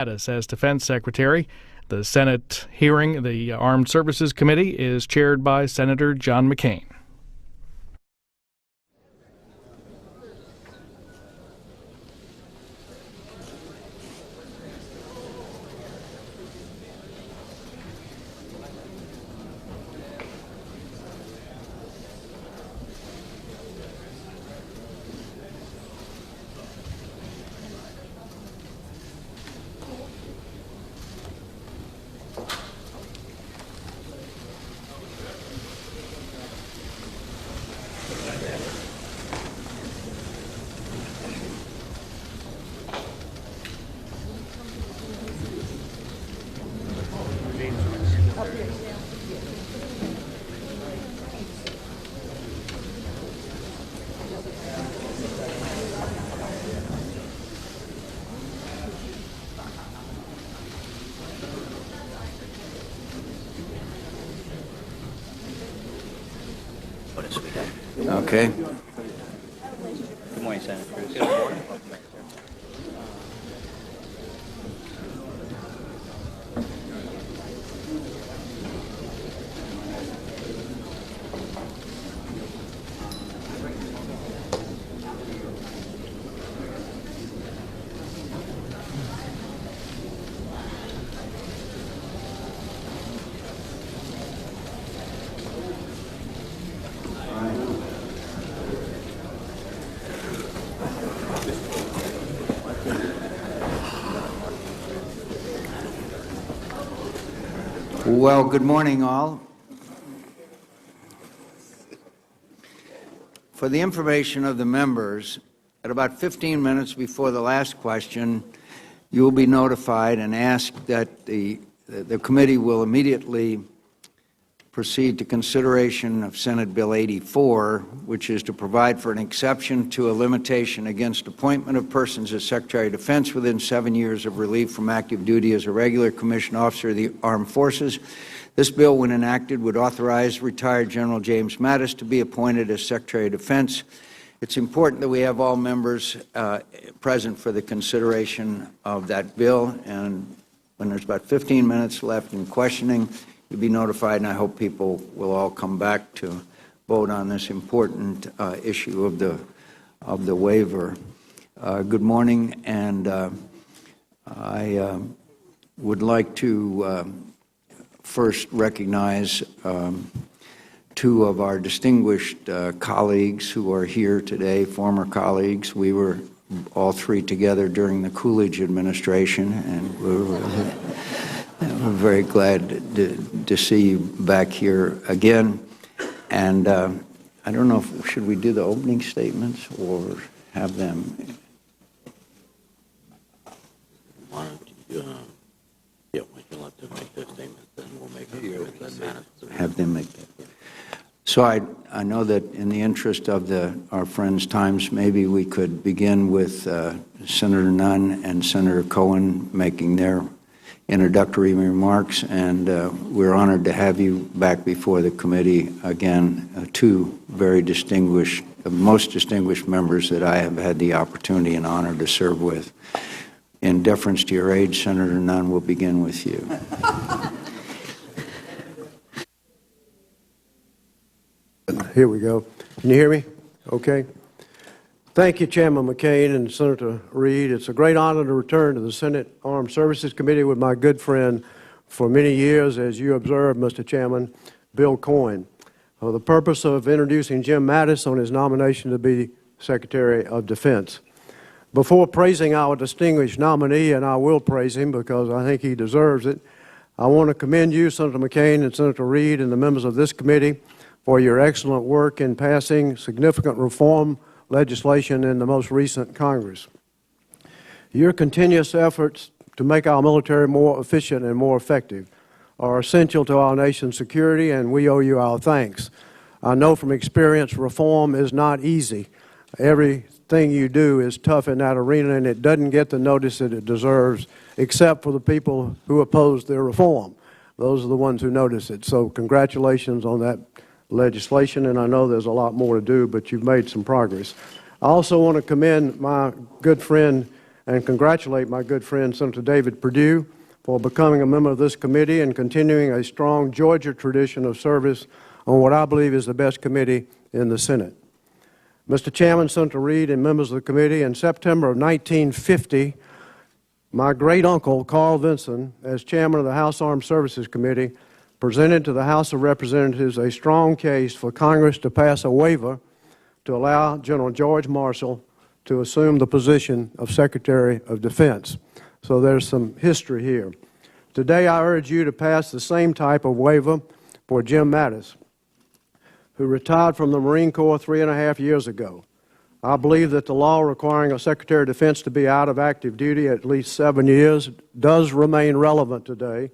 Mattis as Defense Secretary. The Senate hearing, the Armed Services Committee, is chaired by Senator John McCain. Okay. Good morning, Senator Cruz. Good morning. Well, good morning, all. For the information of the members, at about 15 minutes before the last question, you will be notified and asked that the committee will immediately proceed to consideration of Senate Bill 84, which is to provide for an exception to a limitation against appointment of persons as Secretary of Defense within 7 years of relief from active duty as a regular commissioned officer of the Armed Forces. This bill, when enacted, would authorize retired General James Mattis to be appointed as Secretary of Defense. It's important that we have all members present for the consideration of that bill, and when there's about 15 minutes left in questioning, you'll be notified, and I hope people will all come back to vote on this important issue of the waiver. Good morning, and I would like to first recognize two of our distinguished colleagues who are here today, former colleagues. We were all three together during the Coolidge administration, and we're very glad to see you back here again. And I don't know, should we do the opening statements or have them? Why don't you, why don't you let them make their statements, then we'll make it. Have them make that. So I know that in the interest of our friends' times, maybe we could begin with Senator Nunn and Senator Cohen making their introductory remarks, and we're honored to have you back before the committee again, two very distinguished, most distinguished members that I have had the opportunity and honor to serve with. In deference to your age, Senator Nunn, we'll begin with you. Here we go. Can you hear me? Okay. Thank you, Chairman McCain and Senator Reid. It's a great honor to return to the Senate Armed Services Committee with my good friend for many years, as you observed, Mr. Chairman, Bill Coyne, for the purpose of introducing Jim Mattis on his nomination to be Secretary of Defense. Before praising our distinguished nominee, and I will praise him because I think he deserves it, I want to commend you, Senator McCain and Senator Reid, and the members of this committee for your excellent work in passing significant reform legislation in the most recent Congress. Your continuous efforts to make our military more efficient and more effective are essential to our nation's security, and we owe you our thanks. I know from experience reform is not easy. Everything you do is tough in that arena, and it doesn't get the notice that it deserves, except for the people who oppose their reform. Those are the ones who notice it. So congratulations on that legislation, and I know there's a lot more to do, but you've made some progress. I also want to commend my good friend and congratulate my good friend, Senator David Perdue, for becoming a member of this committee and continuing a strong Georgia tradition of service on what I believe is the best committee in the Senate. Mr. Chairman, Senator Reid, and members of the committee, in September of 1950, my great-uncle, Carl Vinson, as chairman of the House Armed Services Committee, presented to the House of Representatives a strong case for Congress to pass a waiver to allow General George Marshall to assume the position of Secretary of Defense. So there's some history here. Today, I urge you to pass the same type of waiver for Jim Mattis, who retired from the Marine Corps 3.5 years ago. I believe that the law requiring a Secretary of Defense to be out of active duty at least 7 years does remain relevant today,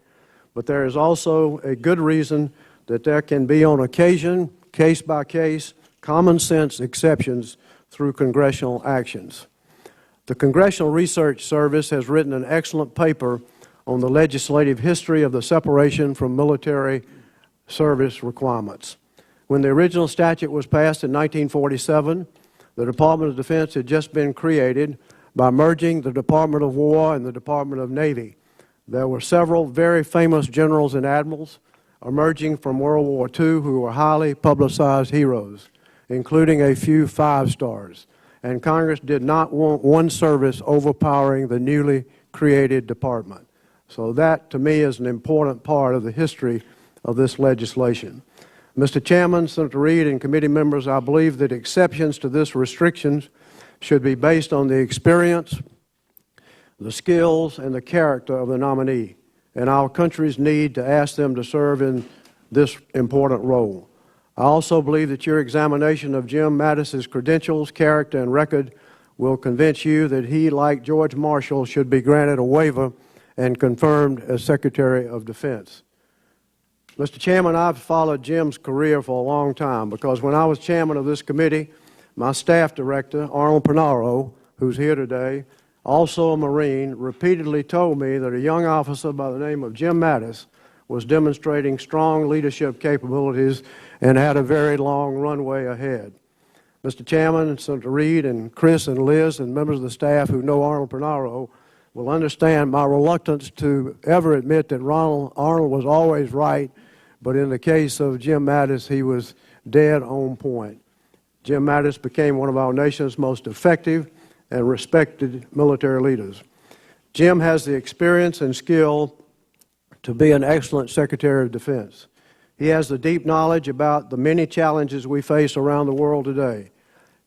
but there is also a good reason that there can be on occasion, case by case, common sense exceptions through congressional actions. The Congressional Research Service has written an excellent paper on the legislative history of the separation from military service requirements. When the original statute was passed in 1947, the Department of Defense had just been created by merging the Department of War and the Department of Navy. There were several very famous generals and admirals emerging from World War II who were highly publicized heroes, including a few 5 stars. And Congress did not want one service overpowering the newly created department. So that, to me, is an important part of the history of this legislation. Mr. Chairman, Senator Reid, and committee members, I believe that exceptions to this restriction should be based on the experience, the skills, and the character of the nominee, and our country's need to ask them to serve in this important role. I also believe that your examination of Jim Mattis's credentials, character, and record will convince you that he, like George Marshall, should be granted a waiver and confirmed as Secretary of Defense. Mr. Chairman, I've followed Jim's career for a long time because when I was chairman of this committee, my staff director, Arnold Pernaro, who's here today, also a Marine, repeatedly told me that a young officer by the name of Jim Mattis was demonstrating strong leadership capabilities and had a very long runway ahead. Mr. Chairman, Senator Reid, and Chris and Liz and members of the staff who know Arnold Pernaro will understand my reluctance to ever admit that Arnold was always right, but in the case of Jim Mattis, he was dead on point. Jim Mattis became one of our nation's most effective and respected military leaders. Jim has the experience and skill to be an excellent Secretary of Defense. He has the deep knowledge about the many challenges we face around the world today.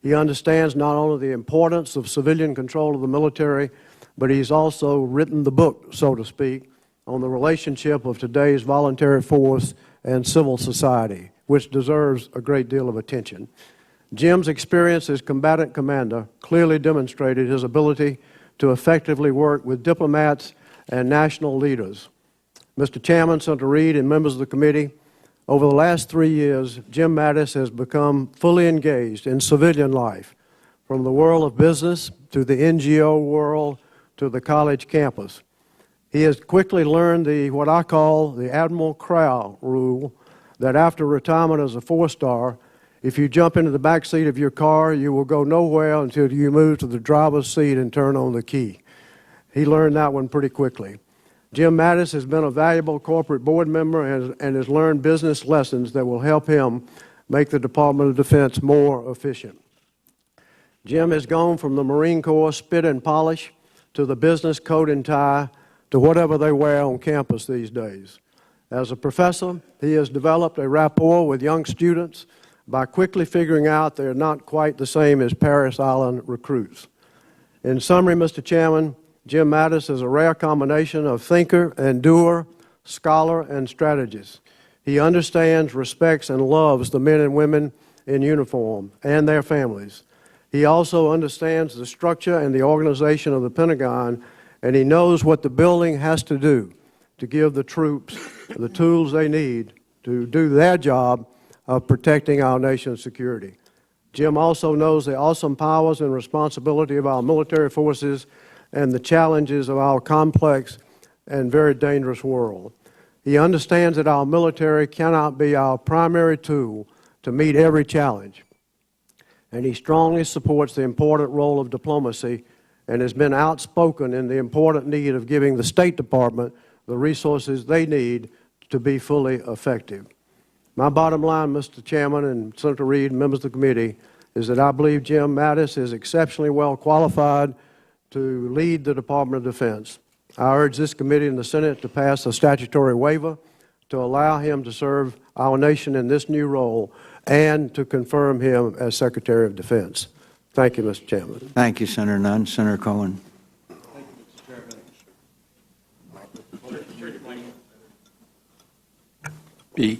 He understands not only the importance of civilian control of the military, but he's also written the book, so to speak, on the relationship of today's voluntary force and civil society, which deserves a great deal of attention. Jim's experience as combatant commander clearly demonstrated his ability to effectively work with diplomats and national leaders. Mr. Chairman, Senator Reid, and members of the committee, over the last 3 years, Jim Mattis has become fully engaged in civilian life, from the world of business to the NGO world to the college campus. He has quickly learned what I call the Admiral Crowell rule, that after retirement as a 4-star, if you jump into the back seat of your car, you will go nowhere until you move to the driver's seat and turn on the key. He learned that one pretty quickly. Jim Mattis has been a valuable corporate board member and has learned business lessons that will help him make the Department of Defense more efficient. Jim has gone from the Marine Corps spit and polish to the business coat and tie to whatever they wear on campus these days. As a professor, he has developed a rapport with young students by quickly figuring out they're not quite the same as Paris Island recruits. In summary, Mr. Chairman, Jim Mattis is a rare combination of thinker and doer, scholar and strategist. He understands, respects, and loves the men and women in uniform and their families. He also understands the structure and the organization of the Pentagon, and he knows what the building has to do to give the troops the tools they need to do their job of protecting our nation's security. Jim also knows the awesome powers and responsibility of our military forces and the challenges of our complex and very dangerous world. He understands that our military cannot be our primary tool to meet every challenge, and he strongly supports the important role of diplomacy and has been outspoken in the important need of giving the State Department the resources they need to be fully effective. My bottom line, Mr. Chairman and Senator Reid and members of the committee, is that I believe Jim Mattis is exceptionally well qualified to lead the Department of Defense. I urge this committee and the Senate to pass a statutory waiver to allow him to serve our nation in this new role and to confirm him as Secretary of Defense. Thank you, Mr. Chairman. Thank you, Senator Nunn. Senator Cohen. Be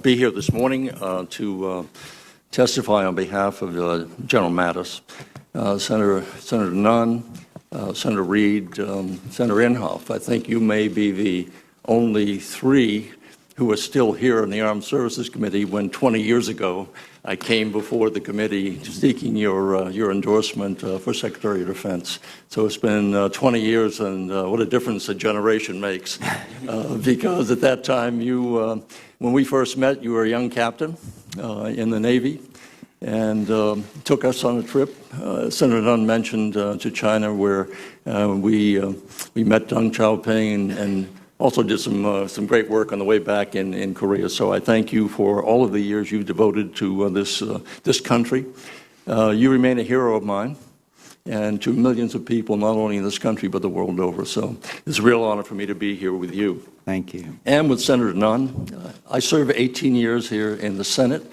here this morning to testify on behalf of General Mattis, Senator Nunn, Senator Reid, Senator Inhofe. I think you may be the only three who are still here in the Armed Services Committee when 20 years ago I came before the committee seeking your endorsement for Secretary of Defense. So it's been 20 years, and what a difference a generation makes. Because at that time, when we first met, you were a young captain in the Navy, and took us on a trip. Senator Nunn mentioned to China, where we met Deng Xiaoping and also did some great work on the way back in Korea. So I thank you for all of the years you devoted to this country. You remain a hero of mine and to millions of people, not only in this country but the world over. So it's a real honor for me to be here with you. Thank you. And with Senator Nunn. I served 18 years here in the Senate.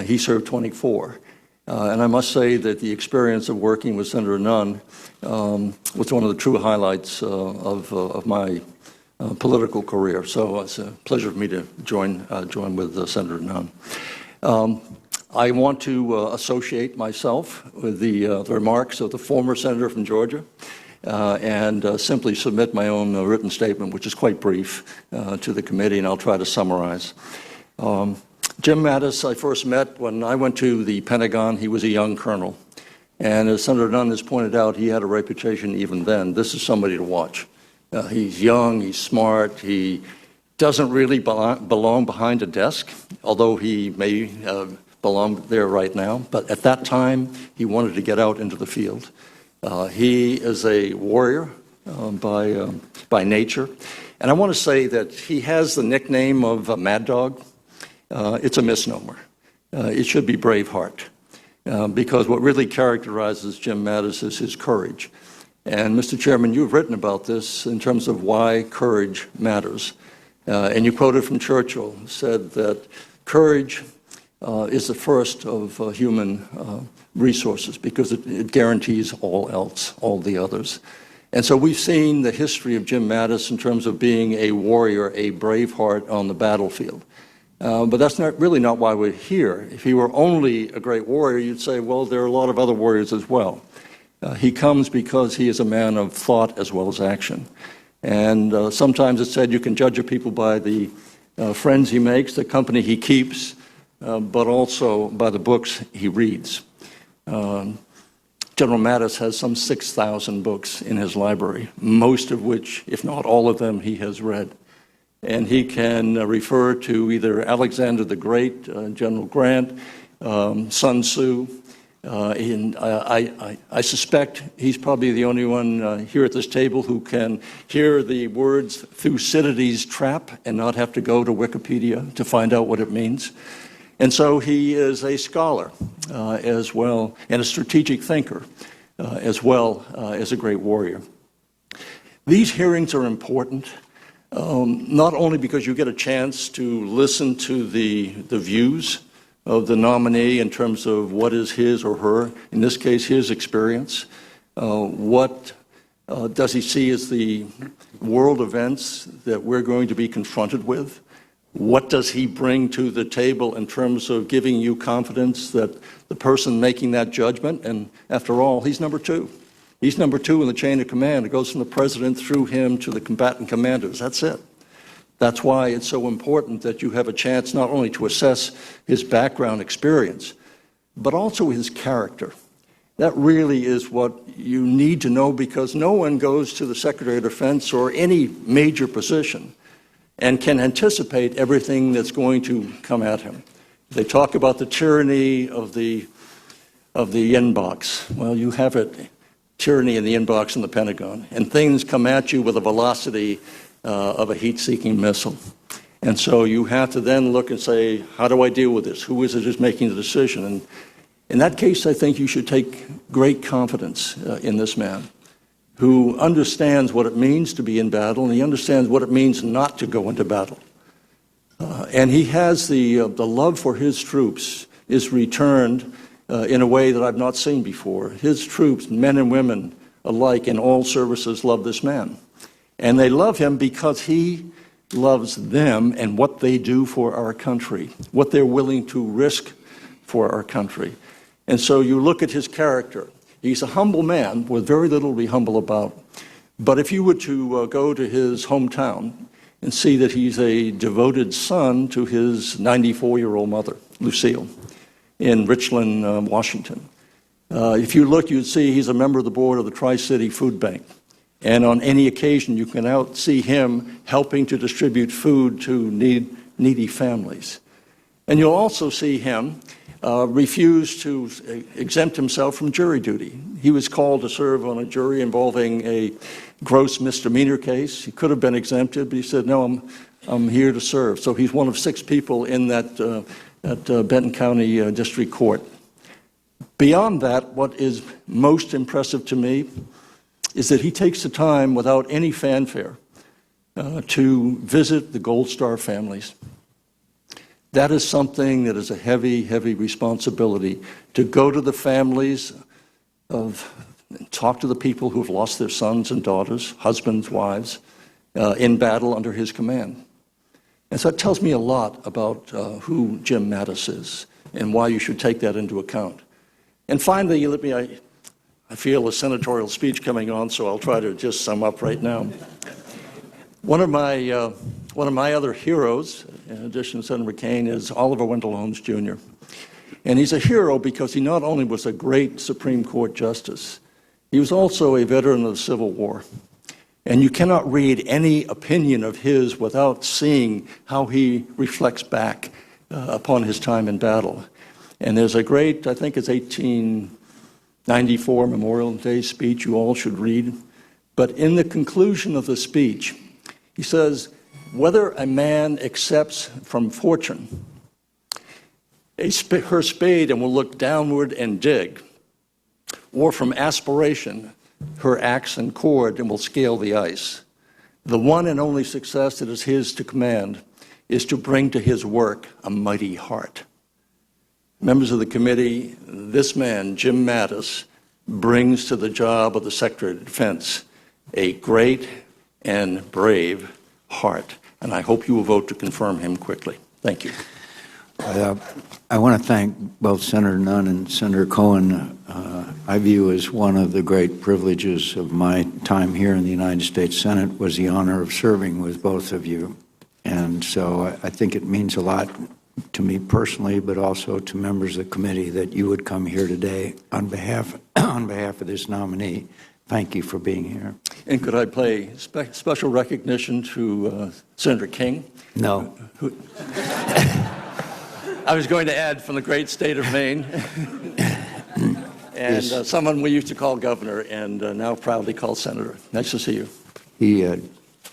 He served 24. And I must say that the experience of working with Senator Nunn was one of the true highlights of my political career. So it's a pleasure for me to join with Senator Nunn. I want to associate myself with the remarks of the former senator from Georgia and simply submit my own written statement, which is quite brief, to the committee, and I'll try to summarize. Jim Mattis, I first met when I went to the Pentagon. He was a young colonel. And as Senator Nunn has pointed out, he had a reputation even then. This is somebody to watch. He's young, he's smart, he doesn't really belong behind a desk, although he may belong there right now. But at that time, he wanted to get out into the field. He is a warrior by nature. And I want to say that he has the nickname of Mad Dog. It's a misnomer. It should be Braveheart, because what really characterizes Jim Mattis is his courage. And, Mr. Chairman, you've written about this in terms of why courage matters. And you quoted from Churchill, said that courage is the first of human resources because it guarantees all else, all the others. And so we've seen the history of Jim Mattis in terms of being a warrior, a Braveheart on the battlefield. But that's really not why we're here. If he were only a great warrior, you'd say, well, there are a lot of other warriors as well. He comes because he is a man of thought as well as action. And sometimes it's said you can judge a people by the friends he makes, the company he keeps, but also by the books he reads. General Mattis has some 6,000 books in his library, most of which, if not all of them, he has read. And he can refer to either Alexander the Great, General Grant, Sun Tzu. I suspect he's probably the only one here at this table who can hear the words Thucydides' trap and not have to go to Wikipedia to find out what it means. And so he is a scholar as well, and a strategic thinker as well as a great warrior. These hearings are important, not only because you get a chance to listen to the views of the nominee in terms of what is his or her, in this case, his experience. What does he see as the world events that we're going to be confronted with? What does he bring to the table in terms of giving you confidence that the person making that judgment, and after all, he's number two. He's number two in the chain of command. It goes from the president through him to the combatant commanders. That's it. That's why it's so important that you have a chance not only to assess his background experience, but also his character. That really is what you need to know, because no one goes to the Secretary of Defense or any major position and can anticipate everything that's going to come at him. They talk about the tyranny of the inbox. Well, you have it tyranny in the inbox in the Pentagon, and things come at you with the velocity of a heat-seeking missile. And so you have to then look and say, how do I deal with this? Who is it who's making the decision? And in that case, I think you should take great confidence in this man who understands what it means to be in battle, and he understands what it means not to go into battle. And he has the love for his troops is returned in a way that I've not seen before. His troops, men and women alike in all services, love this man. And they love him because he loves them and what they do for our country, what they're willing to risk for our country. And so you look at his character. He's a humble man with very little to be humble about. But if you were to go to his hometown and see that he's a devoted son to his 94-year-old mother, Lucille, in Richland, Washington. If you look, you'd see he's a member of the board of the Tri-City Food Bank. And on any occasion, you can see him helping to distribute food to needy families. And you'll also see him refuse to exempt himself from jury duty. He was called to serve on a jury involving a gross misdemeanor case. He could have been exempted, but he said, no, I'm here to serve. So he's one of 6 people in that Benton County District Court. Beyond that, what is most impressive to me is that he takes the time without any fanfare to visit the Gold Star families. That is something that is a heavy, heavy responsibility, to go to the families talk to the people who have lost their sons and daughters, husbands, wives, in battle under his command. And so it tells me a lot about who Jim Mattis is and why you should take that into account. And finally, I feel a senatorial speech coming on, so I'll try to just sum up right now. One of my other heroes, in addition to Senator McCain, is Oliver Wendell Holmes Jr. And he's a hero because he not only was a great Supreme Court justice, he was also a veteran of the Civil War. And you cannot read any opinion of his without seeing how he reflects back upon his time in battle. And there's a great, I think it's 1894 Memorial Day speech you all should read. But in the conclusion of the speech, he says, whether a man accepts from fortune her spade and will look downward and dig, or from aspiration her axe and cord and will scale the ice, the one and only success that is his to command is to bring to his work a mighty heart. Members of the committee, this man, Jim Mattis, brings to the job of the Secretary of Defense a great and brave heart, and I hope you will vote to confirm him quickly. Thank you. I want to thank both Senator Nunn and Senator Cohen. I view as one of the great privileges of my time here in the United States Senate was the honor of serving with both of you. And so I think it means a lot to me personally, but also to members of the committee, that you would come here today on behalf of this nominee. Thank you for being here. And could I pay special recognition to Senator King? No. I was going to add from the great state of Maine, and someone we used to call governor and now proudly call senator. Nice to see you. He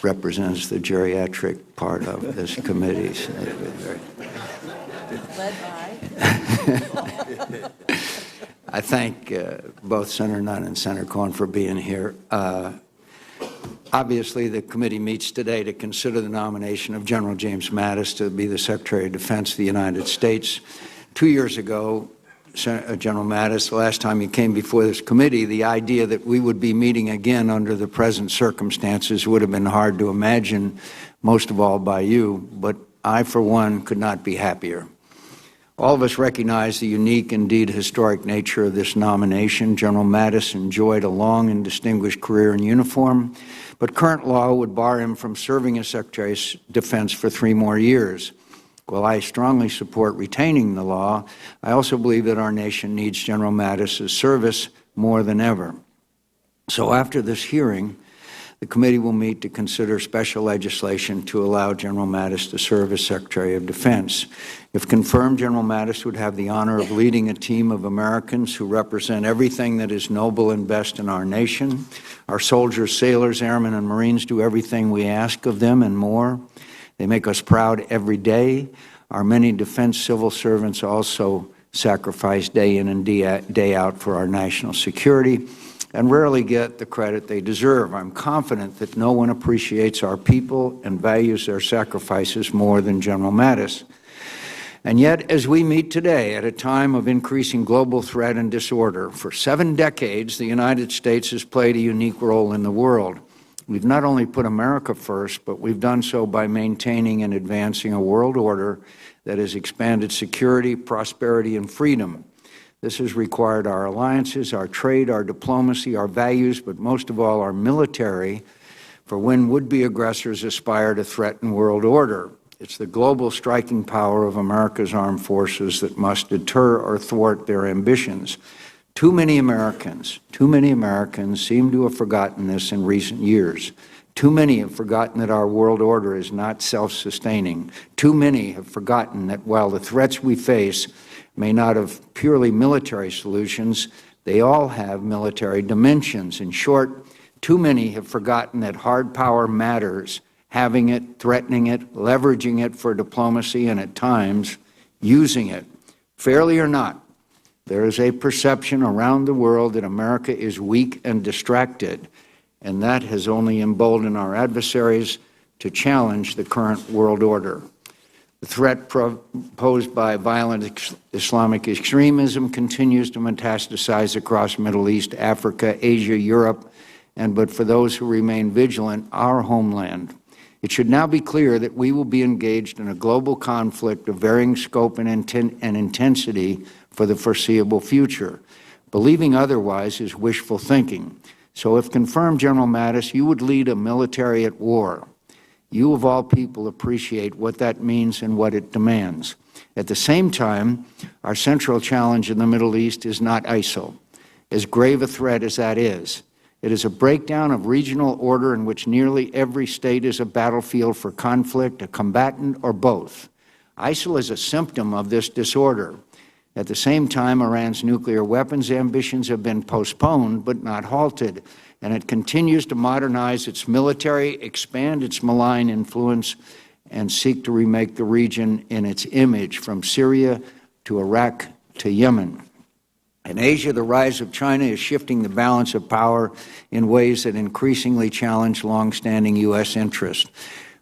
represents the geriatric part of this committee. Led by. I thank both Senator Nunn and Senator Cohen for being here. Obviously, the committee meets today to consider the nomination of General James Mattis to be the Secretary of Defense of the United States. 2 years ago, General Mattis, the last time he came before this committee, the idea that we would be meeting again under the present circumstances would have been hard to imagine, most of all by you, but I, for one, could not be happier. All of us recognize the unique, indeed historic nature of this nomination. General Mattis enjoyed a long and distinguished career in uniform, but current law would bar him from serving as Secretary of Defense for 3 more years. While I strongly support retaining the law, I also believe that our nation needs General Mattis' service more than ever. So after this hearing, the committee will meet to consider special legislation to allow General Mattis to serve as Secretary of Defense. If confirmed, General Mattis would have the honor of leading a team of Americans who represent everything that is noble and best in our nation. Our soldiers, sailors, airmen, and Marines do everything we ask of them and more. They make us proud every day. Our many defense civil servants also sacrifice day in and day out for our national security and rarely get the credit they deserve. I'm confident that no one appreciates our people and values their sacrifices more than General Mattis. And yet, as we meet today at a time of increasing global threat and disorder, for 7 decades, the United States has played a unique role in the world. We've not only put America first, but we've done so by maintaining and advancing a world order that has expanded security, prosperity, and freedom. This has required our alliances, our trade, our diplomacy, our values, but most of all our military, for when would-be aggressors aspire to threaten world order. It's the global striking power of America's armed forces that must deter or thwart their ambitions. Too many Americans seem to have forgotten this in recent years. Too many have forgotten that our world order is not self-sustaining. Too many have forgotten that while the threats we face may not have purely military solutions, they all have military dimensions. In short, too many have forgotten that hard power matters, having it, threatening it, leveraging it for diplomacy, and at times, using it. Fairly or not, there is a perception around the world that America is weak and distracted, and that has only emboldened our adversaries to challenge the current world order. The threat posed by violent Islamic extremism continues to metastasize across Middle East, Africa, Asia, Europe, and but for those who remain vigilant, our homeland. It should now be clear that we will be engaged in a global conflict of varying scope and intensity for the foreseeable future. Believing otherwise is wishful thinking. So if confirmed, General Mattis, you would lead a military at war. You, of all people, appreciate what that means and what it demands. At the same time, our central challenge in the Middle East is not ISIL, as grave a threat as that is. It is a breakdown of regional order in which nearly every state is a battlefield for conflict, a combatant, or both. ISIL is a symptom of this disorder. At the same time, Iran's nuclear weapons ambitions have been postponed but not halted, and it continues to modernize its military, expand its malign influence, and seek to remake the region in its image from Syria to Iraq to Yemen. In Asia, the rise of China is shifting the balance of power in ways that increasingly challenge longstanding U.S. interests.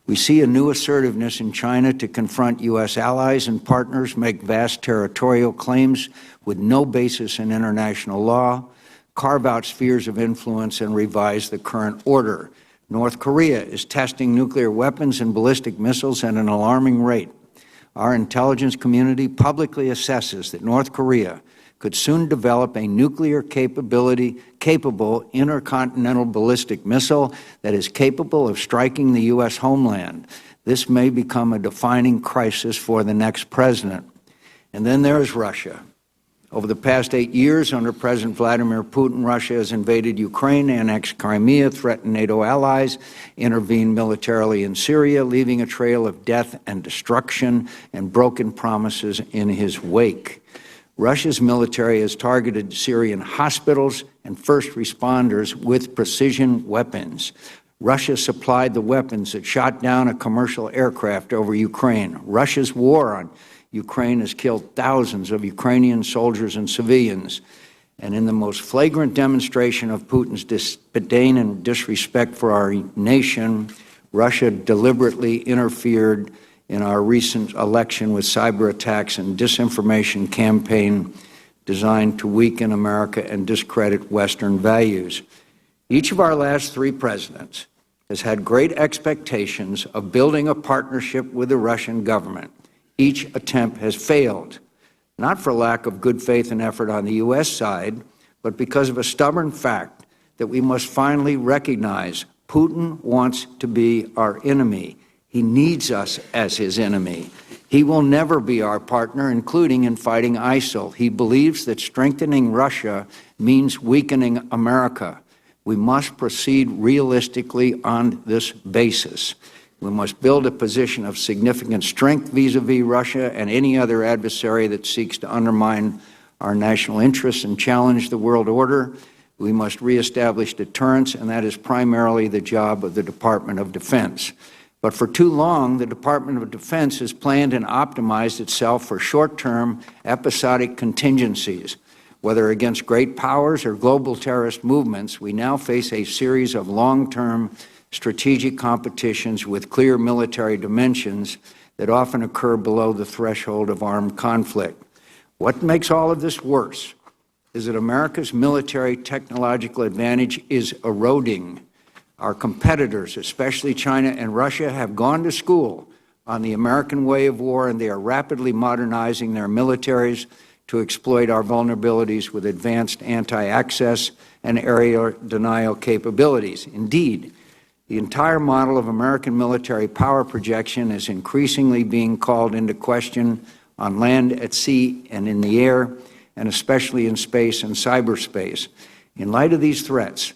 We see a new assertiveness in China to confront U.S. allies and partners, make vast territorial claims with no basis in international law, carve out spheres of influence, and revise the current order. North Korea is testing nuclear weapons and ballistic missiles at an alarming rate. Our intelligence community publicly assesses that North Korea could soon develop a nuclear-capable intercontinental ballistic missile that is capable of striking the U.S. homeland. This may become a defining crisis for the next president. And then there is Russia. Over the past 8 years, under President Vladimir Putin, Russia has invaded Ukraine, annexed Crimea, threatened NATO allies, intervened militarily in Syria, leaving a trail of death and destruction and broken promises in his wake. Russia's military has targeted Syrian hospitals and first responders with precision weapons. Russia supplied the weapons that shot down a commercial aircraft over Ukraine. Russia's war on Ukraine has killed thousands of Ukrainian soldiers and civilians. And in the most flagrant demonstration of Putin's disdain and disrespect for our nation, Russia deliberately interfered in our recent election with cyber attacks and disinformation campaign designed to weaken America and discredit Western values. Each of our last 3 presidents has had great expectations of building a partnership with the Russian government. Each attempt has failed, not for lack of good faith and effort on the U.S. side, but because of a stubborn fact that we must finally recognize Putin wants to be our enemy. He needs us as his enemy. He will never be our partner, including in fighting ISIL. He believes that strengthening Russia means weakening America. We must proceed realistically on this basis. We must build a position of significant strength vis-à-vis Russia and any other adversary that seeks to undermine our national interests and challenge the world order. We must reestablish deterrence, and that is primarily the job of the Department of Defense. But for too long, the Department of Defense has planned and optimized itself for short-term, episodic contingencies. Whether against great powers or global terrorist movements, we now face a series of long-term strategic competitions with clear military dimensions that often occur below the threshold of armed conflict. What makes all of this worse is that America's military technological advantage is eroding. Our competitors, especially China and Russia, have gone to school on the American way of war, and they are rapidly modernizing their militaries to exploit our vulnerabilities with advanced anti-access and area denial capabilities. Indeed, the entire model of American military power projection is increasingly being called into question on land, at sea, and in the air, and especially in space and cyberspace. In light of these threats,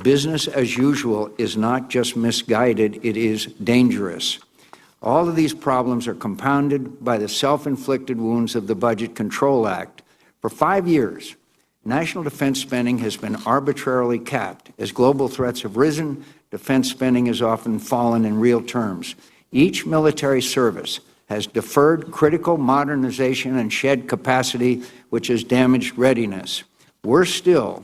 business as usual is not just misguided, it is dangerous. All of these problems are compounded by the self-inflicted wounds of the Budget Control Act. For 5 years, national defense spending has been arbitrarily capped. As global threats have risen, defense spending has often fallen in real terms. Each military service has deferred critical modernization and shed capacity, which has damaged readiness. Worse still,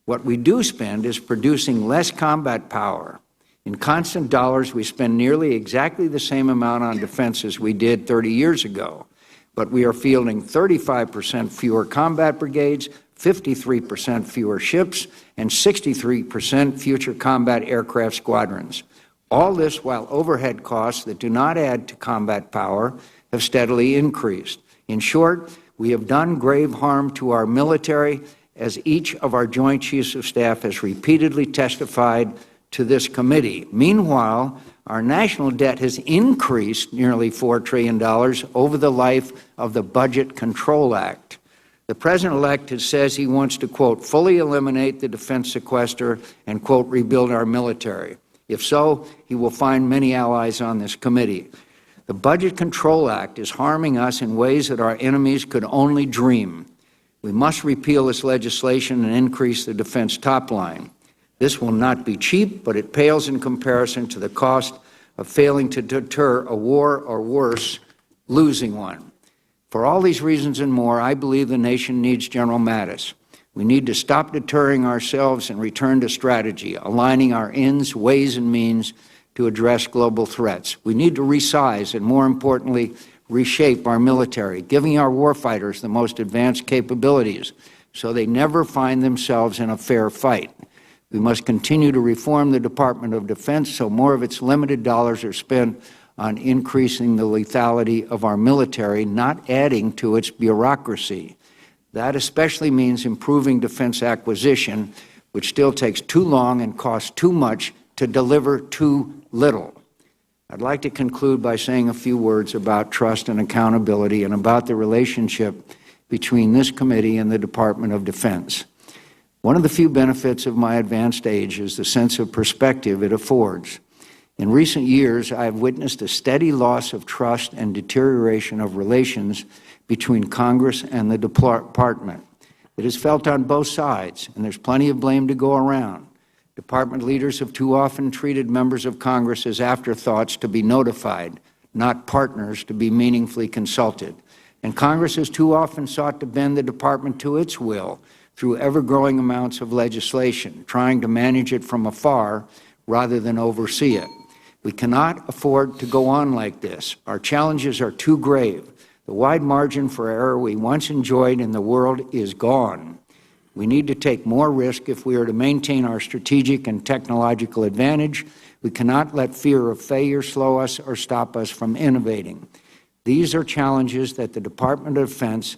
what we do spend is producing less combat power. In constant dollars, we spend nearly exactly the same amount on defense as we did 30 years ago, but we are fielding 35% fewer combat brigades, 53% fewer ships, and 63% future combat aircraft squadrons. All this while overhead costs that do not add to combat power have steadily increased. In short, we have done grave harm to our military, as each of our Joint Chiefs of Staff has repeatedly testified to this committee. Meanwhile, our national debt has increased nearly $4 trillion over the life of the Budget Control Act. The President-elect says he wants to, quote, fully eliminate the defense sequester and, quote, rebuild our military. If so, he will find many allies on this committee. The Budget Control Act is harming us in ways that our enemies could only dream. We must repeal this legislation and increase the defense top line. This will not be cheap, but it pales in comparison to the cost of failing to deter a war, or worse, losing one. For all these reasons and more, I believe the nation needs General Mattis. We need to stop deterring ourselves and return to strategy, aligning our ends, ways, and means to address global threats. We need to resize and, more importantly, reshape our military, giving our warfighters the most advanced capabilities so they never find themselves in a fair fight. We must continue to reform the Department of Defense so more of its limited dollars are spent on increasing the lethality of our military, not adding to its bureaucracy. That especially means improving defense acquisition, which still takes too long and costs too much to deliver too little. I'd like to conclude by saying a few words about trust and accountability and about the relationship between this committee and the Department of Defense. One of the few benefits of my advanced age is the sense of perspective it affords. In recent years, I have witnessed a steady loss of trust and deterioration of relations between Congress and the Department. It is felt on both sides, and there's plenty of blame to go around. Department leaders have too often treated members of Congress as afterthoughts to be notified, not partners to be meaningfully consulted. And Congress has too often sought to bend the Department to its will through ever-growing amounts of legislation, trying to manage it from afar rather than oversee it. We cannot afford to go on like this. Our challenges are too grave. The wide margin for error we once enjoyed in the world is gone. We need to take more risk if we are to maintain our strategic and technological advantage. We cannot let fear of failure slow us or stop us from innovating. These are challenges that the Department of Defense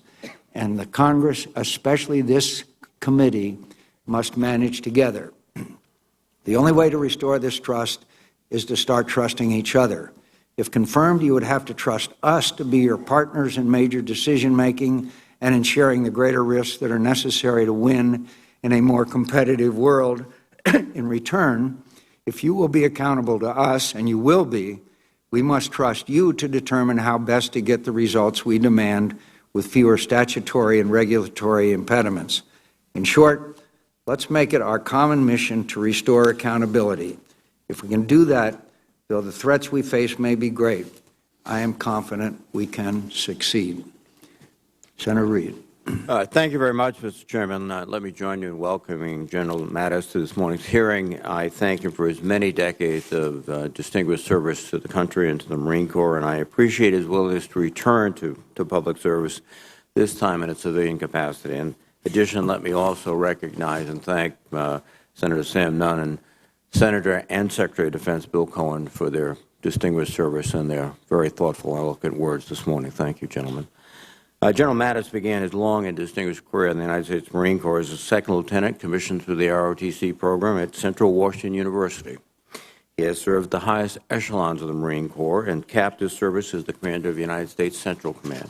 and the Congress, especially this committee, must manage together. The only way to restore this trust is to start trusting each other. If confirmed, you would have to trust us to be your partners in major decision-making and in sharing the greater risks that are necessary to win in a more competitive world In return, if you will be accountable to us, and you will be, we must trust you to determine how best to get the results we demand with fewer statutory and regulatory impediments. In short, let's make it our common mission to restore accountability. If we can do that, though the threats we face may be great, I am confident we can succeed. Senator Reid. Thank you very much, Mr. Chairman. Let me join you in welcoming General Mattis to this morning's hearing. I thank him for his many decades of distinguished service to the country and to the Marine Corps, and I appreciate his willingness to return to public service, this time in a civilian capacity. In addition, let me also recognize and thank Senator Sam Nunn and Senator and Secretary of Defense Bill Cohen for their distinguished service and their very thoughtful, eloquent words this morning. Thank you, gentlemen. General Mattis began his long and distinguished career in the United States Marine Corps as a second lieutenant commissioned through the ROTC program at Central Washington University. He has served the highest echelons of the Marine Corps and capped his service as the commander of the United States Central Command.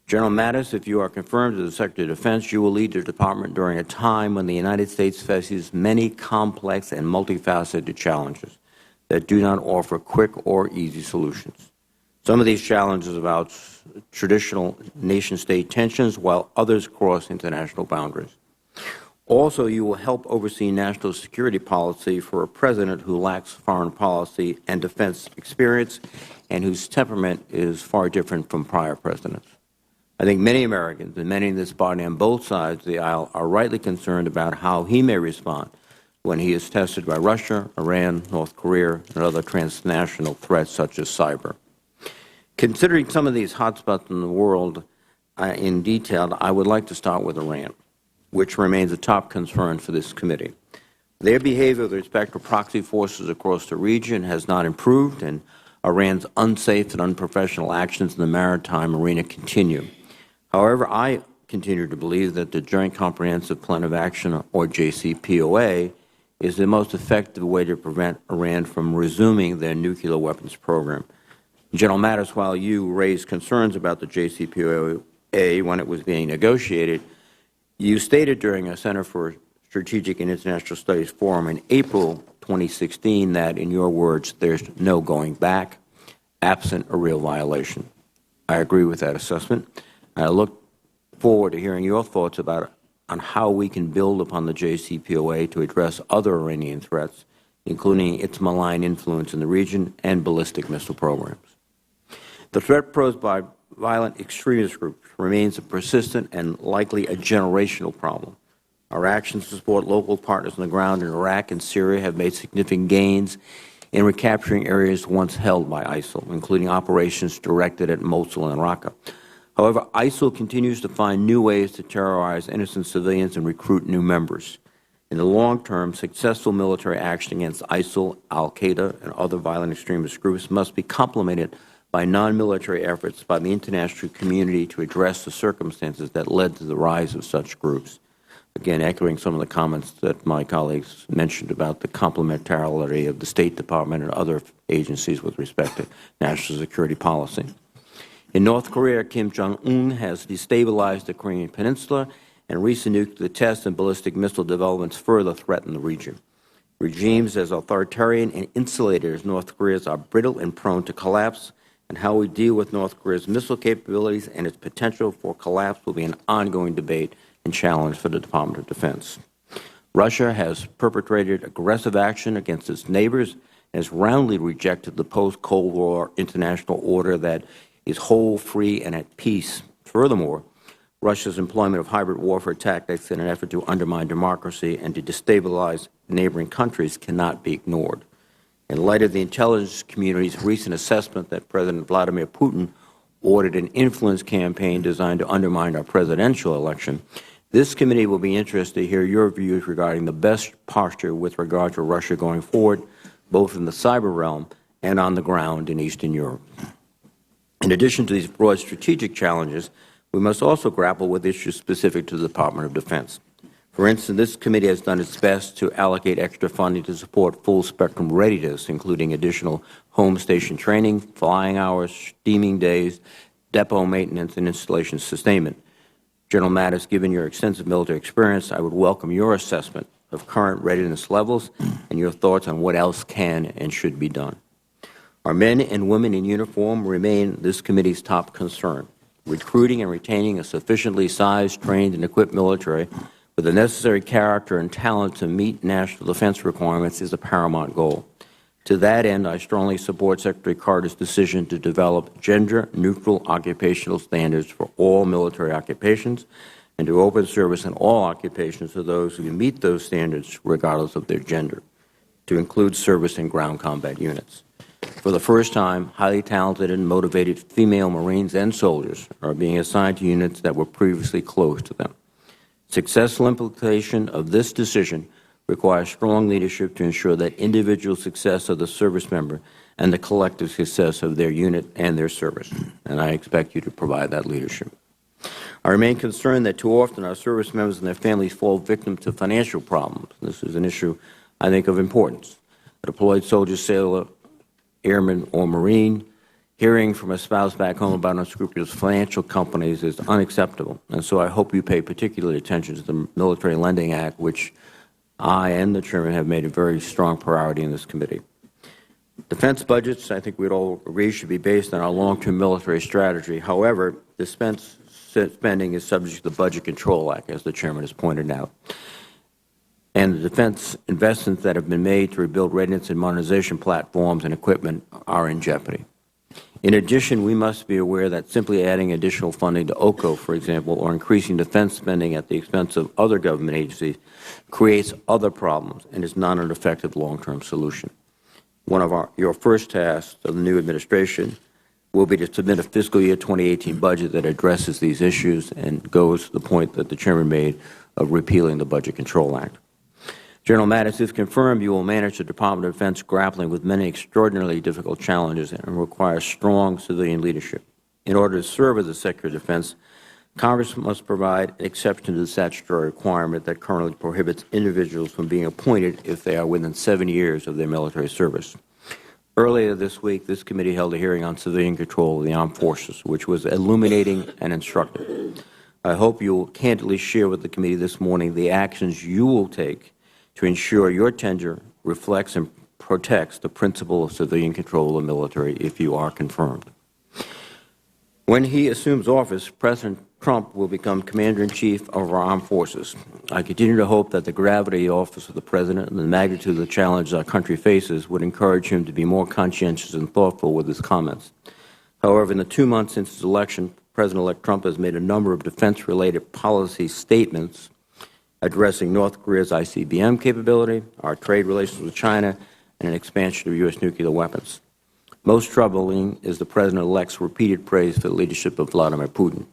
General Mattis, if you are confirmed as the Secretary of Defense, you will lead the department during a time when the United States faces many complex and multifaceted challenges that do not offer quick or easy solutions. Some of these challenges about traditional nation-state tensions, while others cross international boundaries. Also, you will help oversee national security policy for a president who lacks foreign policy and defense experience and whose temperament is far different from prior presidents. I think many Americans and many in this body on both sides of the aisle are rightly concerned about how he may respond when he is tested by Russia, Iran, North Korea, and other transnational threats such as cyber. Considering some of these hotspots in the world in detail, I would like to start with Iran, which remains a top concern for this committee. Their behavior with respect to proxy forces across the region has not improved, and Iran's unsafe and unprofessional actions in the maritime arena continue. However, I continue to believe that the Joint Comprehensive Plan of Action, or JCPOA, is the most effective way to prevent Iran from resuming their nuclear weapons program. General Mattis, while you raised concerns about the JCPOA when it was being negotiated, you stated during a Center for Strategic and International Studies forum in April 2016 that, in your words, there's no going back, absent a real violation. I agree with that assessment. I look forward to hearing your thoughts on how we can build upon the JCPOA to address other Iranian threats, including its malign influence in the region and ballistic missile programs. The threat posed by violent extremist groups remains a persistent and likely a generational problem. Our actions to support local partners on the ground in Iraq and Syria have made significant gains in recapturing areas once held by ISIL, including operations directed at Mosul and Raqqa. However, ISIL continues to find new ways to terrorize innocent civilians and recruit new members. In the long term, successful military action against ISIL, al-Qaeda, and other violent extremist groups must be complemented by non-military efforts by the international community to address the circumstances that led to the rise of such groups. Again, echoing some of the comments that my colleagues mentioned about the complementarity of the State Department and other agencies with respect to national security policy. In North Korea, Kim Jong-un has destabilized the Korean Peninsula, and recent nuclear tests and ballistic missile developments further threaten the region. Regimes as authoritarian and insulated as North Korea's are brittle and prone to collapse, and how we deal with North Korea's missile capabilities and its potential for collapse will be an ongoing debate and challenge for the Department of Defense. Russia has perpetrated aggressive action against its neighbors and has roundly rejected the post-Cold War international order that is whole, free, and at peace. Furthermore, Russia's employment of hybrid warfare tactics in an effort to undermine democracy and to destabilize neighboring countries cannot be ignored. In light of the intelligence community's recent assessment that President Vladimir Putin ordered an influence campaign designed to undermine our presidential election, this committee will be interested to hear your views regarding the best posture with regard to Russia going forward, both in the cyber realm and on the ground in Eastern Europe. In addition to these broad strategic challenges, we must also grapple with issues specific to the Department of Defense. For instance, this committee has done its best to allocate extra funding to support full-spectrum readiness, including additional home station training, flying hours, steaming days, depot maintenance, and installation sustainment. General Mattis, given your extensive military experience, I would welcome your assessment of current readiness levels and your thoughts on what else can and should be done. Our men and women in uniform remain this committee's top concern. Recruiting and retaining a sufficiently sized, trained, and equipped military with the necessary character and talent to meet national defense requirements is a paramount goal. To that end, I strongly support Secretary Carter's decision to develop gender-neutral occupational standards for all military occupations and to open service in all occupations to those who meet those standards regardless of their gender, to include service in ground combat units. For the first time, highly talented and motivated female Marines and soldiers are being assigned to units that were previously closed to them. Successful implementation of this decision requires strong leadership to ensure that individual success of the service member and the collective success of their unit and their service. And I expect you to provide that leadership. I remain concerned that too often our service members and their families fall victim to financial problems. This is an issue, I think, of importance. A deployed soldier, sailor, airman, or Marine hearing from a spouse back home about unscrupulous financial companies is unacceptable. And so I hope you pay particular attention to the Military Lending Act, which I and the Chairman have made a very strong priority in this committee. Defense budgets, I think we'd all agree, should be based on our long-term military strategy. However, defense spending is subject to the Budget Control Act, as the Chairman has pointed out. And the defense investments that have been made to rebuild readiness and modernization platforms and equipment are in jeopardy. In addition, we must be aware that simply adding additional funding to OCO, for example, or increasing defense spending at the expense of other government agencies creates other problems and is not an effective long-term solution. One of your first tasks of the new administration will be to submit a fiscal year 2018 budget that addresses these issues and goes to the point that the Chairman made of repealing the Budget Control Act. General Mattis, if confirmed, you will manage the Department of Defense grappling with many extraordinarily difficult challenges and require strong civilian leadership. In order to serve as the Secretary of Defense, Congress must provide an exception to the statutory requirement that currently prohibits individuals from being appointed if they are within 7 years of their military service. Earlier this week, this committee held a hearing on civilian control of the armed forces, which was illuminating and instructive. I hope you will candidly share with the committee this morning the actions you will take to ensure your tenure reflects and protects the principle of civilian control of the military if you are confirmed. When he assumes office, President Trump will become Commander-in-Chief of our armed forces. I continue to hope that the gravity of the office of the President and the magnitude of the challenges our country faces would encourage him to be more conscientious and thoughtful with his comments. However, in the 2 months since his election, President-elect Trump has made a number of defense-related policy statements addressing North Korea's ICBM capability, our trade relations with China, and an expansion of U.S. nuclear weapons. Most troubling is the President-elect's repeated praise for the leadership of Vladimir Putin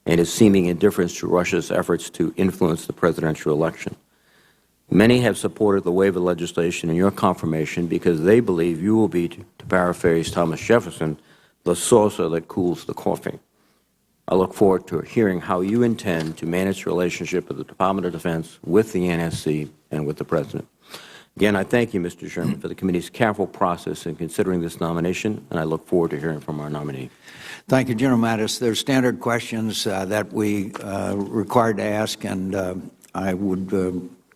and his seeming indifference to Russia's efforts to influence the presidential election. Many have supported the waiver legislation in your confirmation because they believe you will be, to paraphrase Thomas Jefferson, the saucer that cools the coffee. I look forward to hearing how you intend to manage the relationship of the Department of Defense with the NSC and with the President. Again, I thank you, Mr. Chairman, for the committee's careful process in considering this nomination, and I look forward to hearing from our nominee. Thank you, General Mattis. There are standard questions that we required to ask, and I would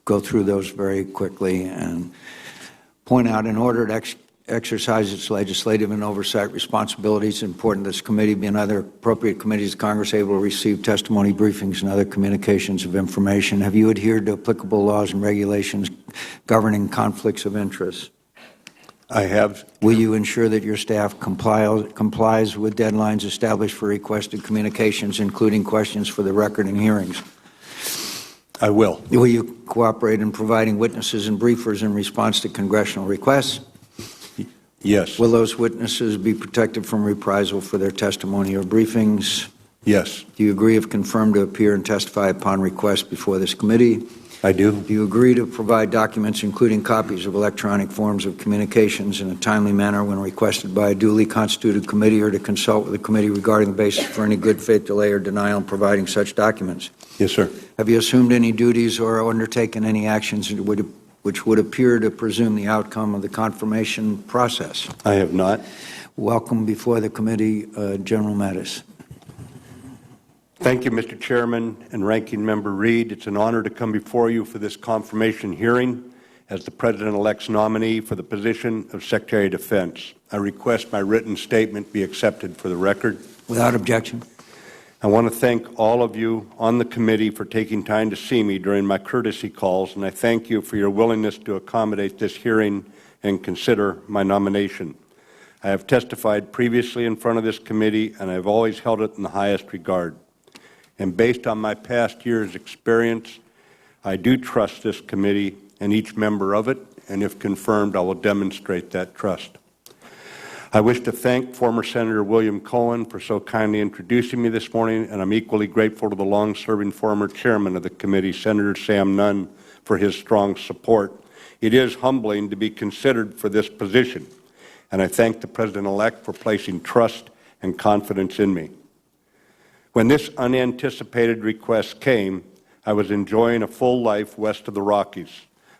go through those very quickly and point out, in order to exercise its legislative and oversight responsibilities, it's important this committee be and other appropriate committees of Congress able to receive testimony, briefings, and other communications of information. Have you adhered to applicable laws and regulations governing conflicts of interest? I have. Will you ensure that your staff complies with deadlines established for requested communications, including questions for the record and hearings? I will. Will you cooperate in providing witnesses and briefers in response to congressional requests? Yes. Will those witnesses be protected from reprisal for their testimony or briefings? Yes. Do you agree, if confirmed, to appear and testify upon request before this committee? I do. Do you agree to provide documents, including copies of electronic forms of communications, in a timely manner when requested by a duly constituted committee, or to consult with the committee regarding the basis for any good faith delay or denial in providing such documents? Yes, sir. Have you assumed any duties or undertaken any actions which would appear to presume the outcome of the confirmation process? I have not. Welcome before the committee, General Mattis. Thank you, Mr. Chairman and Ranking Member Reed. It's an honor to come before you for this confirmation hearing as the President-elect's nominee for the position of Secretary of Defense. I request my written statement be accepted for the record. Without objection. I want to thank all of you on the committee for taking time to see me during my courtesy calls, and I thank you for your willingness to accommodate this hearing and consider my nomination. I have testified previously in front of this committee, and I have always held it in the highest regard. And based on my past year's experience, I do trust this committee and each member of it, and if confirmed, I will demonstrate that trust. I wish to thank former Senator William Cohen for so kindly introducing me this morning, and I'm equally grateful to the long-serving former chairman of the committee, Senator Sam Nunn, for his strong support. It is humbling to be considered for this position, and I thank the President-elect for placing trust and confidence in me. When this unanticipated request came, I was enjoying a full life west of the Rockies.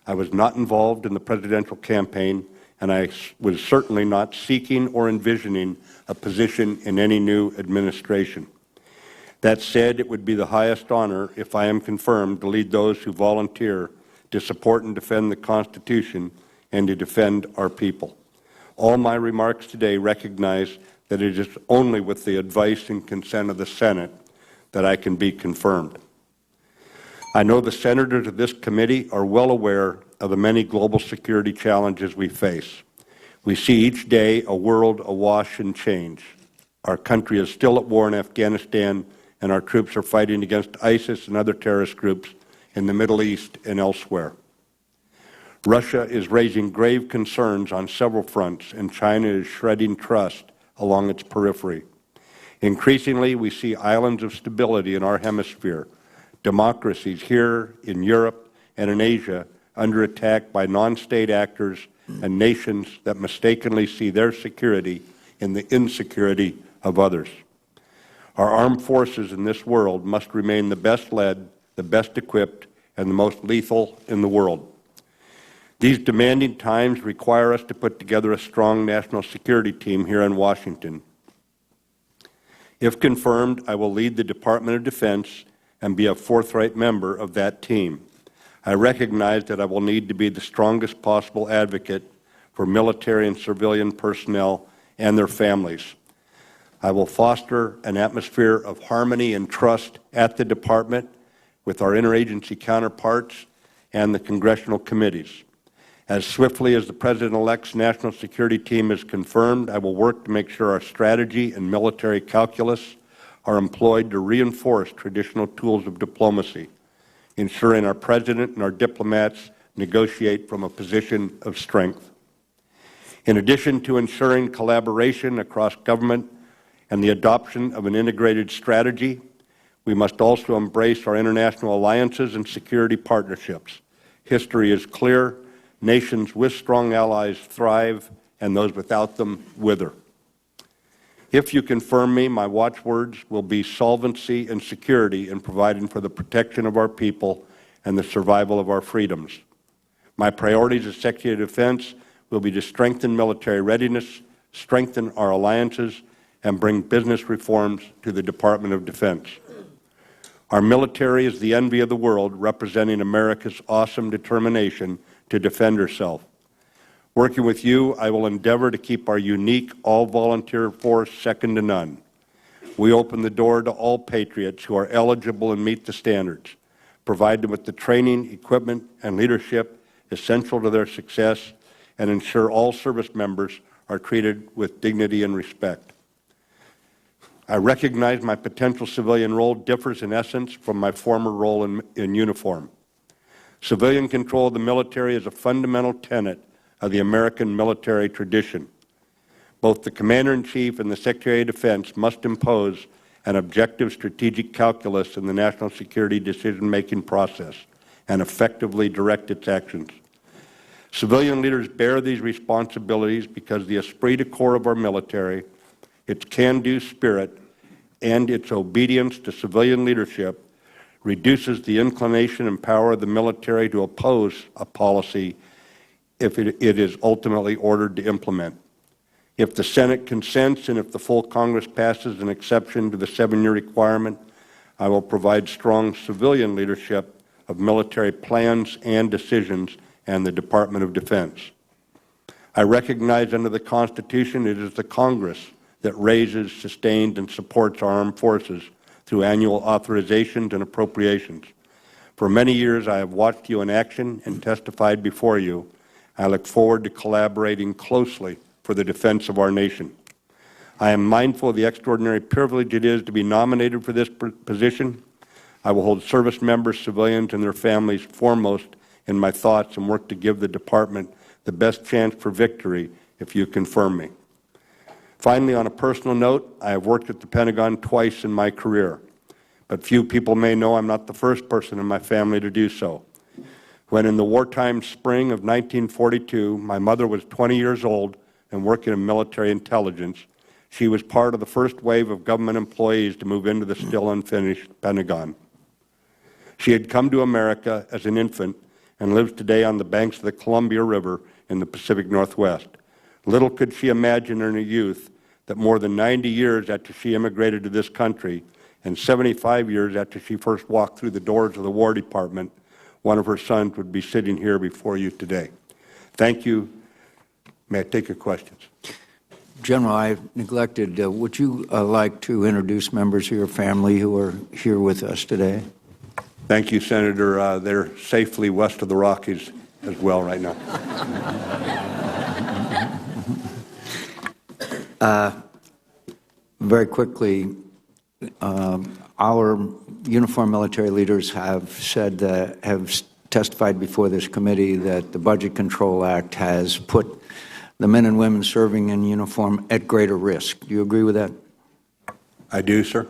I was not involved in the presidential campaign, and I was certainly not seeking or envisioning a position in any new administration. That said, it would be the highest honor, if I am confirmed, to lead those who volunteer to support and defend the Constitution and to defend our people. All my remarks today recognize that it is only with the advice and consent of the Senate that I can be confirmed. I know the senators of this committee are well aware of the many global security challenges we face. We see each day a world awash in change. Our country is still at war in Afghanistan, and our troops are fighting against ISIS and other terrorist groups in the Middle East and elsewhere. Russia is raising grave concerns on several fronts, and China is shredding trust along its periphery. Increasingly, we see islands of stability in our hemisphere, democracies here in Europe and in Asia under attack by non-state actors and nations that mistakenly see their security in the insecurity of others. Our armed forces in this world must remain the best led, the best equipped, and the most lethal in the world. These demanding times require us to put together a strong national security team here in Washington. If confirmed, I will lead the Department of Defense and be a forthright member of that team. I recognize that I will need to be the strongest possible advocate for military and civilian personnel and their families. I will foster an atmosphere of harmony and trust at the Department with our interagency counterparts and the congressional committees. As swiftly as the President-elect's national security team is confirmed, I will work to make sure our strategy and military calculus are employed to reinforce traditional tools of diplomacy, ensuring our President and our diplomats negotiate from a position of strength. In addition to ensuring collaboration across government and the adoption of an integrated strategy, we must also embrace our international alliances and security partnerships. History is clear. Nations with strong allies thrive, and those without them wither. If you confirm me, my watchwords will be solvency and security in providing for the protection of our people and the survival of our freedoms. My priorities as Secretary of Defense will be to strengthen military readiness, strengthen our alliances, and bring business reforms to the Department of Defense. Our military is the envy of the world, representing America's awesome determination to defend herself. Working with you, I will endeavor to keep our unique all-volunteer force second to none. We open the door to all patriots who are eligible and meet the standards, provide them with the training, equipment, and leadership essential to their success, and ensure all service members are treated with dignity and respect. I recognize my potential civilian role differs in essence from my former role in uniform. Civilian control of the military is a fundamental tenet of the American military tradition. Both the Commander-in-Chief and the Secretary of Defense must impose an objective strategic calculus in the national security decision-making process and effectively direct its actions. Civilian leaders bear these responsibilities because the esprit de corps of our military, its can-do spirit, and its obedience to civilian leadership reduces the inclination and power of the military to oppose a policy if it is ultimately ordered to implement. If the Senate consents and if the full Congress passes an exception to the 7-year requirement, I will provide strong civilian leadership of military plans and decisions and the Department of Defense. I recognize under the Constitution it is the Congress that raises, sustains, and supports our armed forces through annual authorizations and appropriations. For many years, I have watched you in action and testified before you. I look forward to collaborating closely for the defense of our nation. I am mindful of the extraordinary privilege it is to be nominated for this position. I will hold service members, civilians, and their families foremost in my thoughts and work to give the Department the best chance for victory if you confirm me. Finally, on a personal note, I have worked at the Pentagon twice in my career, but few people may know I'm not the first person in my family to do so. When in the wartime spring of 1942, my mother was 20 years old and working in military intelligence, she was part of the first wave of government employees to move into the still unfinished Pentagon. She had come to America as an infant and lives today on the banks of the Columbia River in the Pacific Northwest. Little could she imagine in her youth that more than 90 years after she immigrated to this country and 75 years after she first walked through the doors of the War Department, one of her sons would be sitting here before you today. Thank you. May I take your questions? General, I neglected, would you like to introduce members of your family who are here with us today? Thank you, Senator. They're safely west of the Rockies as well right now. Very quickly, our uniformed military leaders have said that, have testified before this committee that the Budget Control Act has put the men and women serving in uniform at greater risk. Do you agree with that? I do, sir.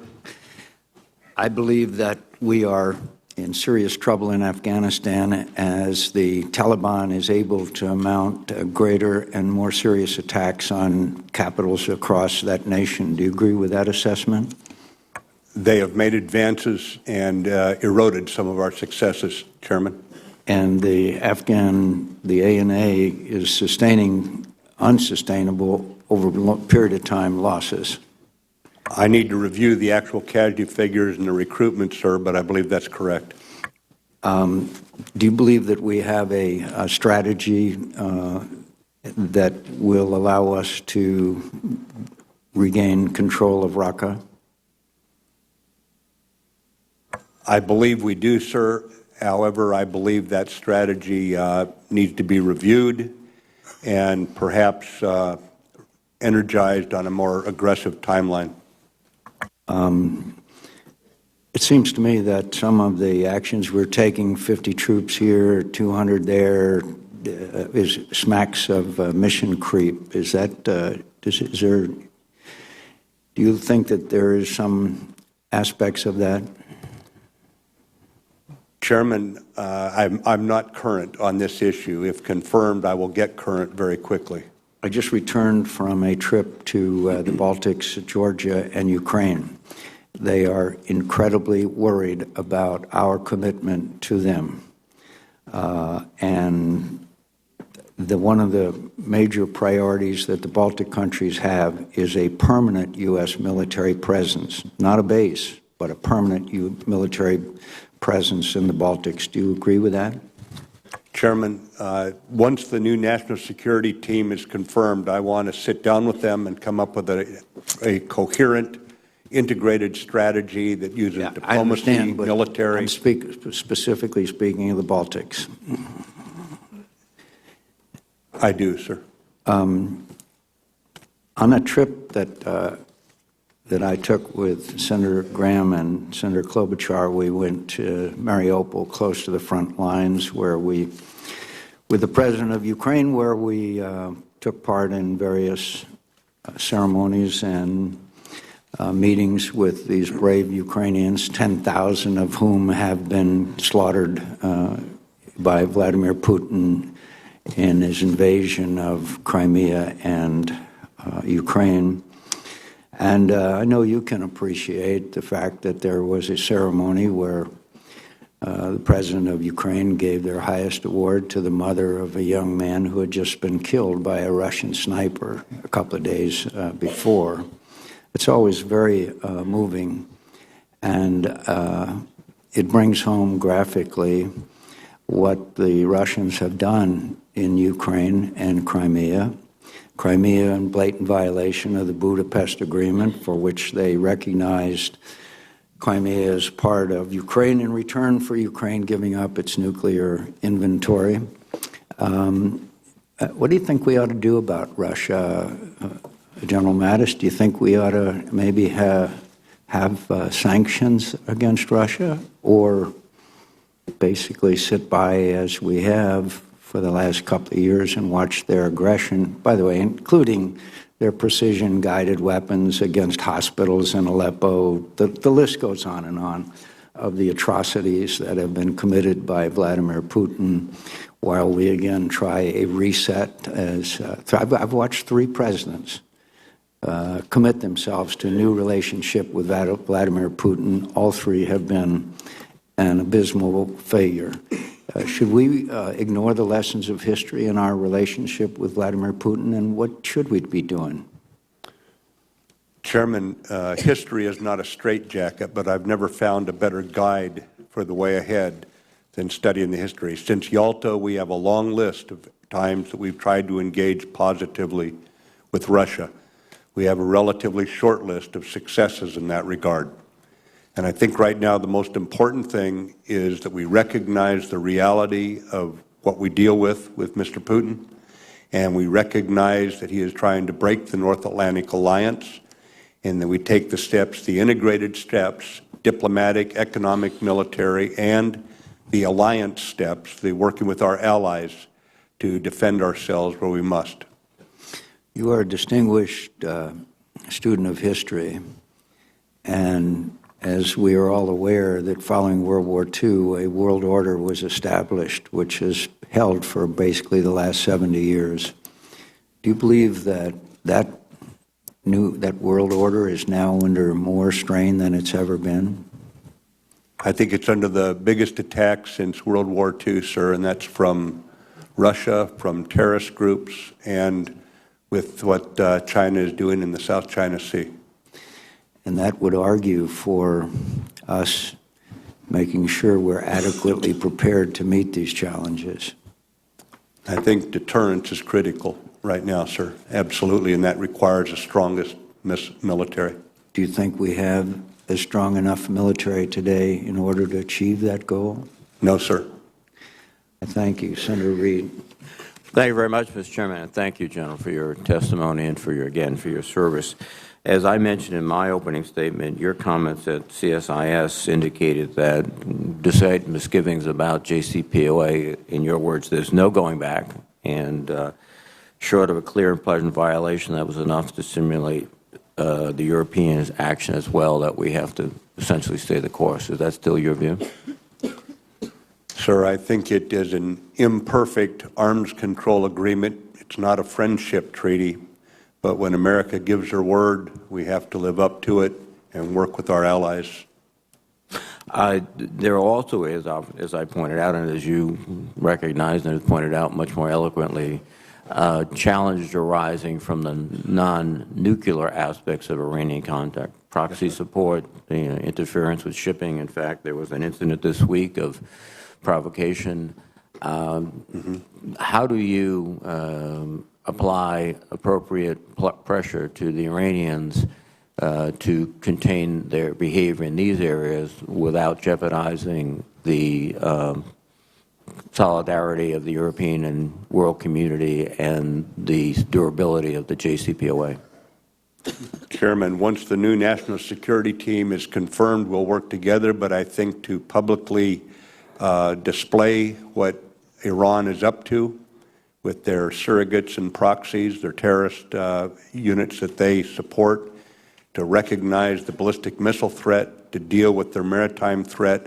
I believe that we are in serious trouble in Afghanistan as the Taliban is able to mount greater and more serious attacks on capitals across that nation. Do you agree with that assessment? They have made advances and eroded some of our successes, Chairman. And the ANA is sustaining unsustainable, over a period of time, losses. I need to review the actual casualty figures and the recruitment, sir, but I believe that's correct. Do you believe that we have a strategy that will allow us to regain control of Raqqa? I believe we do, sir. However, I believe that strategy needs to be reviewed and perhaps energized on a more aggressive timeline. It seems to me that some of the actions we're taking, 50 troops here, 200 there, is smacks of mission creep. Is that, do you think that there is some aspects of that? Chairman, I'm not current on this issue. If confirmed, I will get current very quickly. I just returned from a trip to the Baltics, Georgia, and Ukraine. They are incredibly worried about our commitment to them. And one of the major priorities that the Baltic countries have is a permanent U.S. military presence, not a base, but a permanent military presence in the Baltics. Do you agree with that? Chairman, once the new national security team is confirmed, I want to sit down with them and come up with a coherent, integrated strategy that uses diplomacy, military. I'm specifically speaking of the Baltics. I do, sir. On a trip that I took with Senator Graham and Senator Klobuchar, we went to Mariupol, close to the front lines, where with the president of Ukraine, where we took part in various ceremonies and meetings with these brave Ukrainians, 10,000 of whom have been slaughtered by Vladimir Putin in his invasion of Crimea and Ukraine. And I know you can appreciate the fact that there was a ceremony where the president of Ukraine gave their highest award to the mother of a young man who had just been killed by a Russian sniper a couple of days before. It's always very moving. And it brings home graphically what the Russians have done in Ukraine and Crimea. Crimea in blatant violation of the Budapest Agreement, for which they recognized Crimea as part of Ukraine in return for Ukraine giving up its nuclear inventory. What do you think we ought to do about Russia, General Mattis? Do you think we ought to maybe have sanctions against Russia, or basically sit by as we have for the last couple of years and watch their aggression, by the way, including their precision-guided weapons against hospitals in Aleppo? The list goes on, of the atrocities that have been committed by Vladimir Putin, while we again try a reset. I've watched 3 presidents commit themselves to a new relationship with Vladimir Putin. All 3 have been an abysmal failure. Should we ignore the lessons of history in our relationship with Vladimir Putin, and what should we be doing? Chairman, history is not a straitjacket, but I've never found a better guide for the way ahead than studying the history. Since Yalta, we have a long list of times that we've tried to engage positively with Russia. We have a relatively short list of successes in that regard. And I think right now the most important thing is that we recognize the reality of what we deal with Mr. Putin, and we recognize that he is trying to break the North Atlantic Alliance, and that we take the steps, the integrated steps, diplomatic, economic, military, and the alliance steps, the working with our allies to defend ourselves where we must. You are a distinguished student of history, and as we are all aware, that following World War II, a world order was established, which has held for basically the last 70 years. Do you believe that that world order is now under more strain than it's ever been? I think it's under the biggest attack since World War II, sir, and that's from Russia, from terrorist groups, and with what China is doing in the South China Sea. And that would argue for us making sure we're adequately prepared to meet these challenges. I think deterrence is critical right now, sir, absolutely, and that requires the strongest military. Do you think we have a strong enough military today in order to achieve that goal? No, sir. I thank you. Senator Reid. Thank you very much, Mr. Chairman, and thank you, General, for your testimony and for your service. As I mentioned in my opening statement, your comments at CSIS indicated that, despite misgivings about JCPOA, in your words, there's no going back, and short of a clear and pleasant violation, that was enough to stimulate the European action as well, that we have to essentially stay the course. Is that still your view? Sir, I think it is an imperfect arms control agreement. It's not a friendship treaty. But when America gives her word, we have to live up to it and work with our allies. There also is, as I pointed out, and as you recognized and have pointed out much more eloquently, challenges arising from the non-nuclear aspects of Iranian contact. Proxy support, interference with shipping. In fact, there was an incident this week of provocation. How do you apply appropriate pressure to the Iranians to contain their behavior in these areas without jeopardizing the solidarity of the European and world community and the durability of the JCPOA? Chairman, once the new national security team is confirmed, we'll work together, but I think to publicly display what Iran is up to with their surrogates and proxies, their terrorist units that they support, to recognize the ballistic missile threat, to deal with their maritime threat,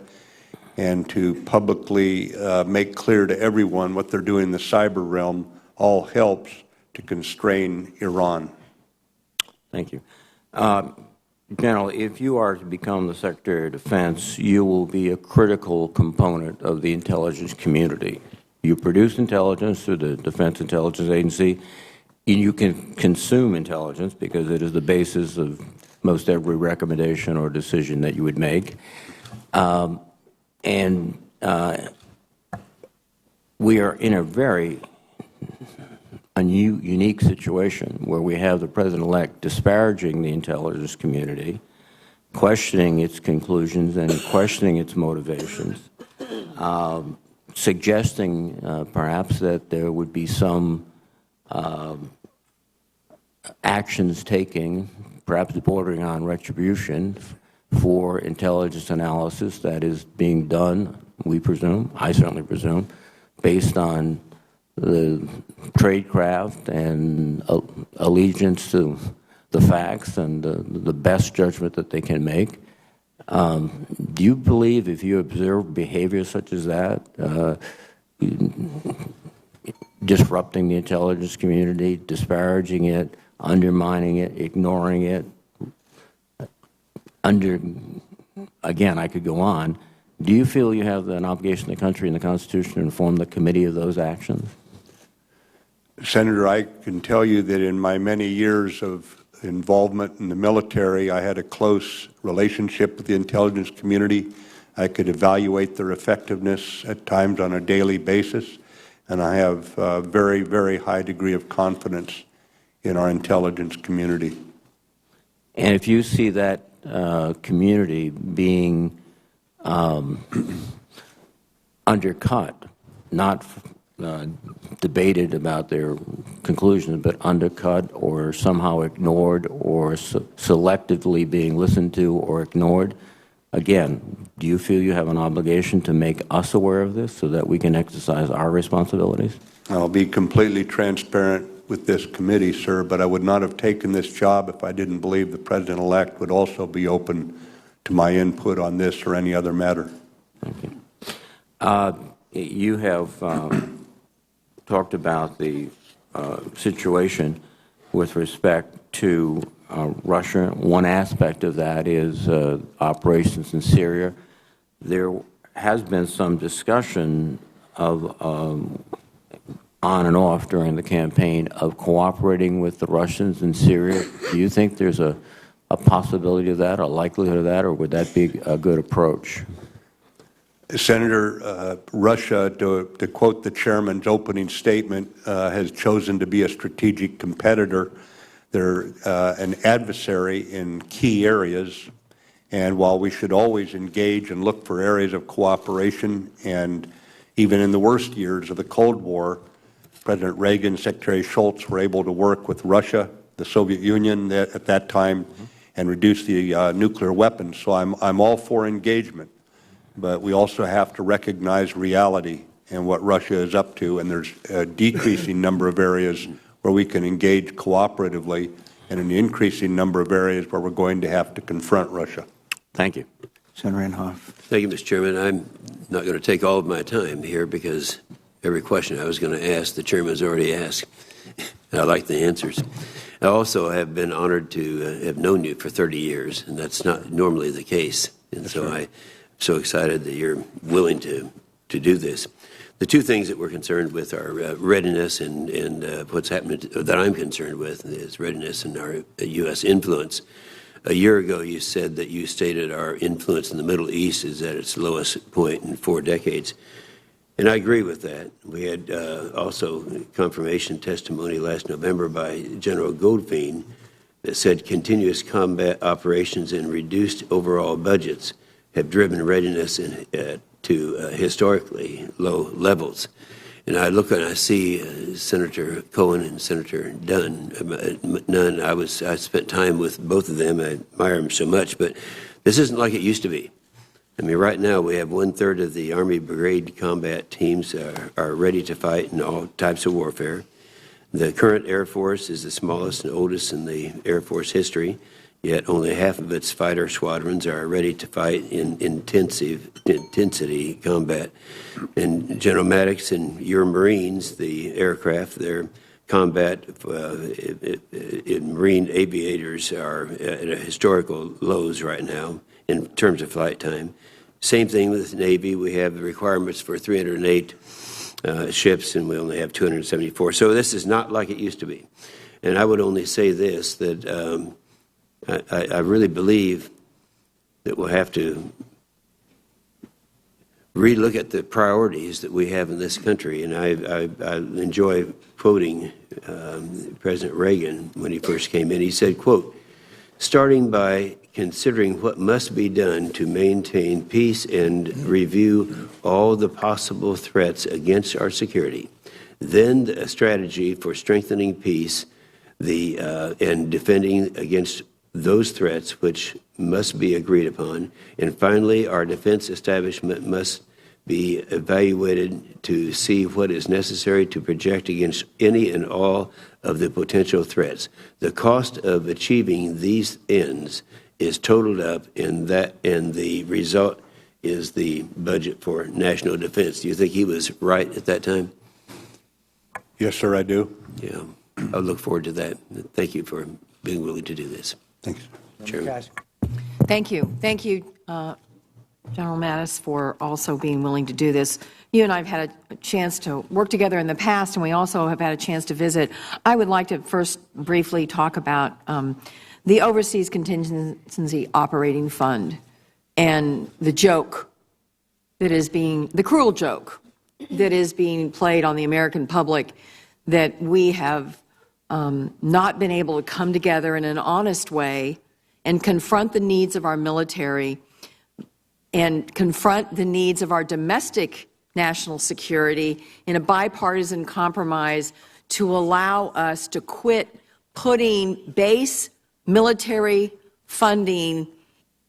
and to publicly make clear to everyone what they're doing in the cyber realm, all helps to constrain Iran. Thank you. General, if you are to become the Secretary of Defense, you will be a critical component of the intelligence community. You produce intelligence through the Defense Intelligence Agency. you can consume intelligence because it is the basis of most every recommendation or decision that you would make. We are in a very unique situation where we have the President-elect disparaging the intelligence community, questioning its conclusions and questioning its motivations, suggesting perhaps that there would be some actions taken, perhaps bordering on retribution, for intelligence analysis that is being done, we presume, I certainly presume, based on the tradecraft and allegiance to the facts and the best judgment that they can make. Do you believe if you observe behavior such as that, disrupting the intelligence community, disparaging it, undermining it, ignoring it, again, I could go on, do you feel you have an obligation to the country and the Constitution to inform the committee of those actions? Senator, I can tell you that in my many years of involvement in the military, I had a close relationship with the intelligence community. I could evaluate their effectiveness at times on a daily basis, and I have a very, very high degree of confidence in our intelligence community. And if you see that community being undercut, not debated about their conclusions, but undercut or somehow ignored or selectively being listened to or ignored, again, do you feel you have an obligation to make us aware of this so that we can exercise our responsibilities? I'll be completely transparent with this committee, sir, but I would not have taken this job if I didn't believe the President-elect would also be open to my input on this or any other matter. Thank you. You have talked about the situation with respect to Russia. One aspect of that is operations in Syria. There has been some discussion of on and off during the campaign of cooperating with the Russians in Syria. Do you think there's a possibility of that, a likelihood of that, or would that be a good approach? Senator, Russia, to quote the chairman's opening statement, has chosen to be a strategic competitor. They're an adversary in key areas, and while we should always engage and look for areas of cooperation, and even in the worst years of the Cold War, President Reagan and Secretary Shultz were able to work with Russia, the Soviet Union at that time, and reduce the nuclear weapons. So I'm all for engagement. But we also have to recognize reality and what Russia is up to, and there's a decreasing number of areas where we can engage cooperatively, and an increasing number of areas where we're going to have to confront Russia. Thank you. Senator Inhofe. Thank you, Mr. Chairman. I'm not going to take all of my time here because every question I was going to ask, the chairman has already asked, and I like the answers. I also have been honored to have known you for 30 years, and that's not normally the case. And that's so right. I'm so excited that you're willing to do this. The two things that we're concerned with are readiness and what's happening, that I'm concerned with, is readiness and our U.S. influence. A year ago, you said that you stated our influence in the Middle East is at its lowest point in 4 decades. And I agree with that. We had also confirmation testimony last November by General Goldfein that said continuous combat operations and reduced overall budgets have driven readiness to historically low levels. And I look and I see Senator Cohen and Senator Nunn. I spent time with both of them. I admire them so much, but this isn't like it used to be. I mean, right now we have 1/3 of the Army Brigade combat teams are ready to fight in all types of warfare. The current Air Force is the smallest and oldest in the Air Force history, yet only half of its fighter squadrons are ready to fight in intensity combat. And General Mattis and your Marines, the aircraft, their combat Marine aviators are at historical lows right now in terms of flight time. Same thing with the Navy. We have the requirements for 308 ships, and we only have 274. So this is not like it used to be. And I would only say this, that I really believe that we'll have to relook at the priorities that we have in this country. And I enjoy quoting President Reagan when he first came in. He said, quote, "Starting by considering what must be done to maintain peace and review all the possible threats against our security, then a strategy for strengthening peace and defending against those threats which must be agreed upon. And finally, our defense establishment must be evaluated to see what is necessary to project against any and all of the potential threats. The cost of achieving these ends is totaled up, and the result is the budget for national defense." Do you think he was right at that time? Yes, sir, I do. Yeah, I look forward to that. Thank you for being willing to do this. Thanks. Chairman. Thank you. Thank you, General Mattis, for also being willing to do this. You and I have had a chance to work together in the past, and we also have had a chance to visit. I would like to first briefly talk about the Overseas Contingency Operating Fund and the joke that is the cruel joke that is being played on the American public, that we have not been able to come together in an honest way and confront the needs of our military and confront the needs of our domestic national security in a bipartisan compromise to allow us to quit putting base military funding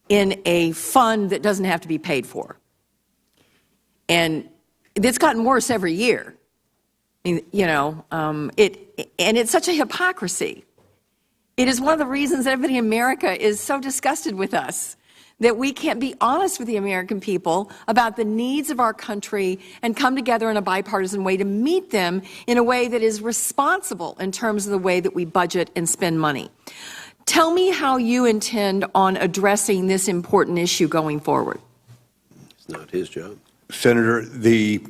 in a fund that doesn't have to be paid for. And it's gotten worse every year. And it's such a hypocrisy. It is one of the reasons everybody in America is so disgusted with us, that we can't be honest with the American people about the needs of our country and come together in a bipartisan way to meet them in a way that is responsible in terms of the way that we budget and spend money. Tell me how you intend on addressing this important issue going forward. It's not his job. Senator, the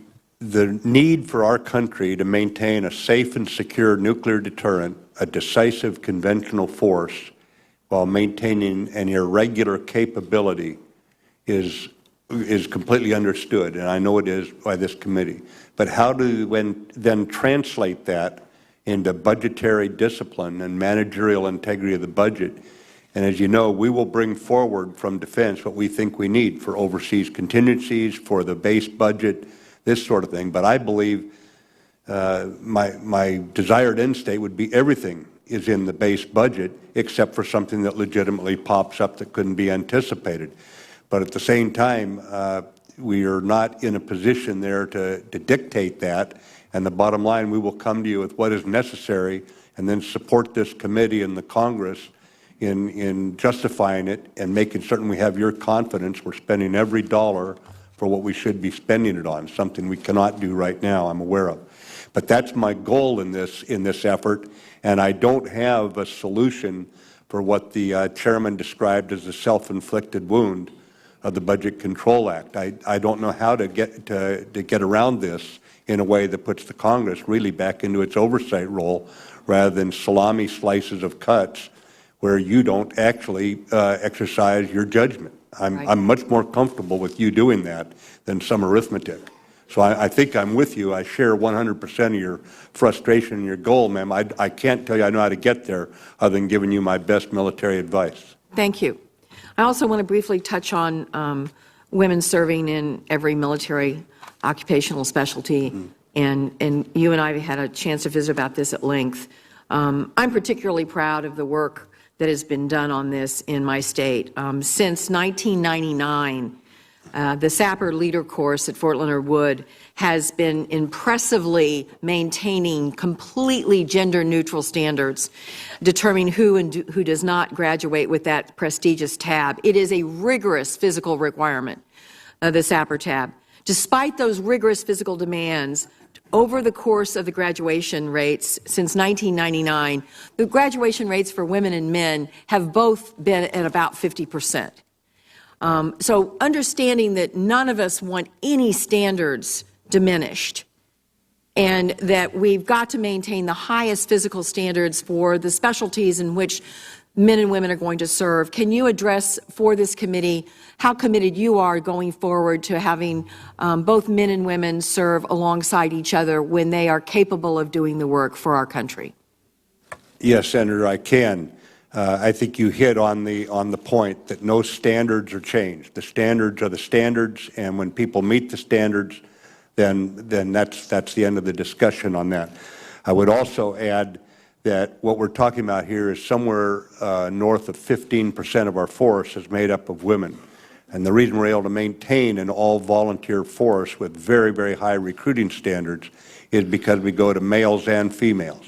need for our country to maintain a safe and secure nuclear deterrent, a decisive conventional force, while maintaining an irregular capability is completely understood, and I know it is by this committee. But how do we then translate that into budgetary discipline and managerial integrity of the budget? And as you know, we will bring forward from defense what we think we need for overseas contingencies, for the base budget, this sort of thing. But I believe my desired end state would be everything is in the base budget except for something that legitimately pops up that couldn't be anticipated. But at the same time, we are not in a position there to dictate that. And the bottom line, we will come to you with what is necessary and then support this committee and the Congress in justifying it and making certain we have your confidence we're spending every dollar for what we should be spending it on, something we cannot do right now, I'm aware of. But that's my goal in this effort, and I don't have a solution for what the chairman described as a self-inflicted wound of the Budget Control Act. I don't know how to get around this in a way that puts the Congress really back into its oversight role rather than salami slices of cuts where you don't actually exercise your judgment. I'm much more comfortable with you doing that than some arithmetic. So I think I'm with you. I share 100% of your frustration and your goal, ma'am. I can't tell you I know how to get there other than giving you my best military advice. Thank you. I also want to briefly touch on women serving in every military occupational specialty, and you and I have had a chance to visit about this at length. I'm particularly proud of the work that has been done on this in my state. Since 1999, the Sapper Leader Course at Fort Leonard Wood has been impressively maintaining completely gender-neutral standards, determining who and who does not graduate with that prestigious tab. It is a rigorous physical requirement, the Sapper tab. Despite those rigorous physical demands, over the course of the graduation rates since 1999, the graduation rates for women and men have both been at about 50%. So understanding that none of us want any standards diminished, and that we've got to maintain the highest physical standards for the specialties in which men and women are going to serve. Can you address for this committee how committed you are going forward to having both men and women serve alongside each other when they are capable of doing the work for our country? Yes, Senator, I can. I think you hit on the point that no standards are changed. The standards are the standards, and when people meet the standards, then that's the end of the discussion on that. I would also add that what we're talking about here is somewhere north of 15% of our force is made up of women. And the reason we're able to maintain an all-volunteer force with very, very high recruiting standards is because we go to males and females.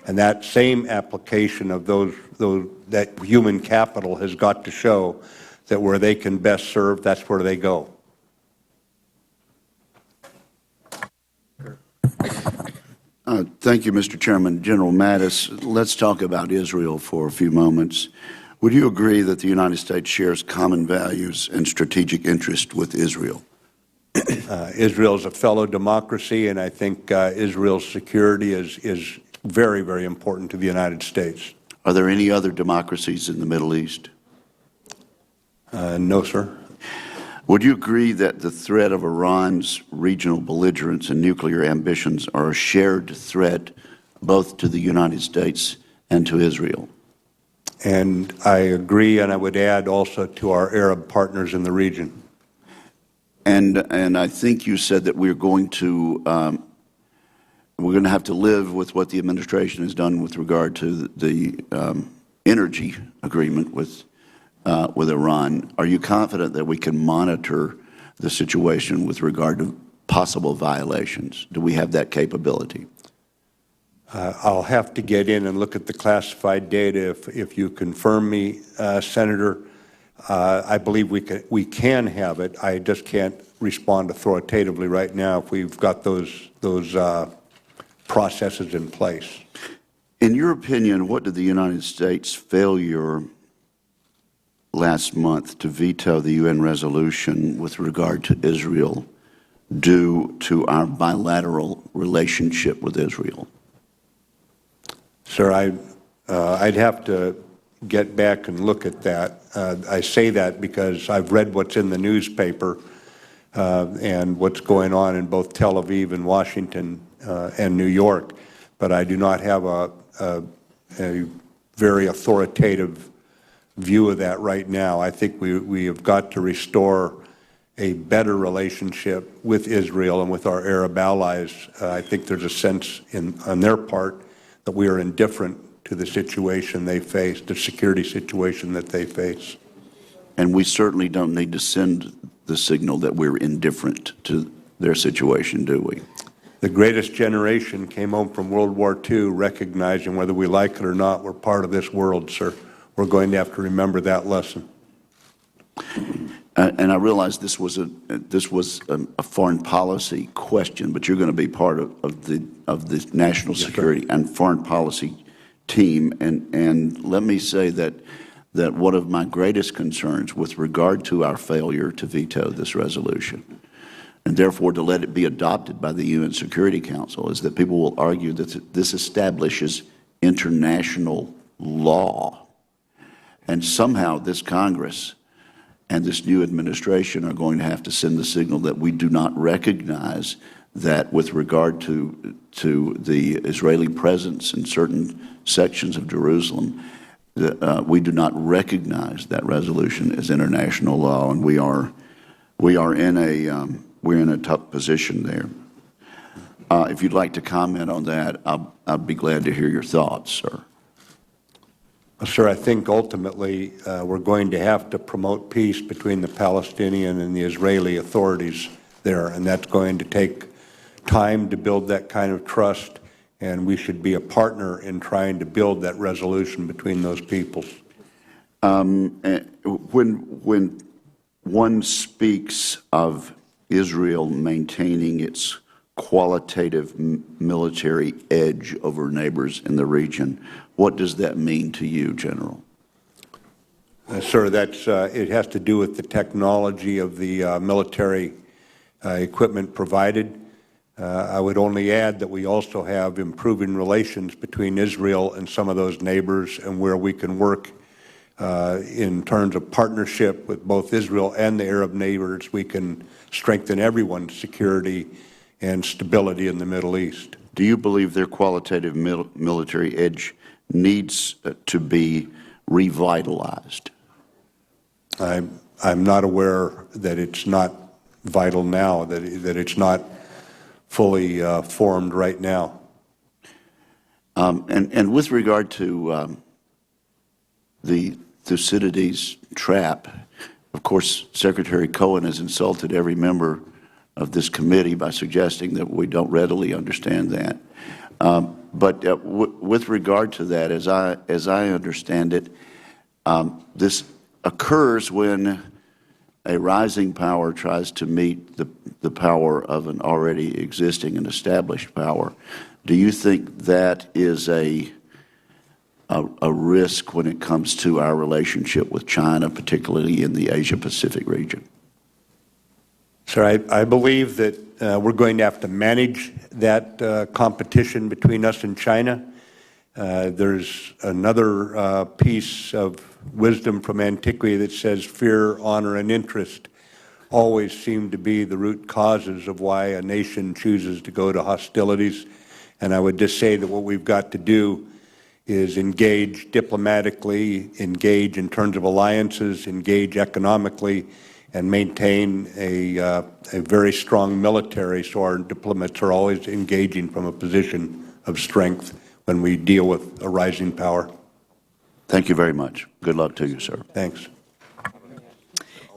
And that same application of that human capital has got to show that where they can best serve, that's where they go. Thank you, Mr. Chairman. General Mattis, let's talk about Israel for a few moments. Would you agree that the United States shares common values and strategic interest with Israel? Israel is a fellow democracy, and I think Israel's security is very, very important to the United States. Are there any other democracies in the Middle East? No, sir. Would you agree that the threat of Iran's regional belligerence and nuclear ambitions are a shared threat both to the United States and to Israel? And I agree, and I would add also to our Arab partners in the region. And I think you said that we're going to have to live with what the administration has done with regard to the energy agreement with Iran. Are you confident that we can monitor the situation with regard to possible violations? Do we have that capability? I'll have to get in and look at the classified data if you confirm me, Senator. I believe we can have it. I just can't respond authoritatively right now if we've got those processes in place. In your opinion, what did the United States failure last month to veto the UN resolution with regard to Israel do to our bilateral relationship with Israel? Sir, I'd have to get back and look at that. I say that because I've read what's in the newspaper and what's going on in both Tel Aviv and Washington and New York, but I do not have a very authoritative view of that right now. I think we have got to restore a better relationship with Israel and with our Arab allies. I think there's a sense on their part that we are indifferent to the situation they face, the security situation that they face. And we certainly don't need to send the signal that we're indifferent to their situation, do we? The greatest generation came home from World War II recognizing whether we like it or not, we're part of this world, sir. We're going to have to remember that lesson. And I realize this was a foreign policy question, but you're going to be part of the national security and foreign policy team. And let me say that one of my greatest concerns with regard to our failure to veto this resolution, and therefore to let it be adopted by the UN Security Council, is that people will argue that this establishes international law. And somehow this Congress and this new administration are going to have to send the signal that we do not recognize that with regard to the Israeli presence in certain sections of Jerusalem, we do not recognize that resolution as international law, and we're in a tough position there. If you'd like to comment on that, I'd be glad to hear your thoughts, sir. Sir, I think ultimately we're going to have to promote peace between the Palestinian and the Israeli authorities there, and that's going to take time to build that kind of trust, and we should be a partner in trying to build that resolution between those peoples. When one speaks of Israel maintaining its qualitative military edge over neighbors in the region, what does that mean to you, General? Sir, it has to do with the technology of the military equipment provided. I would only add that we also have improving relations between Israel and some of those neighbors, and where we can work in terms of partnership with both Israel and the Arab neighbors, we can strengthen everyone's security and stability in the Middle East. Do you believe their qualitative military edge needs to be revitalized? I'm not aware that it's not vital now, that it's not fully formed right now. And with regard to the Thucydides trap, of course, Secretary Cohen has insulted every member of this committee by suggesting that we don't readily understand that. But with regard to that, as I understand it, this occurs when a rising power tries to meet the power of an already existing and established power. Do you think that is a risk when it comes to our relationship with China, particularly in the Asia-Pacific region? Sir, I believe that we're going to have to manage that competition between us and China. There's another piece of wisdom from antiquity that says fear, honor, and interest always seem to be the root causes of why a nation chooses to go to hostilities. And I would just say that what we've got to do is engage diplomatically, engage in terms of alliances, engage economically, and maintain a very strong military, so our diplomats are always engaging from a position of strength when we deal with a rising power. Thank you very much. Good luck to you, sir. Thanks.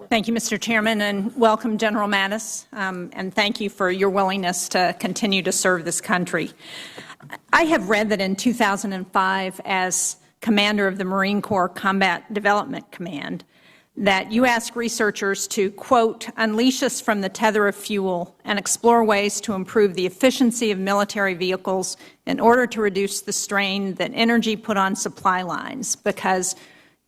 Thank you, Mr. Chairman, and welcome, General Mattis, and thank you for your willingness to continue to serve this country. I have read that in 2005, as commander of the Marine Corps Combat Development Command, that you asked researchers to, quote, unleash us from the tether of fuel and explore ways to improve the efficiency of military vehicles in order to reduce the strain that energy put on supply lines, because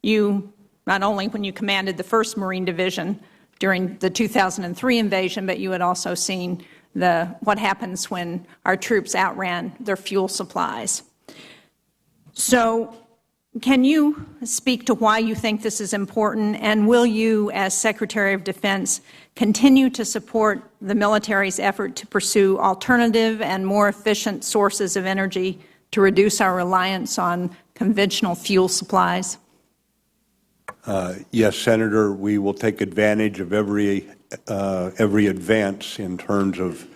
you, not only when you commanded the 1st Marine Division during the 2003 invasion, but you had also seen what happens when our troops outran their fuel supplies. So can you speak to why you think this is important, and will you, as Secretary of Defense, continue to support the military's effort to pursue alternative and more efficient sources of energy to reduce our reliance on conventional fuel supplies? Yes, Senator, we will take advantage of every advance in terms of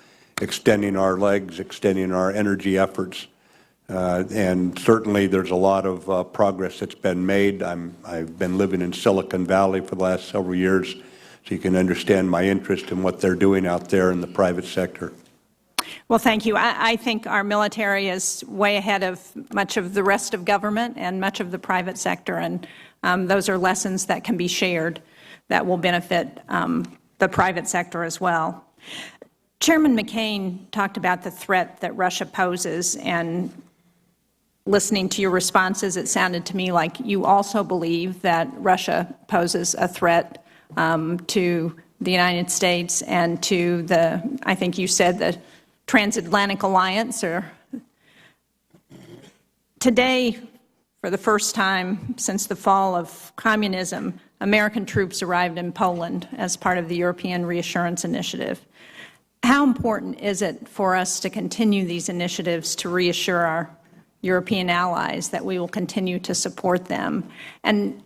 extending our legs, extending our energy efforts. And certainly there's a lot of progress that's been made. I've been living in Silicon Valley for the last several years, so you can understand my interest in what they're doing out there in the private sector. Well, thank you. I think our military is way ahead of much of the rest of government and much of the private sector, and those are lessons that can be shared that will benefit the private sector as well. Chairman McCain talked about the threat that Russia poses, and listening to your responses, it sounded to me like you also believe that Russia poses a threat to the United States and to I think you said, the transatlantic alliance. Today, for the first time since the fall of communism, American troops arrived in Poland as part of the European Reassurance Initiative. How important is it for us to continue these initiatives to reassure our European allies that we will continue to support them? And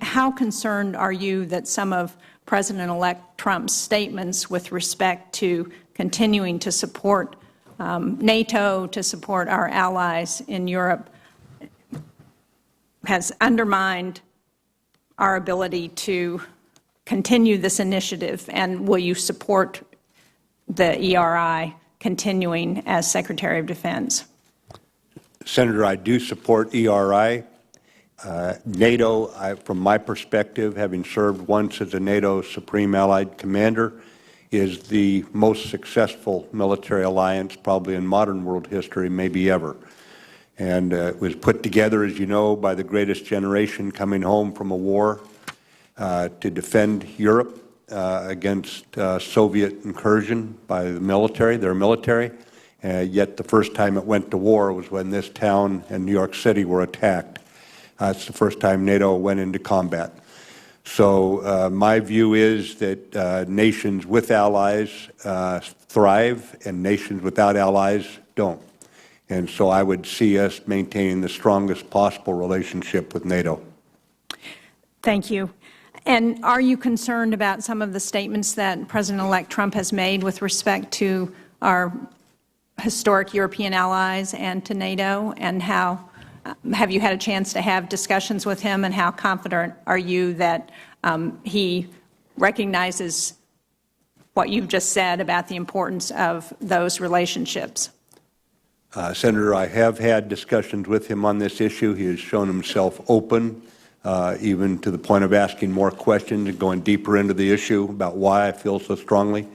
how concerned are you that some of President-elect Trump's statements with respect to continuing to support NATO, to support our allies in Europe, has undermined our ability to continue this initiative? And will you support the ERI continuing as Secretary of Defense? Senator, I do support ERI. NATO, from my perspective, having served once as a NATO Supreme Allied Commander, is the most successful military alliance probably in modern world history, maybe ever. And it was put together, as you know, by the greatest generation coming home from a war to defend Europe. against Soviet incursion by the military, their military. Yet the first time it went to war was when this town and New York City were attacked. It's the first time NATO went into combat. So my view is that nations with allies thrive and nations without allies don't. And so I would see us maintaining the strongest possible relationship with NATO. Thank you. And are you concerned about some of the statements that President-elect Trump has made with respect to our historic European allies and to NATO, and how have you had a chance to have discussions with him, and how confident are you that he recognizes what you've just said about the importance of those relationships? Senator, I have had discussions with him on this issue. He has shown himself open, even to the point of asking more questions and going deeper into the issue about why I feel so strongly.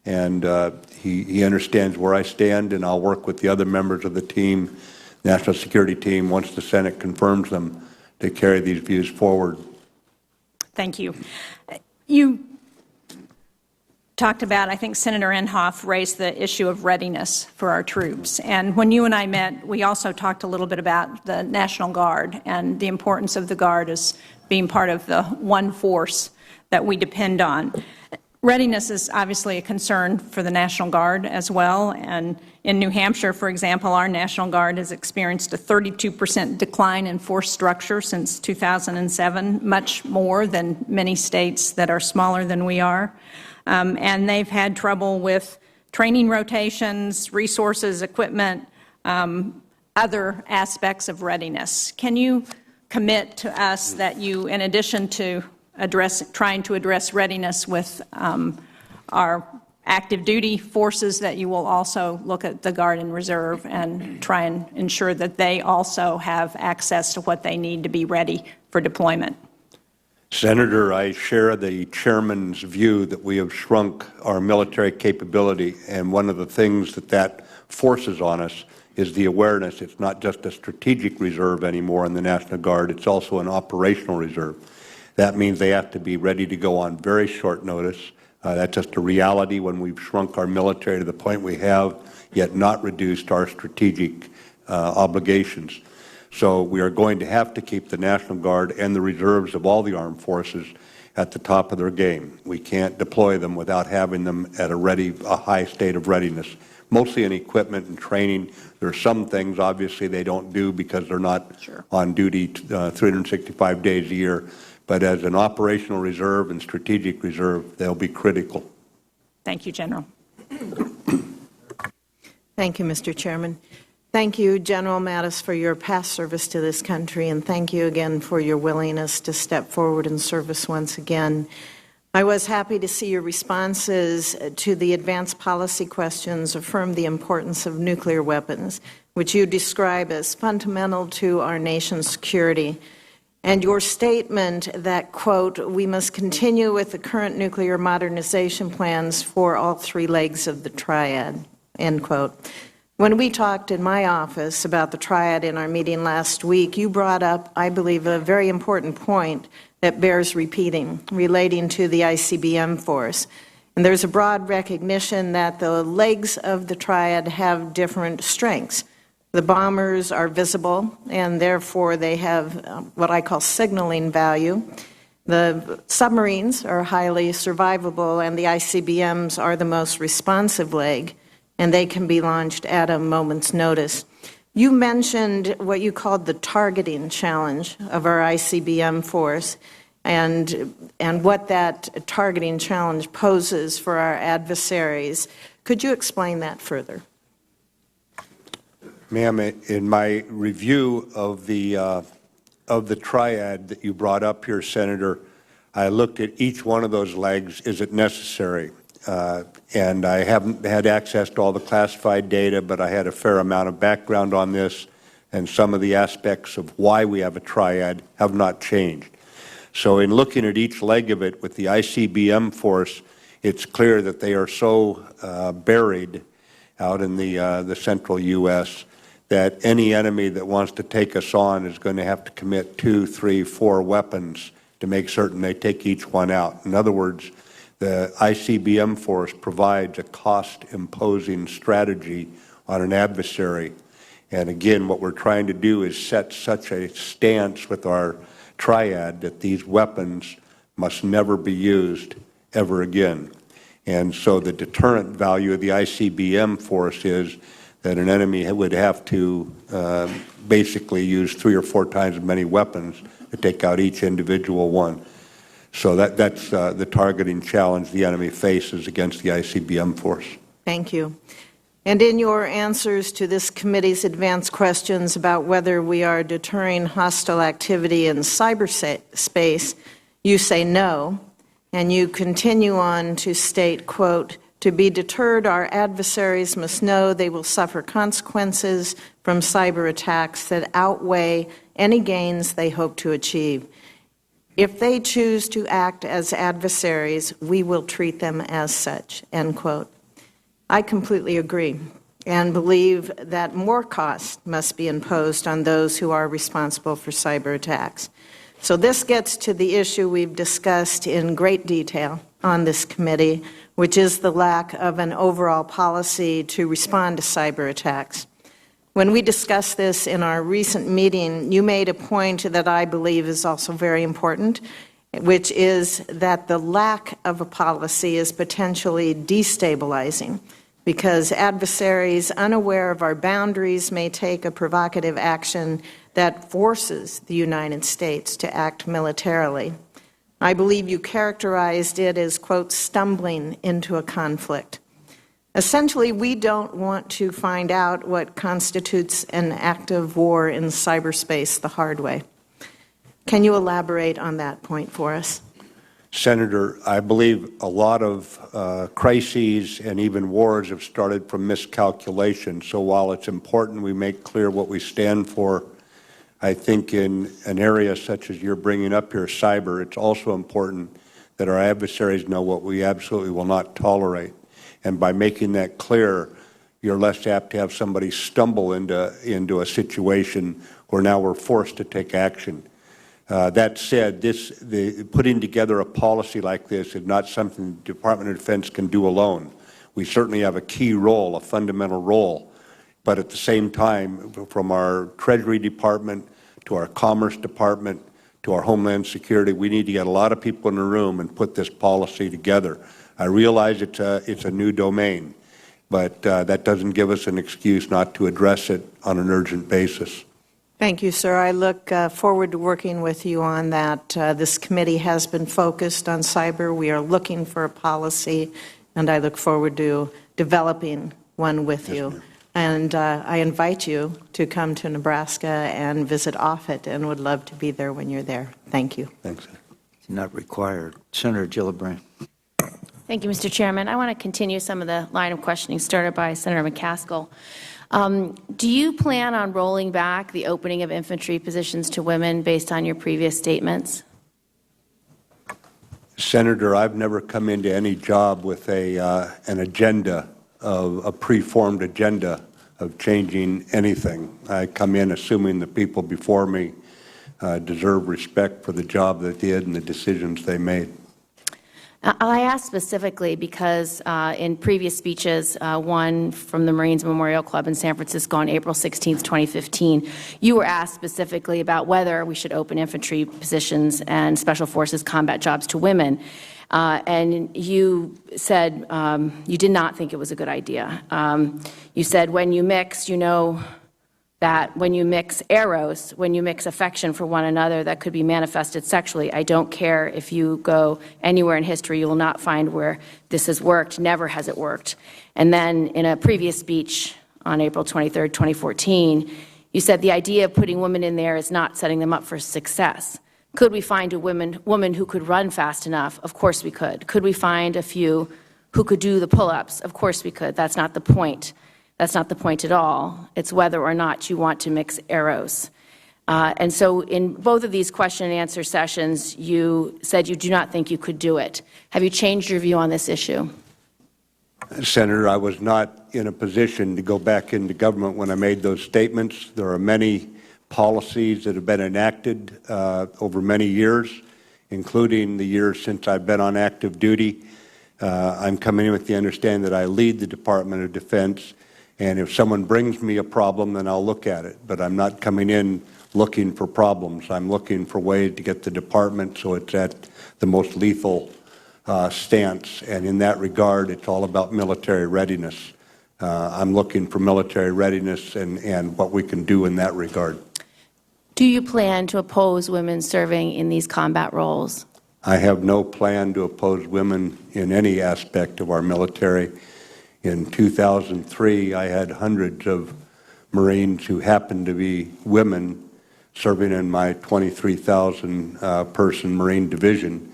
And he understands where I stand, and I'll work with the other members of the team, National Security Team, once the Senate confirms them, to carry these views forward. Thank you. You talked about, I think Senator Inhofe raised the issue of readiness for our troops. And when you and I met, we also talked a little bit about the National Guard and the importance of the Guard as being part of the one force that we depend on. Readiness is obviously a concern for the National Guard as well. And in New Hampshire, for example, our National Guard has experienced a 32% decline in force structure since 2007, much more than many states that are smaller than we are. And they've had trouble with training rotations, resources, equipment, other aspects of readiness. Can you commit to us that you, in addition to trying to address readiness with our active duty forces, that you will also look at the Guard and Reserve and try and ensure that they also have access to what they need to be ready for deployment? Senator, I share the chairman's view that we have shrunk our military capability, and one of the things that forces on us is the awareness. It's not just a strategic reserve anymore in the National Guard, it's also an operational reserve. That means they have to be ready to go on very short notice. That's just a reality when we've shrunk our military to the point we have, yet not reduced our strategic obligations. So we are going to have to keep the National Guard and the reserves of all the armed forces at the top of their game. We can't deploy them without having them at a high state of readiness, mostly in equipment and training. There are some things, obviously, they don't do because they're not on duty 365 days a year. But as an operational reserve and strategic reserve, they'll be critical. Thank you, General. Thank you, Mr. Chairman. Thank you, General Mattis, for your past service to this country, and thank you again for your willingness to step forward in service once again. I was happy to see your responses to the advanced policy questions affirm the importance of nuclear weapons, which you describe as fundamental to our nation's security. And your statement that, quote, we must continue with the current nuclear modernization plans for all three legs of the triad, end quote. When we talked in my office about the triad in our meeting last week, you brought up, I believe, a very important point that bears repeating, relating to the ICBM force. And there's a broad recognition that the legs of the triad have different strengths. The bombers are visible, and therefore they have what I call signaling value. The submarines are highly survivable, and the ICBMs are the most responsive leg, and they can be launched at a moment's notice. You mentioned what you called the targeting challenge of our ICBM force, and what that targeting challenge poses for our adversaries. Could you explain that further? Ma'am, in my review of the triad that you brought up here, Senator, I looked at each one of those legs. Is it necessary? And I haven't had access to all the classified data, but I had a fair amount of background on this, and some of the aspects of why we have a triad have not changed. So in looking at each leg of it with the ICBM force, it's clear that they are so buried out in the central U.S. that any enemy that wants to take us on is going to have to commit 2, 3, 4 weapons to make certain they take each one out. In other words, The ICBM force provides a cost-imposing strategy on an adversary. And again, what we're trying to do is set such a stance with our triad that these weapons must never be used ever again. And so the deterrent value of the ICBM force is that an enemy would have to basically use 3 or 4 times as many weapons to take out each individual one. So that's the targeting challenge the enemy faces against the ICBM force. Thank you. And in your answers to this committee's advanced questions about whether we are deterring hostile activity in cyberspace, you say no, and you continue on to state, quote, "To be deterred, our adversaries must know they will suffer consequences from cyber attacks that outweigh any gains they hope to achieve. If they choose to act as adversaries, we will treat them as such," end quote. I completely agree and believe that more costs must be imposed on those who are responsible for cyber attacks. So this gets to the issue we've discussed in great detail on this committee, which is the lack of an overall policy to respond to cyber attacks. When we discussed this in our recent meeting, you made a point that I believe is also very important, which is that the lack of a policy is potentially destabilizing, because adversaries unaware of our boundaries may take a provocative action that forces the United States to act militarily. I believe you characterized it as, quote, stumbling into a conflict. Essentially, we don't want to find out what constitutes an active war in cyberspace the hard way. Can you elaborate on that point for us? Senator, I believe a lot of crises and even wars have started from miscalculation. So while it's important we make clear what we stand for, I think in an area such as you're bringing up here, cyber, it's also important that our adversaries know what we absolutely will not tolerate. And by making that clear, you're less apt to have somebody stumble into a situation where now we're forced to take action. That said, putting together a policy like this is not something the Department of Defense can do alone. We certainly have a key role, a fundamental role, but at the same time, from our Treasury Department to our Commerce Department to our Homeland Security, we need to get a lot of people in the room and put this policy together. I realize it's a new domain, but that doesn't give us an excuse not to address it on an urgent basis. Thank you, sir. I look forward to working with you on that. This committee has been focused on cyber. We are looking for a policy, and I look forward to developing one with you. And I invite you to come to Nebraska and visit Offutt, and would love to be there when you're there. Thank you. Thanks. It's not required. Senator Gillibrand. Thank you, Mr. Chairman. I want to continue some of the line of questioning started by Senator McCaskill. Do you plan on rolling back the opening of infantry positions to women based on your previous statements? Senator, I've never come into any job with an agenda, a preformed agenda of changing anything. I come in assuming the people before me deserve respect for the job they did and the decisions they made. I asked specifically because in previous speeches, one from the Marines Memorial Club in San Francisco on April 16, 2015, you were asked specifically about whether we should open infantry positions and Special Forces combat jobs to women. And you said you did not think it was a good idea. You said when you mix, you know, that when you mix eros, when you mix affection for one another, that could be manifested sexually. I don't care if you go anywhere in history, you will not find where this has worked. Never has it worked. And then in a previous speech on April 23, 2014, you said the idea of putting women in there is not setting them up for success. Could we find a woman who could run fast enough? Of course we could. Could we find a few who could do the pull-ups? Of course we could. That's not the point. That's not the point at all. It's whether or not you want to mix eros. And so in both of these question and answer sessions, you said you do not think you could do it. Have you changed your view on this issue? Senator, I was not in a position to go back into government when I made those statements. There are many policies that have been enacted over many years, including the years since I've been on active duty. I'm coming in with the understanding that I lead the Department of Defense, and if someone brings me a problem, then I'll look at it. But I'm not coming in looking for problems. I'm looking for ways to get the department so it's at the most lethal stance. And in that regard, it's all about military readiness. I'm looking for military readiness and what we can do in that regard. Do you plan to oppose women serving in these combat roles? I have no plan to oppose women in any aspect of our military. In 2003, I had hundreds of Marines who happened to be women serving in my 23,000-person Marine division.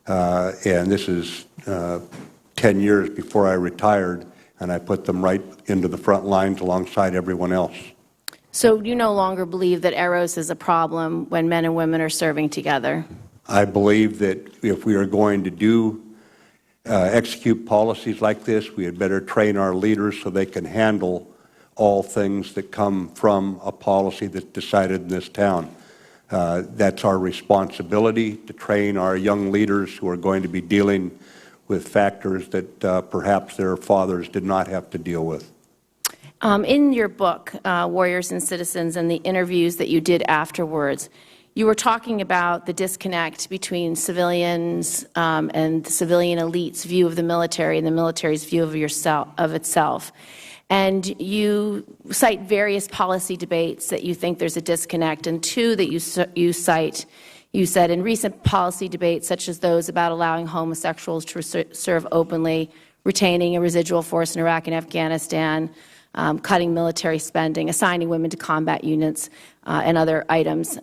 And this is 10 years before I retired, and I put them right into the front lines alongside everyone else. So you no longer believe that eros is a problem when men and women are serving together? I believe that if we are going to execute policies like this, we had better train our leaders so they can handle all things that come from a policy that's decided in this town. That's our responsibility, to train our young leaders who are going to be dealing with factors that perhaps their fathers did not have to deal with. In your book, Warriors and Citizens, and the interviews that you did afterwards, you were talking about the disconnect between civilians and the civilian elite's view of the military and the military's view of itself. And you cite various policy debates that you think there's a disconnect, and two that you cite. You said in recent policy debates, such as those about allowing homosexuals to serve openly, retaining a residual force in Iraq and Afghanistan, cutting military spending, assigning women to combat units, and other items.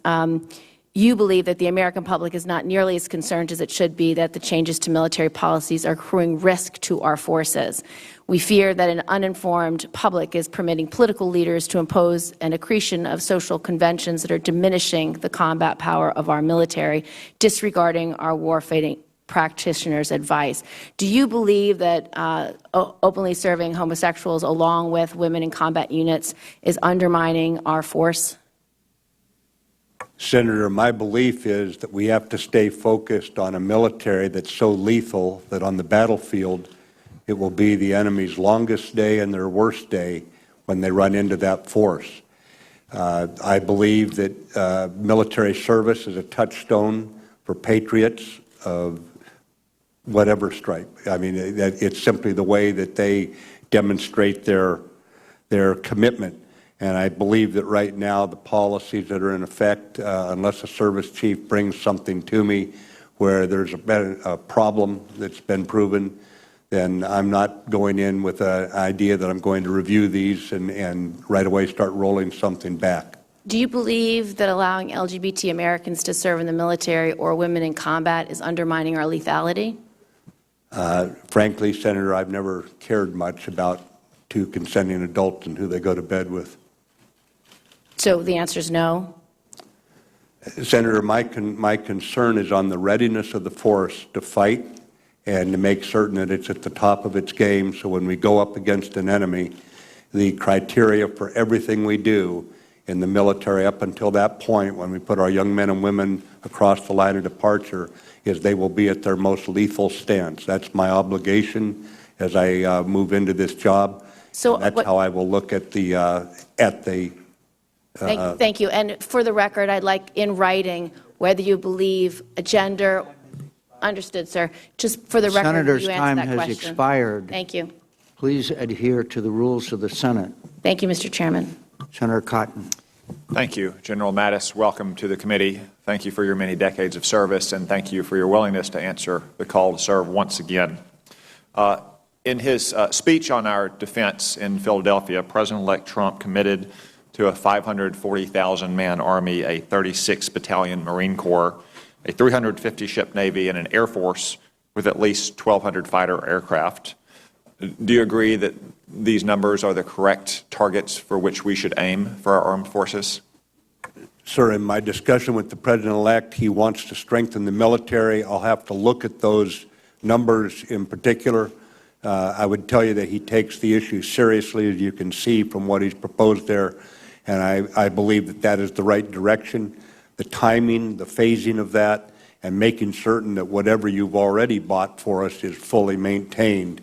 You believe that the American public is not nearly as concerned as it should be that the changes to military policies are accruing risk to our forces. We fear that an uninformed public is permitting political leaders to impose an accretion of social conventions that are diminishing the combat power of our military, disregarding our warfighting practitioners' advice. Do you believe that openly serving homosexuals along with women in combat units is undermining our force? Senator, my belief is that we have to stay focused on a military that's so lethal that on the battlefield it will be the enemy's longest day and their worst day when they run into that force. I believe that military service is a touchstone for patriots of whatever stripe. I mean, it's simply the way that they demonstrate their commitment. And I believe that right now the policies that are in effect, unless a service chief brings something to me where there's a problem that's been proven, then I'm not going in with an idea that I'm going to review these and right away start rolling something back. Do you believe that allowing LGBT Americans to serve in the military or women in combat is undermining our lethality? Frankly, Senator, I've never cared much about two consenting adults and who they go to bed with. So the answer is no? Senator, my concern is on the readiness of the force to fight and to make certain that it's at the top of its game, so when we go up against an enemy, the criteria for everything we do in the military up until that point when we put our young men and women across the line of departure is they will be at their most lethal stance. That's my obligation as I move into this job. So that's how I will look at Thank you. And for the record, I'd like in writing whether you believe a gender. Understood, sir. Just for the record, Senator's you answer time that has question. expired. Thank you. Please adhere to the rules of the Senate. Thank you, Mr. Chairman. Senator Cotton. Thank you. General Mattis, welcome to the committee. Thank you for your many decades of service, and thank you for your willingness to answer the call to serve once again. In his speech on our defense in Philadelphia, President-elect Trump committed to a 540,000-man Army, a 36-battalion Marine Corps, a 350-ship Navy, and an Air Force with at least 1,200 fighter aircraft. Do you agree that these numbers are the correct targets for which we should aim for our armed forces? Sir, in my discussion with the President-elect, he wants to strengthen the military. I'll have to look at those numbers in particular. I would tell you that he takes the issue seriously, as you can see from what he's proposed there, and I believe that that is the right direction. The timing, the phasing of that, and making certain that whatever you've already bought for us is fully maintained.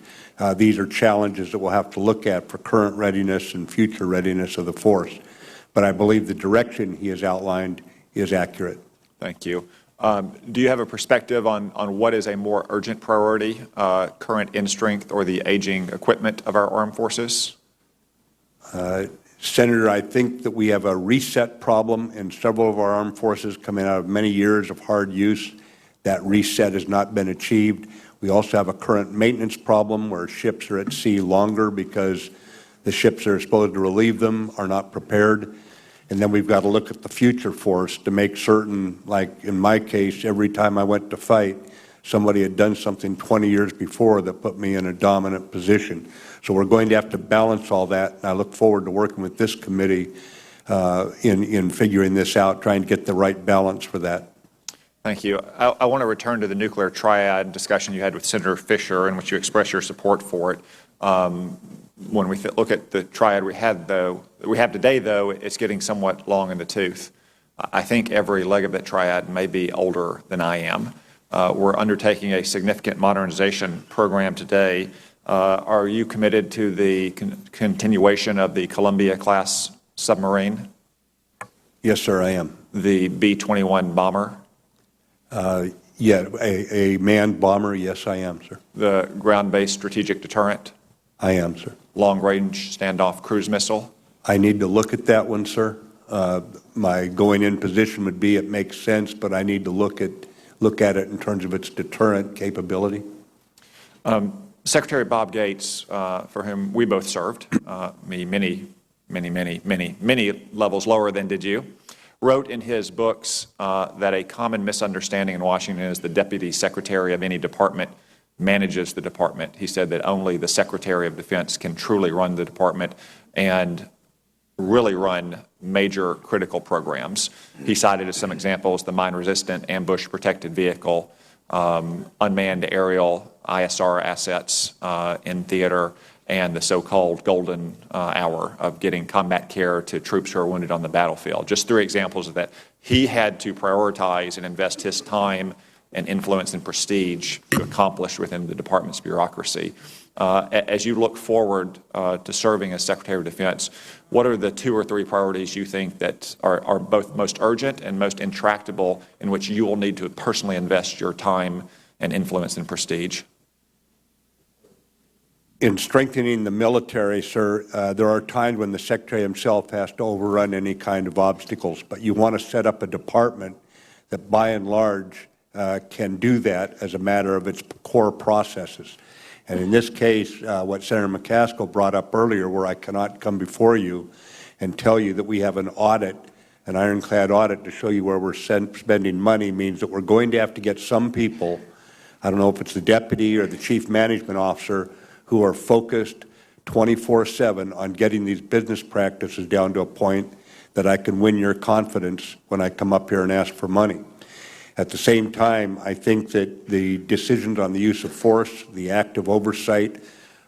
These are challenges that we'll have to look at for current readiness and future readiness of the force. But I believe the direction he has outlined is accurate. Thank you. Do you have a perspective on what is a more urgent priority, current end strength or the aging equipment of our armed forces? Senator, I think that we have a reset problem in several of our armed forces coming out of many years of hard use. That reset has not been achieved. We also have a current maintenance problem where ships are at sea longer because the ships that are supposed to relieve them are not prepared. And then we've got to look at the future force to make certain, like in my case, every time I went to fight, somebody had done something 20 years before that put me in a dominant position. So we're going to have to balance all that, and I look forward to working with this committee in figuring this out, trying to get the right balance for that. Thank you. I want to return to the nuclear triad discussion you had with Senator Fisher, in which you expressed your support for it. When we look at the triad we have today, though, it's getting somewhat long in the tooth. I think every leg of that triad may be older than I am. We're undertaking a significant modernization program today. Are you committed to the continuation of the Columbia-class submarine? Yes, sir, I am. The B-21 bomber? Yeah, a manned bomber, yes, I am, sir. The ground-based strategic deterrent? I am, sir. Long-range standoff cruise missile? I need to look at that one, sir. My going-in position would be it makes sense, but I need to look at it in terms of its deterrent capability. Secretary Bob Gates, for whom we both served, many levels lower than did you, wrote in his books that a common misunderstanding in Washington is the deputy secretary of any department manages the department. He said that only the Secretary of Defense can truly run the department and really run major critical programs. He cited as some examples the mine-resistant ambush-protected vehicle, unmanned aerial ISR assets in theater, and the so-called golden hour of getting combat care to troops who are wounded on the battlefield. Just three examples of that. He had to prioritize and invest his time and influence and prestige to accomplish within the department's bureaucracy. As you look forward to serving as Secretary of Defense, what are the 2 or 3 priorities you think that are both most urgent and most intractable in which you will need to personally invest your time and influence and prestige? In strengthening the military, sir, there are times when the Secretary himself has to overrun any kind of obstacles, but you want to set up a department that by and large can do that as a matter of its core processes. And in this case, what Senator McCaskill brought up earlier, where I cannot come before you and tell you that we have an audit, an ironclad audit to show you where we're spending money, means that we're going to have to get some people, I don't know if it's the deputy or the chief management officer, who are focused 24/7 on getting these business practices down to a point that I can win your confidence when I come up here and ask for money. At the same time, I think that the decisions on the use of force, the active oversight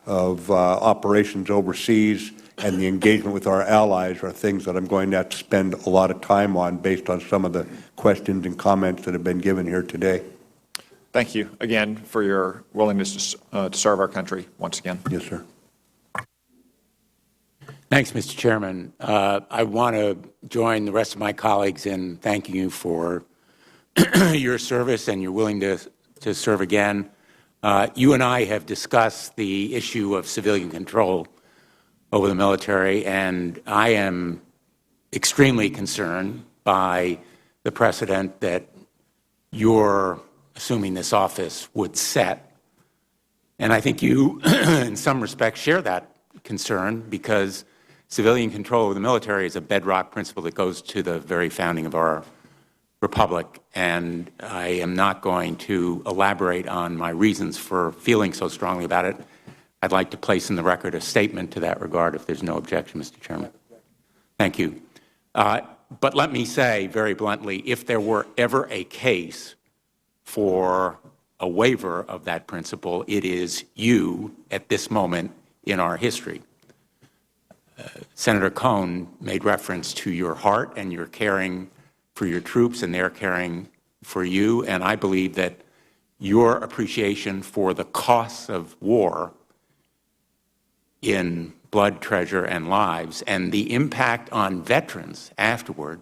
of operations overseas, and the engagement with our allies are things that I'm going to have to spend a lot of time on based on some of the questions and comments that have been given here today. Thank you again for your willingness to serve our country once again. Yes, sir. Thanks, Mr. Chairman. I want to join the rest of my colleagues in thanking you for your service and your willingness to serve again. You and I have discussed the issue of civilian control over the military, and I am extremely concerned by the precedent that you're assuming this office would set. And I think you, in some respects, share that concern, because civilian control over the military is a bedrock principle that goes to the very founding of our republic. And I am not going to elaborate on my reasons for feeling so strongly about it. I'd like to place in the record a statement to that regard, if there's no objection, Mr. Chairman. Thank you. But let me say very bluntly, if there were ever a case for a waiver of that principle, it is you at this moment in our history. Senator Cohn made reference to your heart and your caring for your troops and their caring for you, and I believe that your appreciation for the costs of war in blood, treasure, and lives, and the impact on veterans afterward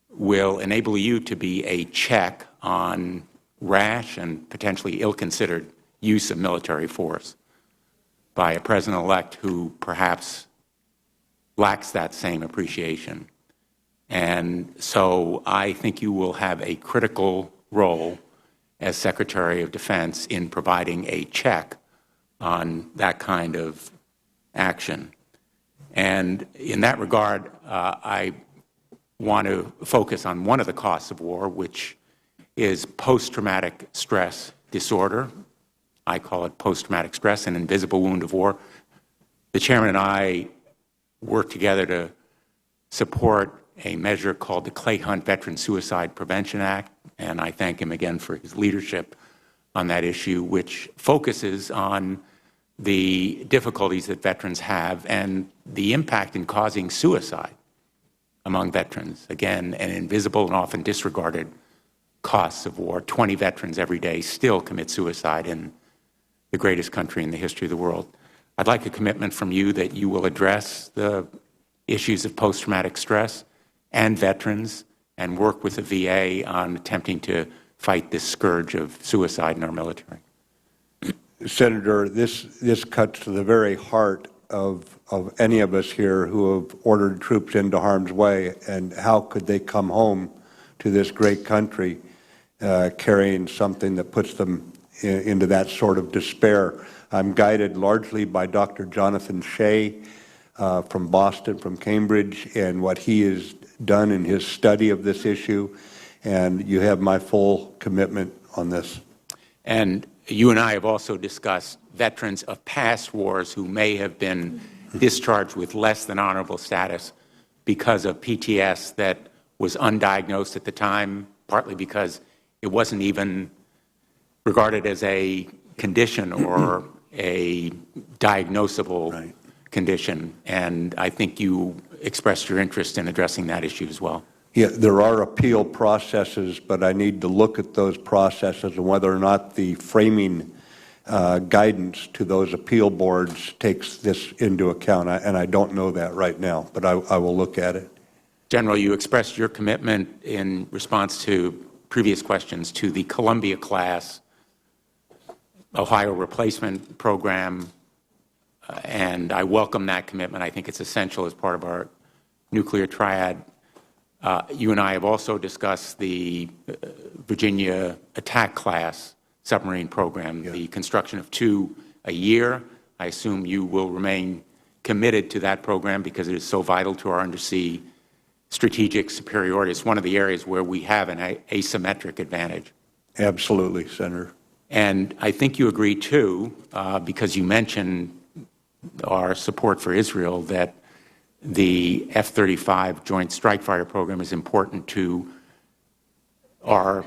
will enable you to be a check on rash and potentially ill-considered use of military force by a president-elect who perhaps lacks that same appreciation. And so I think you will have a critical role as Secretary of Defense in providing a check on that kind of action. And in that regard, I want to focus on one of the costs of war, which is post-traumatic stress disorder. I call it post-traumatic stress, an invisible wound of war. The chairman and I worked together to support a measure called the Clay Hunt Veteran Suicide Prevention Act, and I thank him again for his leadership on that issue, which focuses on the difficulties that veterans have and the impact in causing suicide among veterans. Again, an invisible and often disregarded costs of war. 20 veterans every day still commit suicide in the greatest country in the history of the world. I'd like a commitment from you that you will address the issues of post-traumatic stress and veterans and work with the VA on attempting to fight this scourge of suicide in our military. Senator, this cuts to the very heart of any of us here who have ordered troops into harm's way, and how could they come home to this great country carrying something that puts them into that sort of despair. I'm guided largely by Dr. Jonathan Shea from Boston, from Cambridge, and what he has done in his study of this issue, and you have my full commitment on this. And you and I have also discussed veterans of past wars who may have been discharged with less than honorable status because of PTS that was undiagnosed at the time, partly because it wasn't even regarded as a condition or a diagnosable condition. And I think you expressed your interest in addressing that issue as well. Yeah, there are appeal processes, but I need to look at those processes and whether or not the framing guidance to those appeal boards takes this into account. And I don't know that right now, but I will look at it. General, you expressed your commitment in response to previous questions to the Columbia-class Ohio replacement program, and I welcome that commitment. I think it's essential as part of our nuclear triad. You and I have also discussed the Virginia attack class submarine program, the construction of 2 a year. I assume you will remain committed to that program because it is so vital to our undersea strategic superiority. It's one of the areas where we have an asymmetric advantage. Absolutely, Senator. And I think you agree, too, because you mentioned our support for Israel, that the F-35 Joint Strike Fighter program is important to our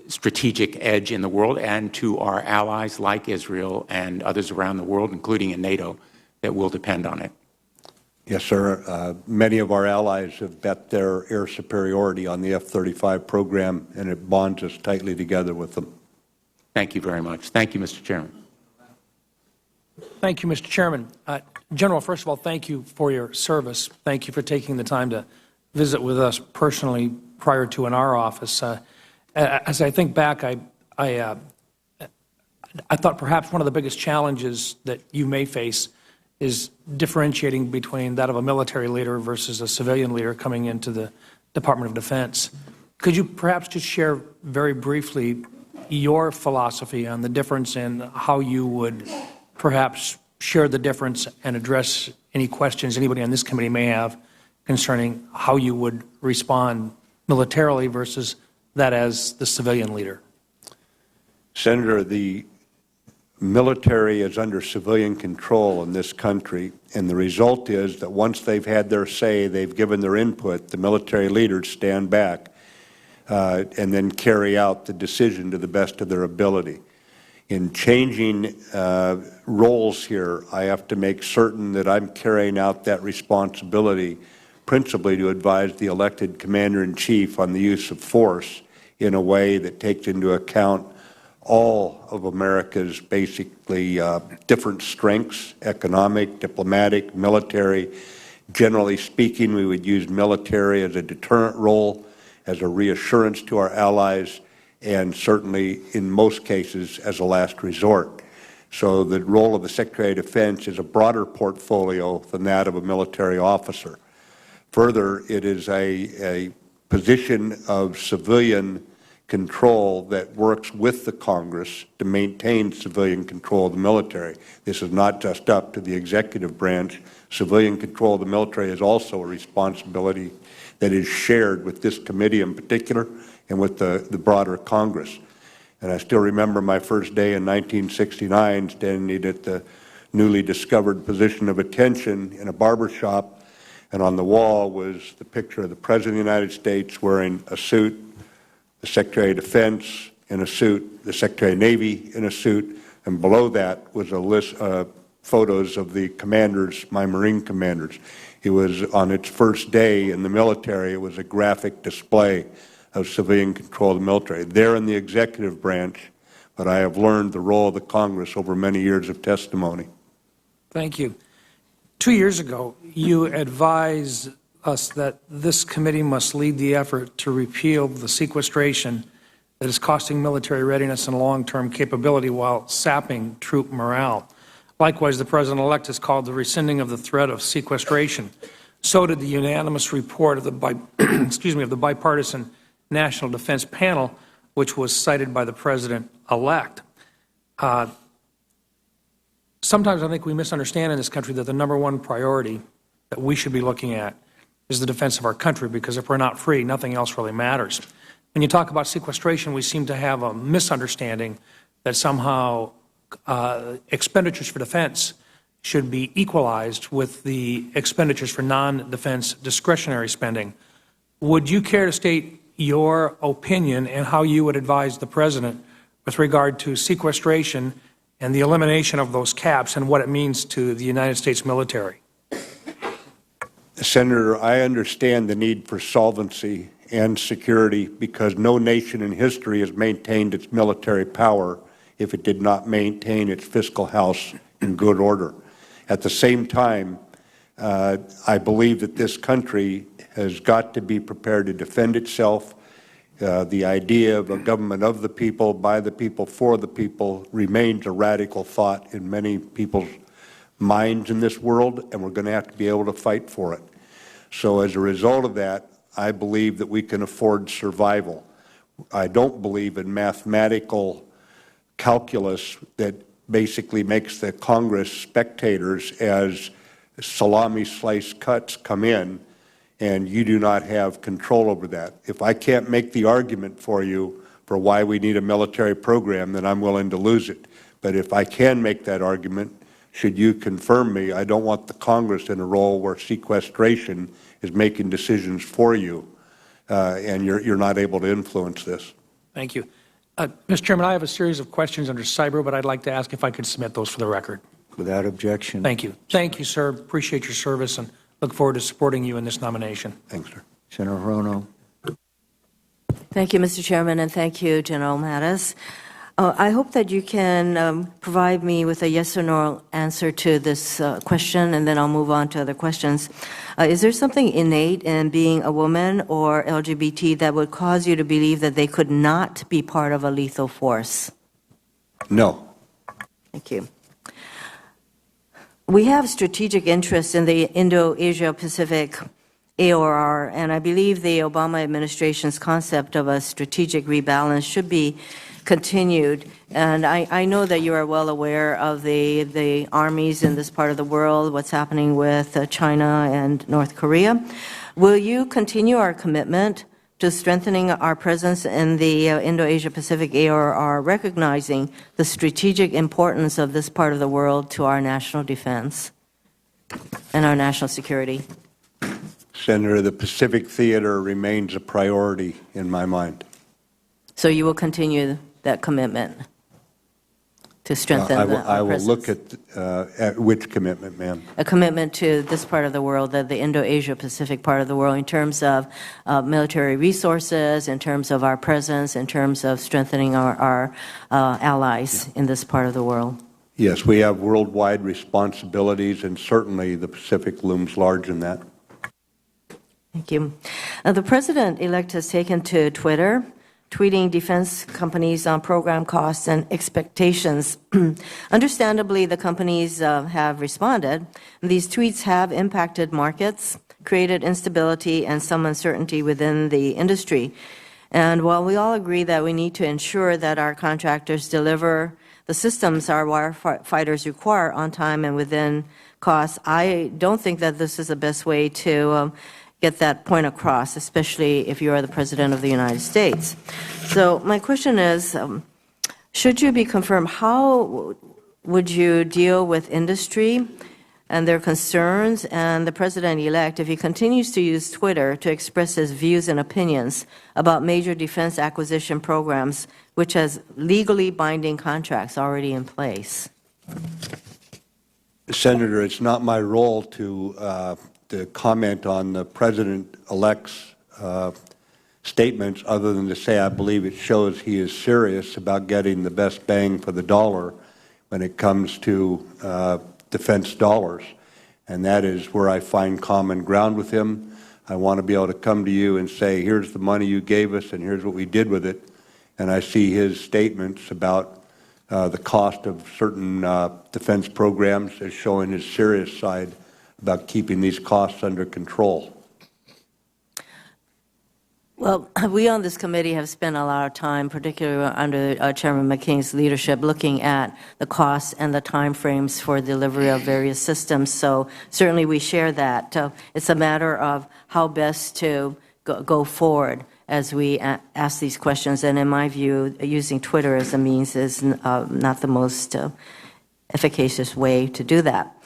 strategic edge in the world and to our allies like Israel and others around the world, including in NATO, that will depend on it. Yes, sir. Many of our allies have bet their air superiority on the F-35 program, and it bonds us tightly together with them. Thank you very much. Thank you, Mr. Chairman. Thank you, Mr. Chairman. General, first of all, thank you for your service. Thank you for taking the time to visit with us personally prior to in our office. As I think back, I thought perhaps one of the biggest challenges that you may face is differentiating between that of a military leader versus a civilian leader coming into the Department of Defense. Could you perhaps just share very briefly your philosophy on the difference in how you would perhaps share the difference and address any questions anybody on this committee may have concerning how you would respond militarily versus that as the civilian leader? Senator, the military is under civilian control in this country, and the result is that once they've had their say, they've given their input, the military leaders stand back and then carry out the decision to the best of their ability. In changing roles here, I have to make certain that I'm carrying out that responsibility, principally to advise the elected commander-in-chief on the use of force in a way that takes into account all of America's basically different strengths, economic, diplomatic, military. Generally speaking, we would use military as a deterrent role, as a reassurance to our allies, and certainly in most cases as a last resort. So the role of the Secretary of Defense is a broader portfolio than that of a military officer. Further, it is a position of civilian control that works with the Congress to maintain civilian control of the military. This is not just up to the executive branch. Civilian control of the military is also a responsibility that is shared with this committee in particular and with the broader Congress. And I still remember my first day in 1969 standing at the newly discovered position of attention in a barber shop, and on the wall was the picture of the President of the United States wearing a suit, the Secretary of Defense in a suit, the Secretary of Navy in a suit, and below that was a list of photos of the commanders, my Marine commanders. It was on its first day in the military, it was a graphic display of civilian control of the military. They're in the executive branch, but I have learned the role of the Congress over many years of testimony. Thank you. 2 years ago, you advised us that this committee must lead the effort to repeal the sequestration that is costing military readiness and long-term capability while sapping troop morale. Likewise, the President-elect has called the rescinding of the threat of sequestration. So did the unanimous report of the bipartisan National Defense Panel, which was cited by the President-elect. Sometimes I think we misunderstand in this country that the #1 priority that we should be looking at is the defense of our country, because if we're not free, nothing else really matters. When you talk about sequestration, we seem to have a misunderstanding that somehow expenditures for defense should be equalized with the expenditures for non-defense discretionary spending. Would you care to state your opinion and how you would advise the President with regard to sequestration and the elimination of those caps and what it means to the United States military? Senator, I understand the need for solvency and security because no nation in history has maintained its military power if it did not maintain its fiscal house in good order. At the same time, I believe that this country has got to be prepared to defend itself. The idea of a government of the people, by the people, for the people remains a radical thought in many people's minds in this world, and we're going to have to be able to fight for it. So as a result of that, I believe that we can afford survival. I don't believe in mathematical calculus that basically makes the Congress spectators as salami slice cuts come in, and you do not have control over that. If I can't make the argument for you for why we need a military program, then I'm willing to lose it. But if I can make that argument, should you confirm me, I don't want the Congress in a role where sequestration is making decisions for you, and you're not able to influence this. Thank you. Mr. Chairman, I have a series of questions under cyber, but I'd like to ask if I could submit those for the record. Without objection. Thank you. Thank you, sir. Appreciate your service and look forward to supporting you in this nomination. Thanks, sir. Senator Rono. Thank you, Mr. Chairman, and thank you, General Mattis. I hope that you can provide me with a yes or no answer to this question, and then I'll move on to other questions. Is there something innate in being a woman or LGBT that would cause you to believe that they could not be part of a lethal force? No. Thank you. We have strategic interests in the Indo-Asia-Pacific AOR, and I believe the Obama administration's concept of a strategic rebalance should be continued. And I know that you are well aware of the armies in this part of the world, what's happening with China and North Korea. Will you continue our commitment to strengthening our presence in the Indo-Asia-Pacific AOR, recognizing the strategic importance of this part of the world to our national defense and our national security? Senator, the Pacific Theater remains a priority in my mind. So you will continue that commitment? to strengthen I will presence? look at which commitment, ma'am? A commitment to this part of the world, the Indo-Asia-Pacific part of the world, in terms of military resources, in terms of our presence, in terms of strengthening our allies in this part of the world. Yes, we have worldwide responsibilities, and certainly the Pacific looms large in that. Thank you. The President-elect has taken to Twitter, tweeting defense companies on program costs and expectations. Understandably, the companies have responded. These tweets have impacted markets, created instability and some uncertainty within the industry. And while we all agree that we need to ensure that our contractors deliver the systems our warfighters require on time and within costs, I don't think that this is the best way to get that point across, especially if you are the President of the United States. So my question is, should you be confirmed, how would you deal with industry and their concerns and the President-elect if he continues to use Twitter to express his views and opinions about major defense acquisition programs, which has legally binding contracts already in place? Senator, it's not my role to comment on the President-elect's statements, other than to say I believe it shows he is serious about getting the best bang for the dollar when it comes to defense dollars. And that is where I find common ground with him. I want to be able to come to you and say, here's the money you gave us and here's what we did with it. And I see his statements about the cost of certain defense programs as showing his serious side about keeping these costs under control. Well, we on this committee have spent a lot of time, particularly under Chairman McCain's leadership, looking at the costs and the timeframes for delivery of various systems. So certainly we share that. It's a matter of how best to go forward as we ask these questions. And in my view, using Twitter as a means is not the most efficacious way to do that.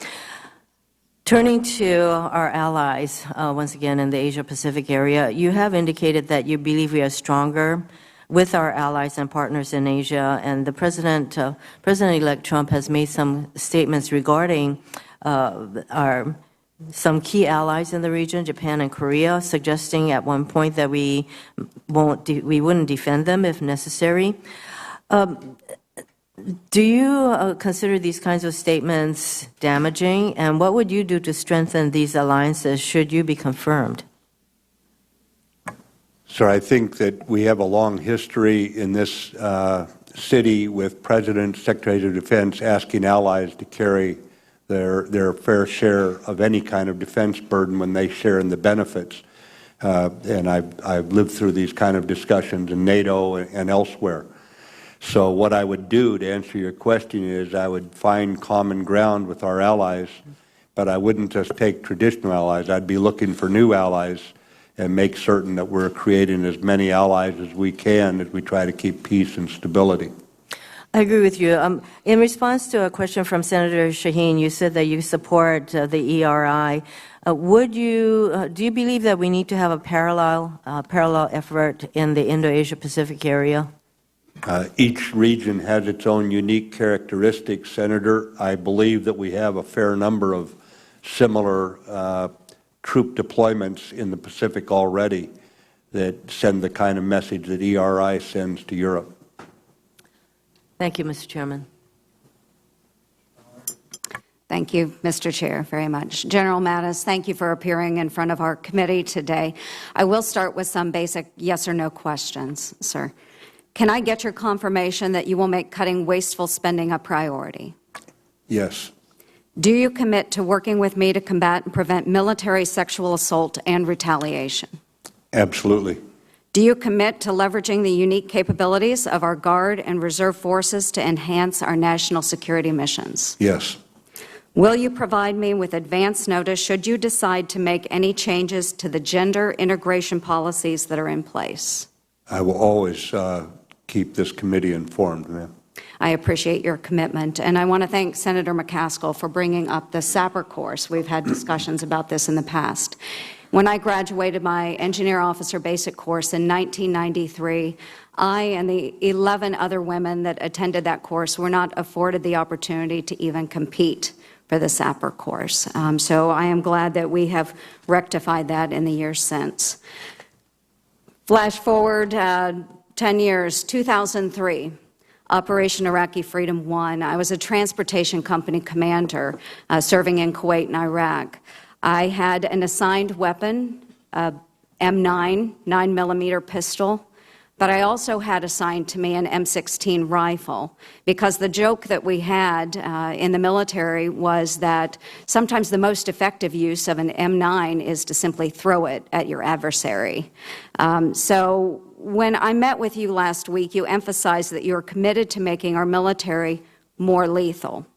Turning to our allies, once again in the Asia-Pacific area, you have indicated that you believe we are stronger with our allies and partners in Asia, and the President-elect Trump has made some statements regarding some key allies in the region, Japan and Korea, suggesting at one point that we wouldn't defend them if necessary. Do you consider these kinds of statements damaging, and what would you do to strengthen these alliances should you be confirmed? Sir, I think that we have a long history in this city with presidents, secretaries of defense asking allies to carry their fair share of any kind of defense burden when they share in the benefits. And I've lived through these kind of discussions in NATO and elsewhere. So what I would do, to answer your question, is I would find common ground with our allies, but I wouldn't just take traditional allies. I'd be looking for new allies and make certain that we're creating as many allies as we can as we try to keep peace and stability. I agree with you. In response to a question from Senator Shaheen, you said that you support the ERI. Do you believe that we need to have a parallel effort in the Indo-Asia-Pacific area? Each region has its own unique characteristics, Senator. I believe that we have a fair number of similar troop deployments in the Pacific already that send the kind of message that ERI sends to Europe. Thank you, Mr. Chairman. Thank you, Mr. Chair, very much. General Mattis, thank you for appearing in front of our committee today. I will start with some basic yes or no questions, sir. Can I get your confirmation that you will make cutting wasteful spending a priority? Yes. Do you commit to working with me to combat and prevent military sexual assault and retaliation? Absolutely. Do you commit to leveraging the unique capabilities of our Guard and Reserve forces to enhance our national security missions? Yes. Will you provide me with advance notice should you decide to make any changes to the gender integration policies that are in place? I will always keep this committee informed, ma'am. I appreciate your commitment, and I want to thank Senator McCaskill for bringing up the SAPR course. We've had discussions about this in the past. When I graduated my engineer officer basic course in 1993, I and the 11 other women that attended that course were not afforded the opportunity to even compete for the sapper course. So I am glad that we have rectified that in the years since. Flash forward 10 years, 2003. Operation Iraqi Freedom 1. I was a transportation company commander serving in Kuwait and Iraq. I had an assigned weapon, a M9, 9mm pistol, but I also had assigned to me an M16 rifle, because the joke that we had in the military was that sometimes the most effective use of an M9 is to simply throw it at your adversary. So when I met with you last week, you emphasized that you're committed to making our military more lethal.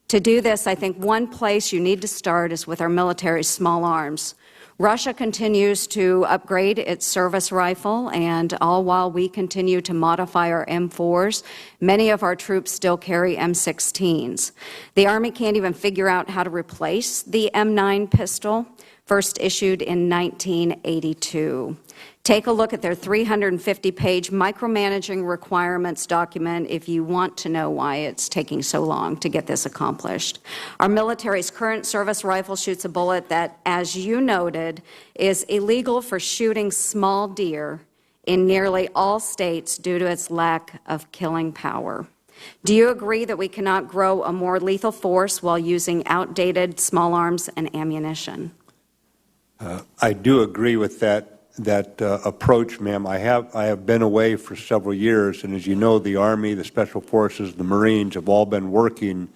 To do this, I think one place you need to start is with our military's small arms. Russia continues to upgrade its service rifle, and all while we continue to modify our M4s, many of our troops still carry M16s. The Army can't even figure out how to replace the M9 pistol, first issued in 1982. Take a look at their 350-page micromanaging requirements document if you want to know why it's taking so long to get this accomplished. Our military's current service rifle shoots a bullet that, as you noted, is illegal for shooting small deer in nearly all states due to its lack of killing power. Do you agree that we cannot grow a more lethal force while using outdated small arms and ammunition? I do agree with that approach, ma'am. I have been away for several years, and as you know, the Army, the Special Forces, the Marines have all been working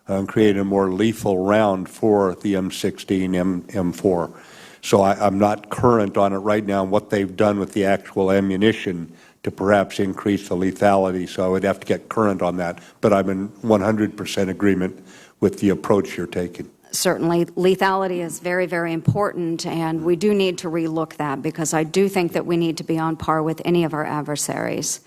on creating a more lethal round for the M16, M4. So I'm not current on it right now on what they've done with the actual ammunition to perhaps increase the lethality, so I would have to get current on that. But I'm in 100% agreement with the approach you're taking. Certainly, lethality is very, very important, and we do need to relook that, because I do think that we need to be on par with any of our adversaries.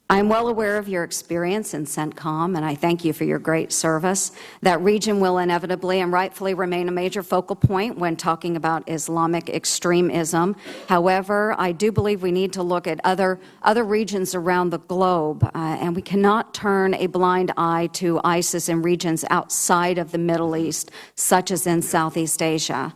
I'm well aware of your experience in CENTCOM, and I thank you for your great service. That region will inevitably and rightfully remain a major focal point when talking about Islamic extremism. However, I do believe we need to look at other regions around the globe, and we cannot turn a blind eye to ISIS in regions outside of the Middle East, such as in Southeast Asia.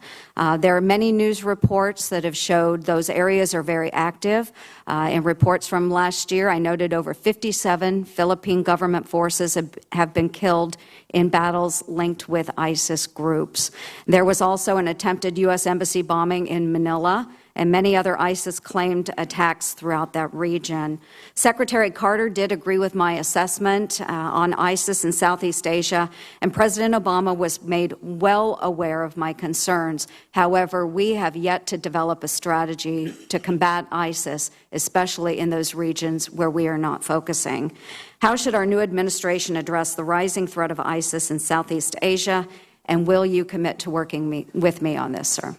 There are many news reports that have showed those areas are very active. In reports from last year, I noted over 57 Philippine government forces have been killed in battles linked with ISIS groups. There was also an attempted U.S. embassy bombing in Manila, and many other ISIS-claimed attacks throughout that region. Secretary Carter did agree with my assessment on ISIS in Southeast Asia, and President Obama was made well aware of my concerns. However, we have yet to develop a strategy to combat ISIS, especially in those regions where we are not focusing. How should our new administration address the rising threat of ISIS in Southeast Asia, and will you commit to working with me on this, sir?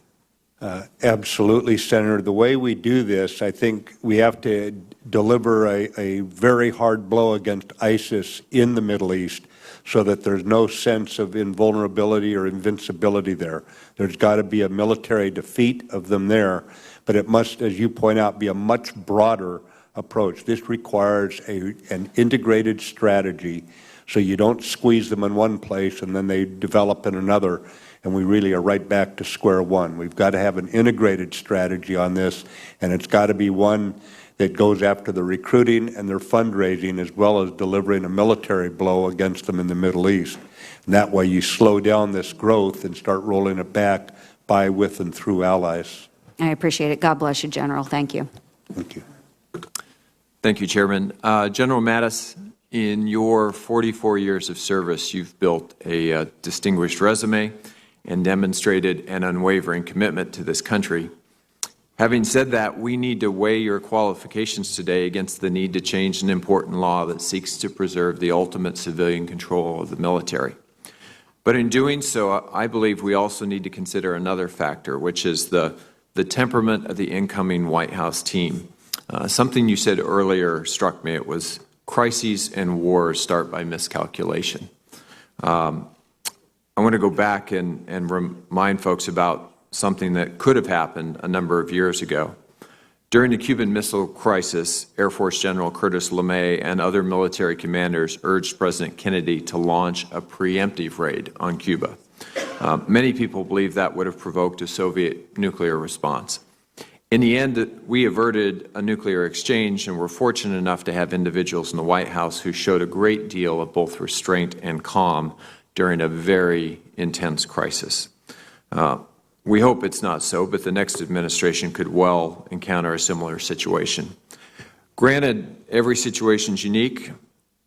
Absolutely, Senator. The way we do this, I think we have to deliver a very hard blow against ISIS in the Middle East so that there's no sense of invulnerability or invincibility there. There's got to be a military defeat of them there, but it must, as you point out, be a much broader approach. This requires an integrated strategy so you don't squeeze them in one place and then they develop in another, and we really are right back to square one. We've got to have an integrated strategy on this, and it's got to be one that goes after the recruiting and their fundraising, as well as delivering a military blow against them in the Middle East. And that way you slow down this growth and start rolling it back by, with, and through allies. I appreciate it. God bless you, General. Thank you. Thank you. Thank you, Chairman. General Mattis, in your 44 years of service, you've built a distinguished resume and demonstrated an unwavering commitment to this country. Having said that, we need to weigh your qualifications today against the need to change an important law that seeks to preserve the ultimate civilian control of the military. But in doing so, I believe we also need to consider another factor, which is the temperament of the incoming White House team. Something you said earlier struck me. It was crises and wars start by miscalculation. I want to go back and remind folks about something that could have happened a number of years ago. During the Cuban Missile Crisis, Air Force General Curtis LeMay and other military commanders urged President Kennedy to launch a preemptive raid on Cuba. Many people believe that would have provoked a Soviet nuclear response. In the end, we averted a nuclear exchange and were fortunate enough to have individuals in the White House who showed a great deal of both restraint and calm during a very intense crisis. We hope it's not so, but the next administration could well encounter a similar situation. Granted, every situation is unique.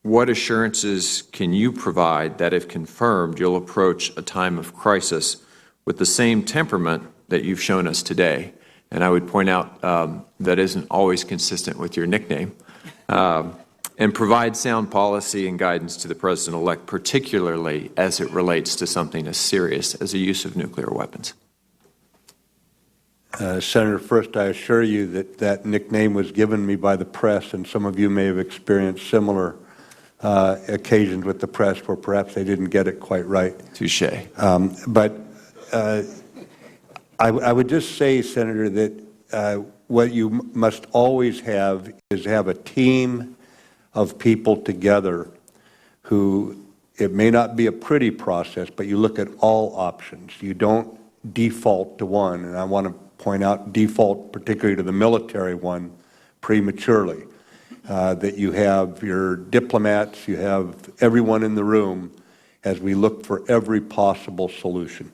What assurances can you provide that, if confirmed, you'll approach a time of crisis with the same temperament that you've shown us today? And I would point out that isn't always consistent with your nickname. And provide sound policy and guidance to the President-elect, particularly as it relates to something as serious as the use of nuclear weapons. Senator, first, I assure you that that nickname was given me by the press, and some of you may have experienced similar occasions with the press where perhaps they didn't get it quite right. Touche. But I would just say, Senator, that what you must always have is have a team of people together who, it may not be a pretty process, but you look at all options. You don't default to one, and I want to point out default particularly to the military one prematurely, that you have your diplomats, you have everyone in the room as we look for every possible solution.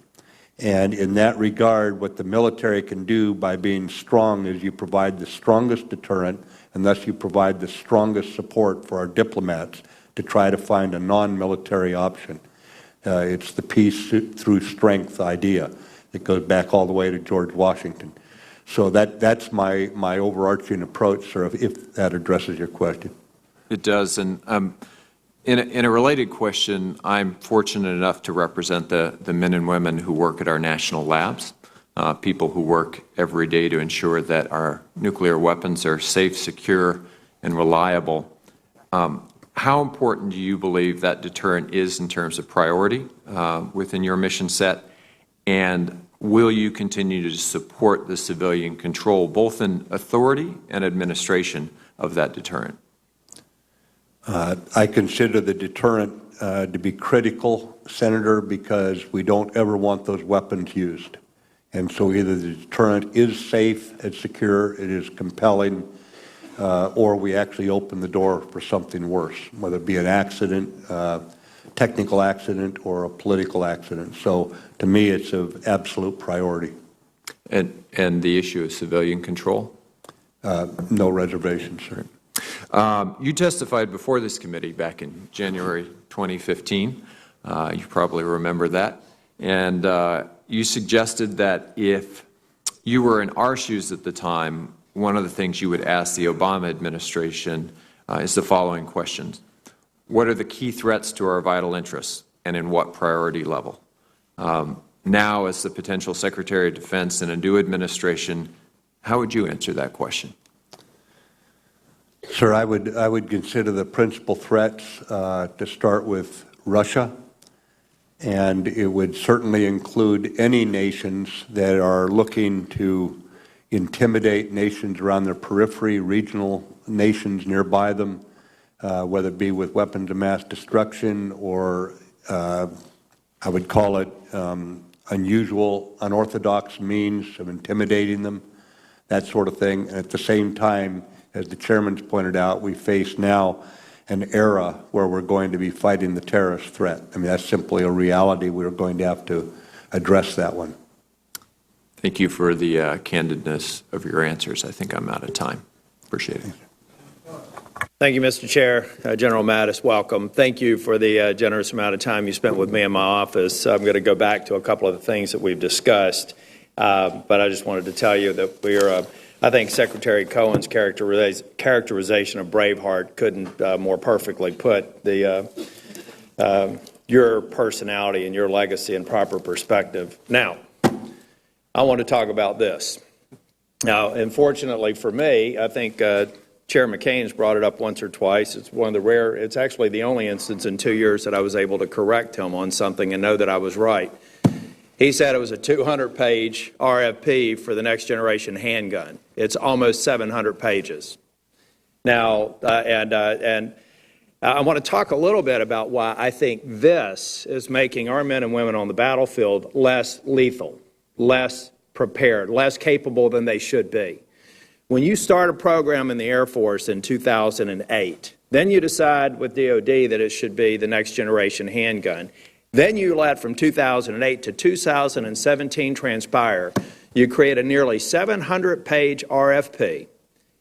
And in that regard, what the military can do by being strong is you provide the strongest deterrent, and thus you provide the strongest support for our diplomats to try to find a non-military option. It's the peace through strength idea. It goes back all the way to George Washington. So that's my overarching approach, sir, if that addresses your question. It does. And in a related question, I'm fortunate enough to represent the men and women who work at our national labs, people who work every day to ensure that our nuclear weapons are safe, secure, and reliable. How important do you believe that deterrent is in terms of priority within your mission set? And will you continue to support the civilian control, both in authority and administration, of that deterrent? I consider the deterrent to be critical, Senator, because we don't ever want those weapons used. And so either the deterrent is safe and secure, it is compelling, or we actually open the door for something worse, whether it be an accident, technical accident, or a political accident. So to me, it's of absolute priority. And the issue of civilian control? No reservations, sir. You testified before this committee back in January 2015. You probably remember that. And you suggested that if you were in our shoes at the time, one of the things you would ask the Obama administration is the following questions. What are the key threats to our vital interests, and in what priority level? Now, as the potential Secretary of Defense in a new administration, how would you answer that question? Sir, I would consider the principal threats to start with Russia, and it would certainly include any nations that are looking to intimidate nations around their periphery, regional nations nearby them, whether it be with weapons of mass destruction or I would call it unusual, unorthodox means of intimidating them, that sort of thing. And at the same time, as the chairman's pointed out, we face now an era where we're going to be fighting the terrorist threat. I mean, that's simply a reality. We're going to have to address that one. Thank you for the candidness of your answers. I think I'm out of time. Appreciate it. Thank you, Mr. Chair. General Mattis, welcome. Thank you for the generous amount of time you spent with me in my office. I'm going to go back to a couple of the things that we've discussed, but I just wanted to tell you that we're I think Secretary Cohen's characterization of Braveheart couldn't more perfectly put your personality and your legacy in proper perspective. Now, I want to talk about this. Now, unfortunately for me, I think Chair McCain's brought it up once or twice. It's one of the it's actually the only instance in 2 years that I was able to correct him on something and know that I was right. He said it was a 200-page RFP for the next generation handgun. It's almost 700 pages. Now, I want to talk a little bit about why I think this is making our men and women on the battlefield less lethal, less prepared, less capable than they should be. When you start a program in the Air Force in 2008, then you decide with DOD that it should be the next generation handgun. Then you let from 2008 to 2017 transpire. You create a nearly 700-page RFP,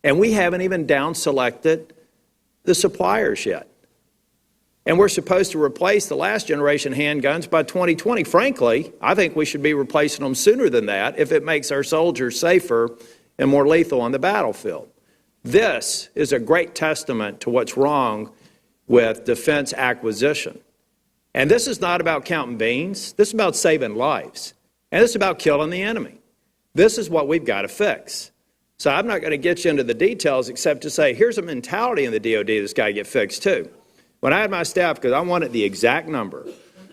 and we haven't even down-selected the suppliers yet. And we're supposed to replace the last generation handguns by 2020. Frankly, I think we should be replacing them sooner than that if it makes our soldiers safer and more lethal on the battlefield. This is a great testament to what's wrong with defense acquisition. And this is not about counting beans. This is about saving lives. And this is about killing the enemy. This is what we've got to fix. So I'm not going to get you into the details except to say here's a mentality in the DOD that's got to get fixed too. When I had my staff, because I wanted the exact number,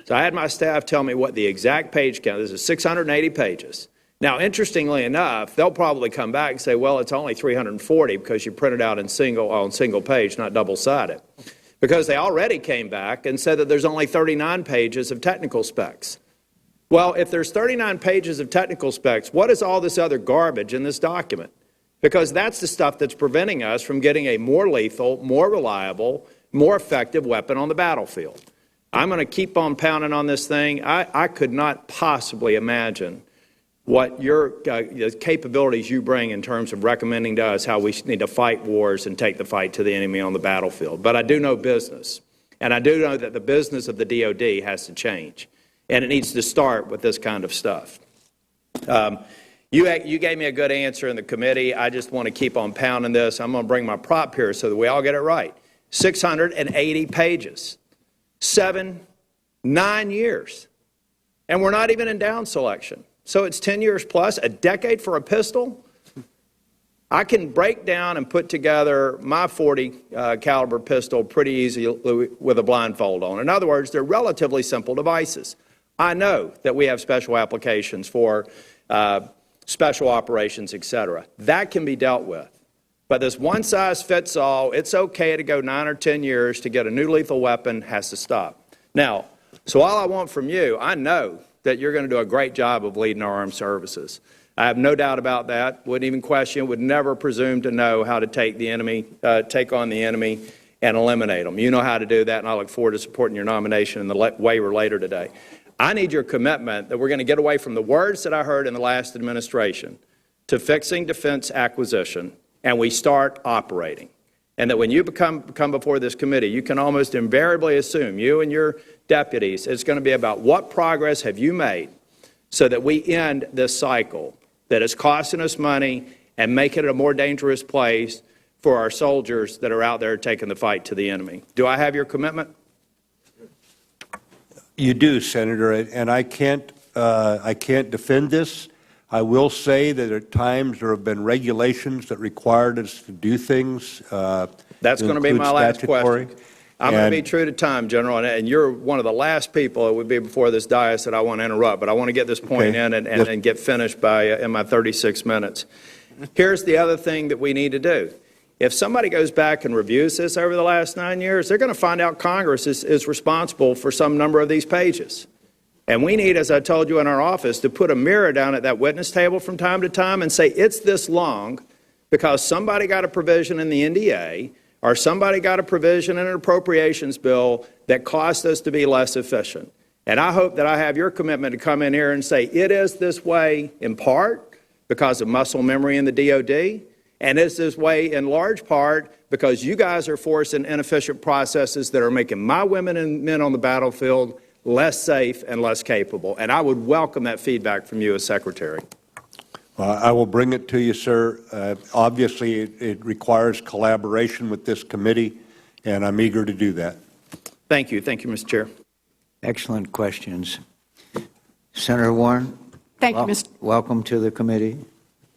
so I had my staff tell me what the exact page count is. This is 680 pages. Now, interestingly enough, they'll probably come back and say, well, it's only 340 because you printed out on single page, not double-sided. Because they already came back and said that there's only 39 pages of technical specs. Well, if there's 39 pages of technical specs, what is all this other garbage in this document? Because that's the stuff that's preventing us from getting a more lethal, more reliable, more effective weapon on the battlefield. I'm going to keep on pounding on this thing. I could not possibly imagine what your capabilities you bring in terms of recommending to us how we need to fight wars and take the fight to the enemy on the battlefield. But I do know business, and I do know that the business of the DOD has to change, and it needs to start with this kind of stuff. You gave me a good answer in the committee. I just want to keep on pounding this. I'm going to bring my prop here so that we all get it right. 680 pages, 9 years, and we're not even in down selection. So it's 10 years plus, a decade for a pistol. I can break down and put together my .40 caliber pistol pretty easily with a blindfold on. In other words, they're relatively simple devices. I know that we have special applications for special operations, etc. That can be dealt with. But this one-size-fits-all, it's okay to go 9 or 10 years to get a new lethal weapon, has to stop. Now, so all I want from you, I know that you're going to do a great job of leading our armed services. I have no doubt about that. Wouldn't even question, would never presume to know how to take the enemy, take on the enemy and eliminate them. You know how to do that, and I look forward to supporting your nomination in the waiver later today. I need your commitment that we're going to get away from the words that I heard in the last administration to fixing defense acquisition, and we start operating. And that when you come before this committee, you can almost invariably assume, you and your deputies, it's going to be about what progress have you made so that we end this cycle that is costing us money and making it a more dangerous place for our soldiers that are out there taking the fight to the enemy. Do I have your commitment? You do, Senator, and I can't defend this. I will say that at times there have been regulations that required us to do things. That's going to be my last question. I'm going to be true to time, General, and you're one of the last people that would be before this dais that I want to interrupt, but I want to get this point in and get finished in my 36 minutes. Here's the other thing that we need to do. If somebody goes back and reviews this over the last 9 years, they're going to find out Congress is responsible for some number of these pages. And we need, as I told you in our office, to put a mirror down at that witness table from time to time and say it's this long because somebody got a provision in the NDA or somebody got a provision in an appropriations bill that cost us to be less efficient. And I hope that I have your commitment to come in here and say it is this way in part because of muscle memory in the DOD, and it's this way in large part because you guys are forcing inefficient processes that are making my women and men on the battlefield less safe and less capable. And I would welcome that feedback from you as Secretary. I will bring it to you, sir. Obviously, it requires collaboration with this committee, and I'm eager to do that. Thank you. Thank you, Mr. Chair. Excellent questions. Senator Warren? Thank you, Mr. Welcome to the committee.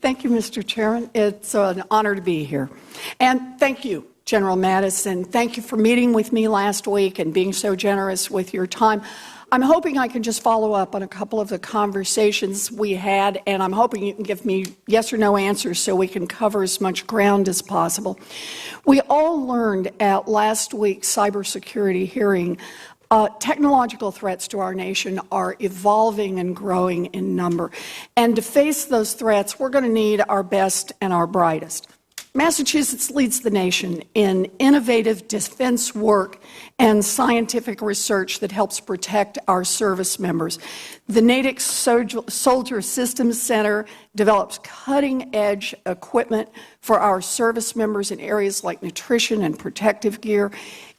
Thank you, Mr. Chairman. It's an honor to be here. And thank you, General Mattis, and thank you for meeting with me last week and being so generous with your time. I'm hoping I can just follow up on a couple of the conversations we had, and I'm hoping you can give me yes or no answers so we can cover as much ground as possible. We all learned at last week's cybersecurity hearing technological threats to our nation are evolving and growing in number. And to face those threats, we're going to need our best and our brightest. Massachusetts leads the nation in innovative defense work and scientific research that helps protect our service members. The Natick Soldier Systems Center develops cutting-edge equipment for our service members in areas like nutrition and protective gear.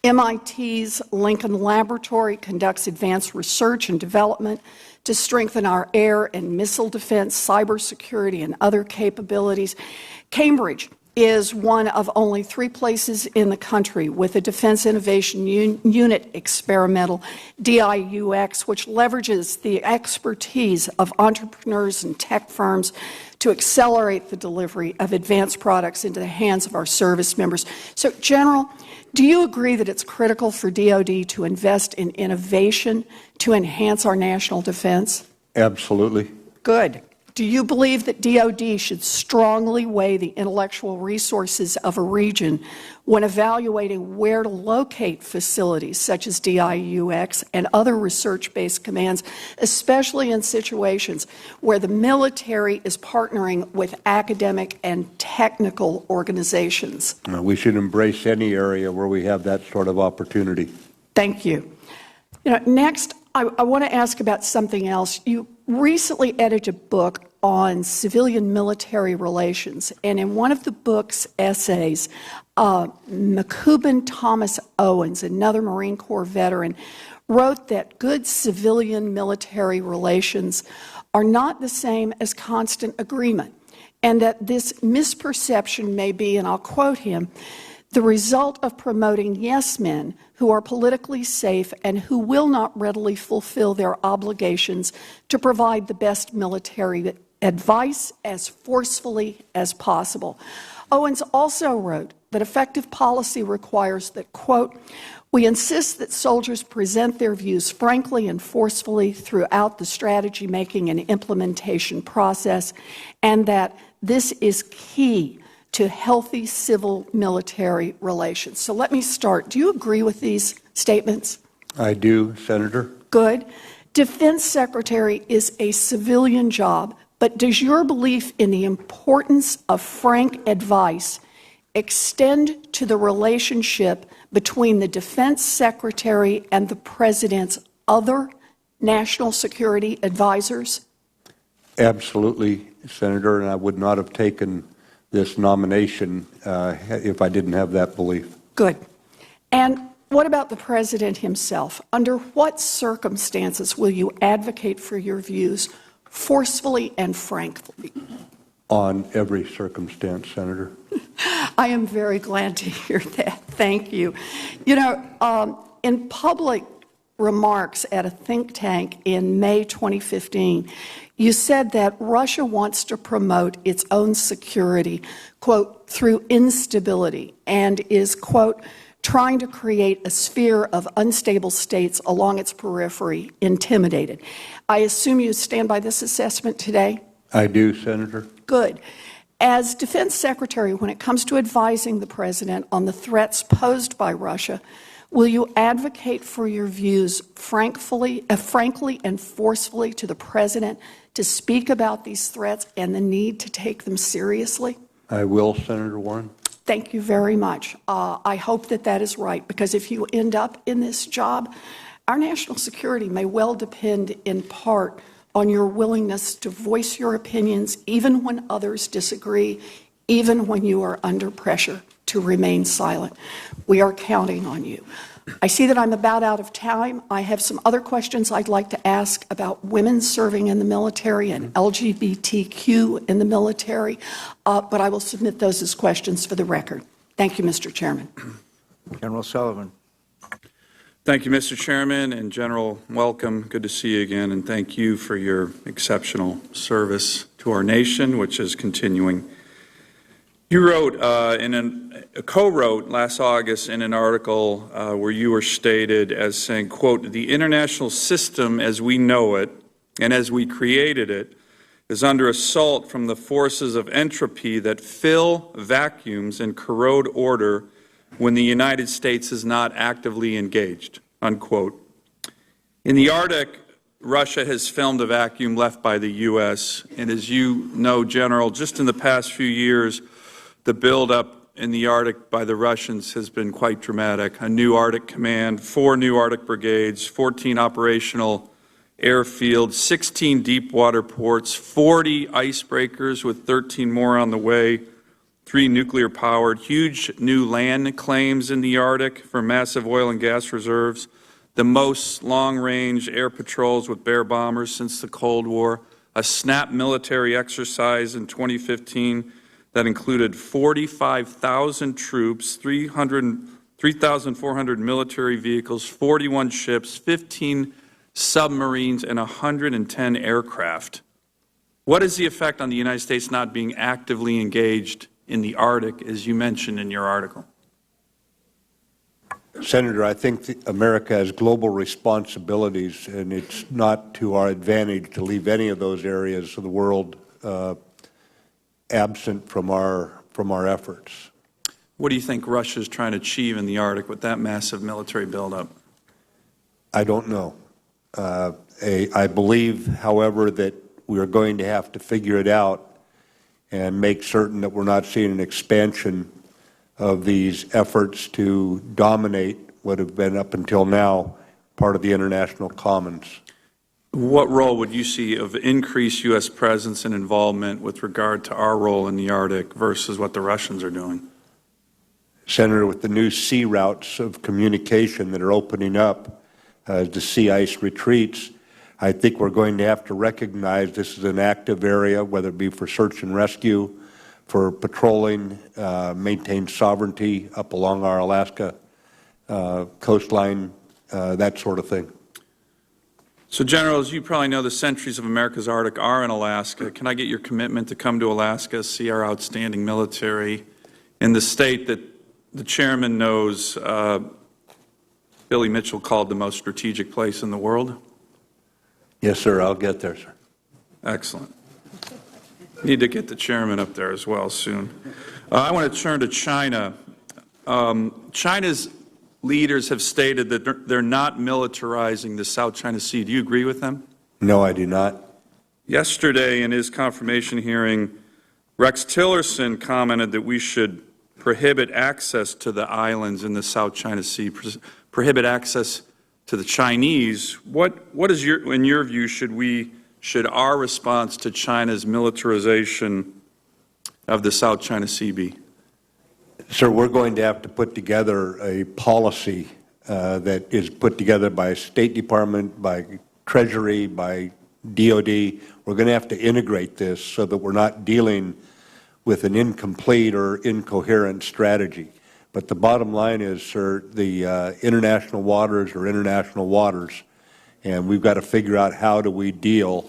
MIT's Lincoln Laboratory conducts advanced research and development to strengthen our air and missile defense, cybersecurity, and other capabilities. Cambridge is one of only 3 places in the country with a Defense Innovation Unit experimental, DIUX, which leverages the expertise of entrepreneurs and tech firms to accelerate the delivery of advanced products into the hands of our service members. So, General, do you agree that it's critical for DoD to invest in innovation to enhance our national defense? Absolutely. Good. Do you believe that DoD should strongly weigh the intellectual resources of a region when evaluating where to locate facilities such as DIUX and other research-based commands, especially in situations where the military is partnering with academic and technical organizations? We should embrace any area where we have that sort of opportunity. Thank you. Next, I want to ask about something else. You recently edited a book on civilian-military relations, and in one of the book's essays, McCubbin Thomas Owens, another Marine Corps veteran, wrote that good civilian-military relations are not the same as constant agreement, and that this misperception may be, and I'll quote him, the result of promoting yes men who are politically safe and who will not readily fulfill their obligations to provide the best military advice as forcefully as possible. Owens also wrote that effective policy requires that, quote, we insist that soldiers present their views frankly and forcefully throughout the strategy making and implementation process, and that this is key to healthy civil-military relations. So let me start. Do you agree with these statements? I do, Senator. Good. Defense Secretary is a civilian job, but does your belief in the importance of frank advice extend to the relationship between the Defense Secretary and the President's other national security advisors? Absolutely, Senator, and I would not have taken this nomination if I didn't have that belief. Good. And what about the President himself? Under what circumstances will you advocate for your views forcefully and frankly? On every circumstance, Senator. I am very glad to hear that. Thank you. You know, in public remarks at a think tank in May 2015, you said that Russia wants to promote its own security, quote, through instability, and is, quote, trying to create a sphere of unstable states along its periphery, intimidated. I assume you stand by this assessment today? I do, Senator. Good. As Defense Secretary, when it comes to advising the President on the threats posed by Russia, will you advocate for your views frankly and forcefully to the President to speak about these threats and the need to take them seriously? I will, Senator Warren. Thank you very much. I hope that that is right, because if you end up in this job, our national security may well depend in part on your willingness to voice your opinions, even when others disagree, even when you are under pressure to remain silent. We are counting on you. I see that I'm about out of time. I have some other questions I'd like to ask about women serving in the military and LGBTQ in the military, but I will submit those as questions for the record. Thank you, Mr. Chairman. General Sullivan. Thank you, Mr. Chairman, and General, welcome. Good to see you again, and thank you for your exceptional service to our nation, which is continuing. You wrote co-wrote last August in an article where you were stated as saying, quote, "The international system as we know it and as we created it is under assault from the forces of entropy that fill vacuums and corrode order when the United States is not actively engaged," unquote. In the Arctic, Russia has filmed a vacuum left by the U.S., and as you know, General, just in the past few years, the buildup in the Arctic by the Russians has been quite dramatic. A new Arctic command, 4 new Arctic brigades, 14 operational airfields, 16 deep water ports, 40 icebreakers with 13 more on the way, 3 nuclear-powered, huge new land claims in the Arctic for massive oil and gas reserves, the most long-range air patrols with Bear bombers since the Cold War, a snap military exercise in 2015 that included 45,000 troops, 3,400 military vehicles, 41 ships, 15 submarines, and 110 aircraft. What is the effect on the United States not being actively engaged in the Arctic, as you mentioned in your article? Senator, I think America has global responsibilities, and it's not to our advantage to leave any of those areas of the world absent from our efforts. What do you think Russia is trying to achieve in the Arctic with that massive military buildup? I don't know. I believe, however, that we are going to have to figure it out and make certain that we're not seeing an expansion of these efforts to dominate what have been up until now part of the international commons. What role would you see of increased U.S. presence and involvement with regard to our role in the Arctic versus what the Russians are doing? Senator, with the new sea routes of communication that are opening up as the sea ice retreats, I think we're going to have to recognize this is an active area, whether it be for search and rescue, for patrolling, maintain sovereignty up along our Alaska coastline, that sort of thing. So, General, as you probably know, the centuries of America's Arctic are in Alaska. Can I get your commitment to come to Alaska, see our outstanding military in the state that the chairman knows Billy Mitchell called the most strategic place in the world? Yes, sir. I'll get there, sir. Excellent. Need to get the chairman up there as well soon. I want to turn to China. China's leaders have stated that they're not militarizing the South China Sea. Do you agree with them? No, I do not. Yesterday, in his confirmation hearing, Rex Tillerson commented that we should prohibit access to the islands in the South China Sea, prohibit access to the Chinese. What is in your view, should our response to China's militarization of the South China Sea be? Sir, we're going to have to put together a policy that is put together by State Department, by Treasury, by DOD. We're going to have to integrate this so that we're not dealing with an incomplete or incoherent strategy. But the bottom line is, sir, the international waters are international waters, and we've got to figure out how do we deal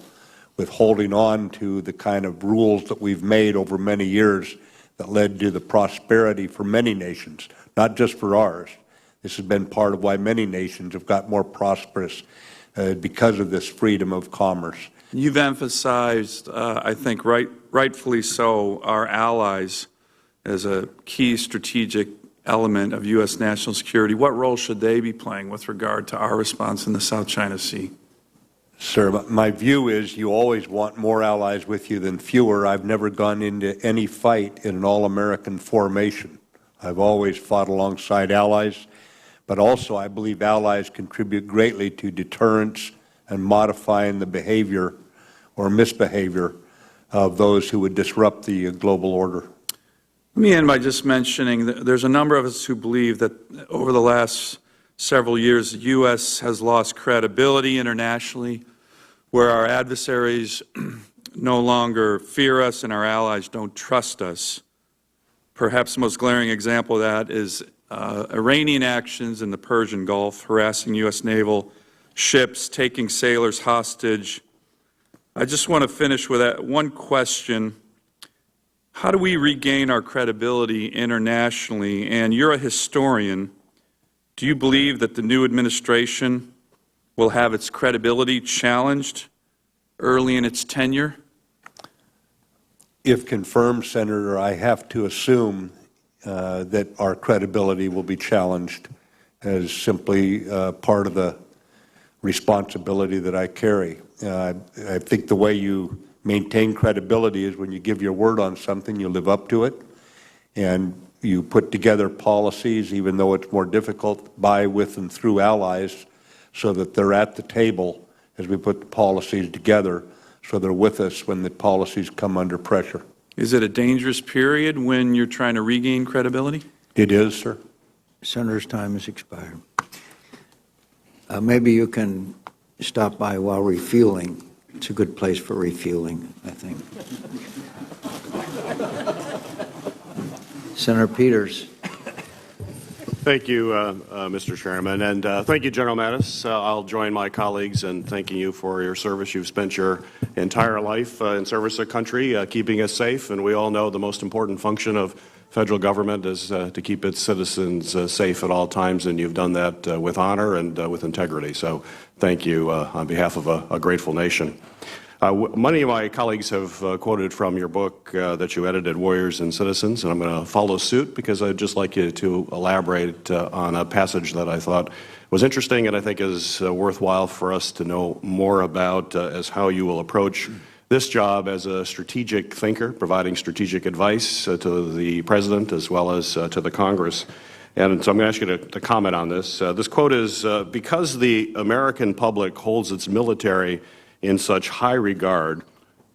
with holding on to the kind of rules that we've made over many years that led to the prosperity for many nations, not just for ours. This has been part of why many nations have got more prosperous because of this freedom of commerce. You've emphasized, I think rightfully so, our allies as a key strategic element of U.S. national security. What role should they be playing with regard to our response in the South China Sea? Sir, my view is you always want more allies with you than fewer. I've never gone into any fight in an all-American formation. I've always fought alongside allies, but also I believe allies contribute greatly to deterrence and modifying the behavior or misbehavior of those who would disrupt the global order. Let me end by just mentioning that there's a number of us who believe that over the last several years, the U.S. has lost credibility internationally, where our adversaries no longer fear us and our allies don't trust us. Perhaps the most glaring example of that is Iranian actions in the Persian Gulf, harassing U.S. naval ships, taking sailors hostage. I just want to finish with that one question. How do we regain our credibility internationally? And you're a historian. Do you believe that the new administration will have its credibility challenged early in its tenure? If confirmed, Senator, I have to assume that our credibility will be challenged as simply part of the responsibility that I carry. I think the way you maintain credibility is when you give your word on something, you live up to it, and you put together policies, even though it's more difficult, by, with, and through allies, so that they're at the table as we put the policies together, so they're with us when the policies come under pressure. Is it a dangerous period when you're trying to regain credibility? It is, sir. Senator's time has expired. Maybe you can stop by while refueling. It's a good place for refueling, I think. Senator Peters. Thank you, Mr. Chairman, and thank you, General Mattis. I'll join my colleagues in thanking you for your service. You've spent your entire life in service to the country, keeping us safe, and we all know the most important function of federal government is to keep its citizens safe at all times, and you've done that with honor and with integrity. So thank you on behalf of a grateful nation. Many of my colleagues have quoted from your book that you edited, Warriors and Citizens, and I'm going to follow suit because I'd just like you to elaborate on a passage that I thought was interesting and I think is worthwhile for us to know more about as how you will approach this job as a strategic thinker, providing strategic advice to the President as well as to the Congress. And so I'm going to ask you to comment on this. This quote is, because the American public holds its military in such high regard,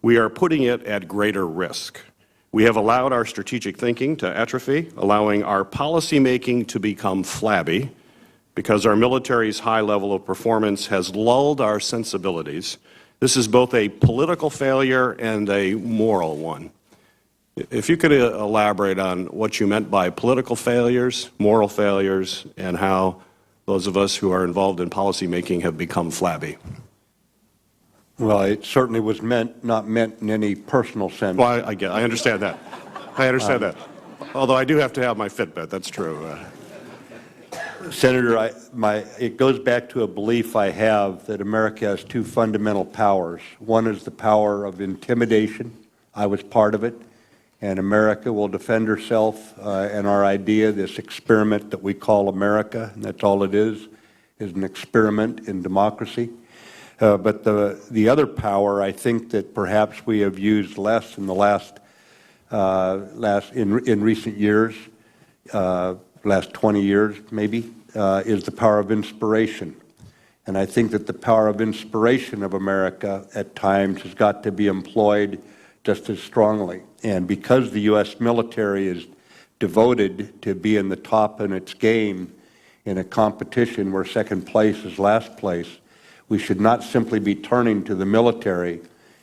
we are putting it at greater risk. We have allowed our strategic thinking to atrophy, allowing our policymaking to become flabby, because our military's high level of performance has lulled our sensibilities. This is both a political failure and a moral one. If you could elaborate on what you meant by political failures, moral failures, and how those of us who are involved in policymaking have become flabby. Well, it certainly was not meant in any personal sense. Well, I understand that. I understand that. Although I do have to have my Fitbit, that's true. Senator, it goes back to a belief I have that America has two fundamental powers. One is the power of intimidation. I was part of it. And America will defend herself, and our idea, this experiment that we call America, and that's all it is an experiment in democracy. But the other power, I think that perhaps we have used less in the in recent years, last 20 years maybe, is the power of inspiration. And I think that the power of inspiration of America at times has got to be employed just as strongly. And because the U.S. military is devoted to being the top in its game in a competition where second place is last place, we should not simply be turning to the military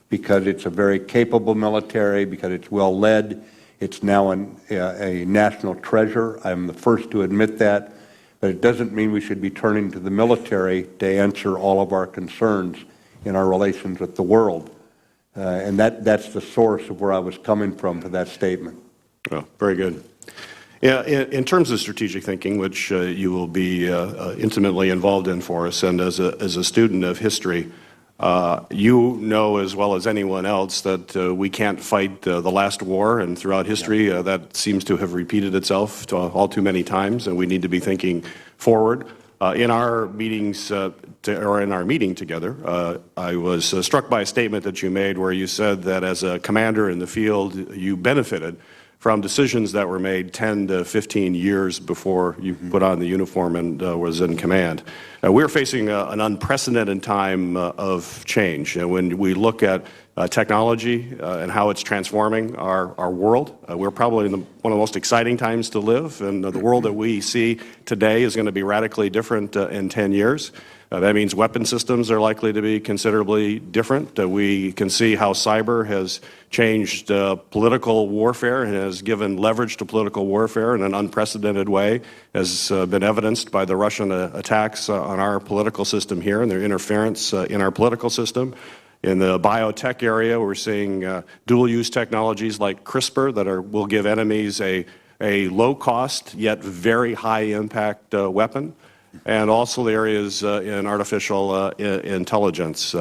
because it's a very capable military, because it's well led. It's now a national treasure. I'm the first to admit that. But it doesn't mean we should be turning to the military to answer all of our concerns in our relations with the world. And that's the source of where I was coming from for that statement. Oh, very good. Yeah, in terms of strategic thinking, which you will be intimately involved in for us, and as a student of history, you know as well as anyone else that we can't fight the last war, and throughout history that seems to have repeated itself all too many times, and we need to be thinking forward. In our meetings, or in our meeting together, I was struck by a statement that you made where you said that as a commander in the field, you benefited from decisions that were made 10 to 15 years before you put on the uniform and was in command. We're facing an unprecedented time of change. And when we look at technology and how it's transforming our world, we're probably in one of the most exciting times to live. And the world that we see today is going to be radically different in 10 years. That means weapon systems are likely to be considerably different. We can see how cyber has changed political warfare and has given leverage to political warfare in an unprecedented way, as been evidenced by the Russian attacks on our political system here and their interference in our political system. In the biotech area, we're seeing dual-use technologies like CRISPR that will give enemies a low-cost yet very high-impact weapon, and also the areas in artificial intelligence.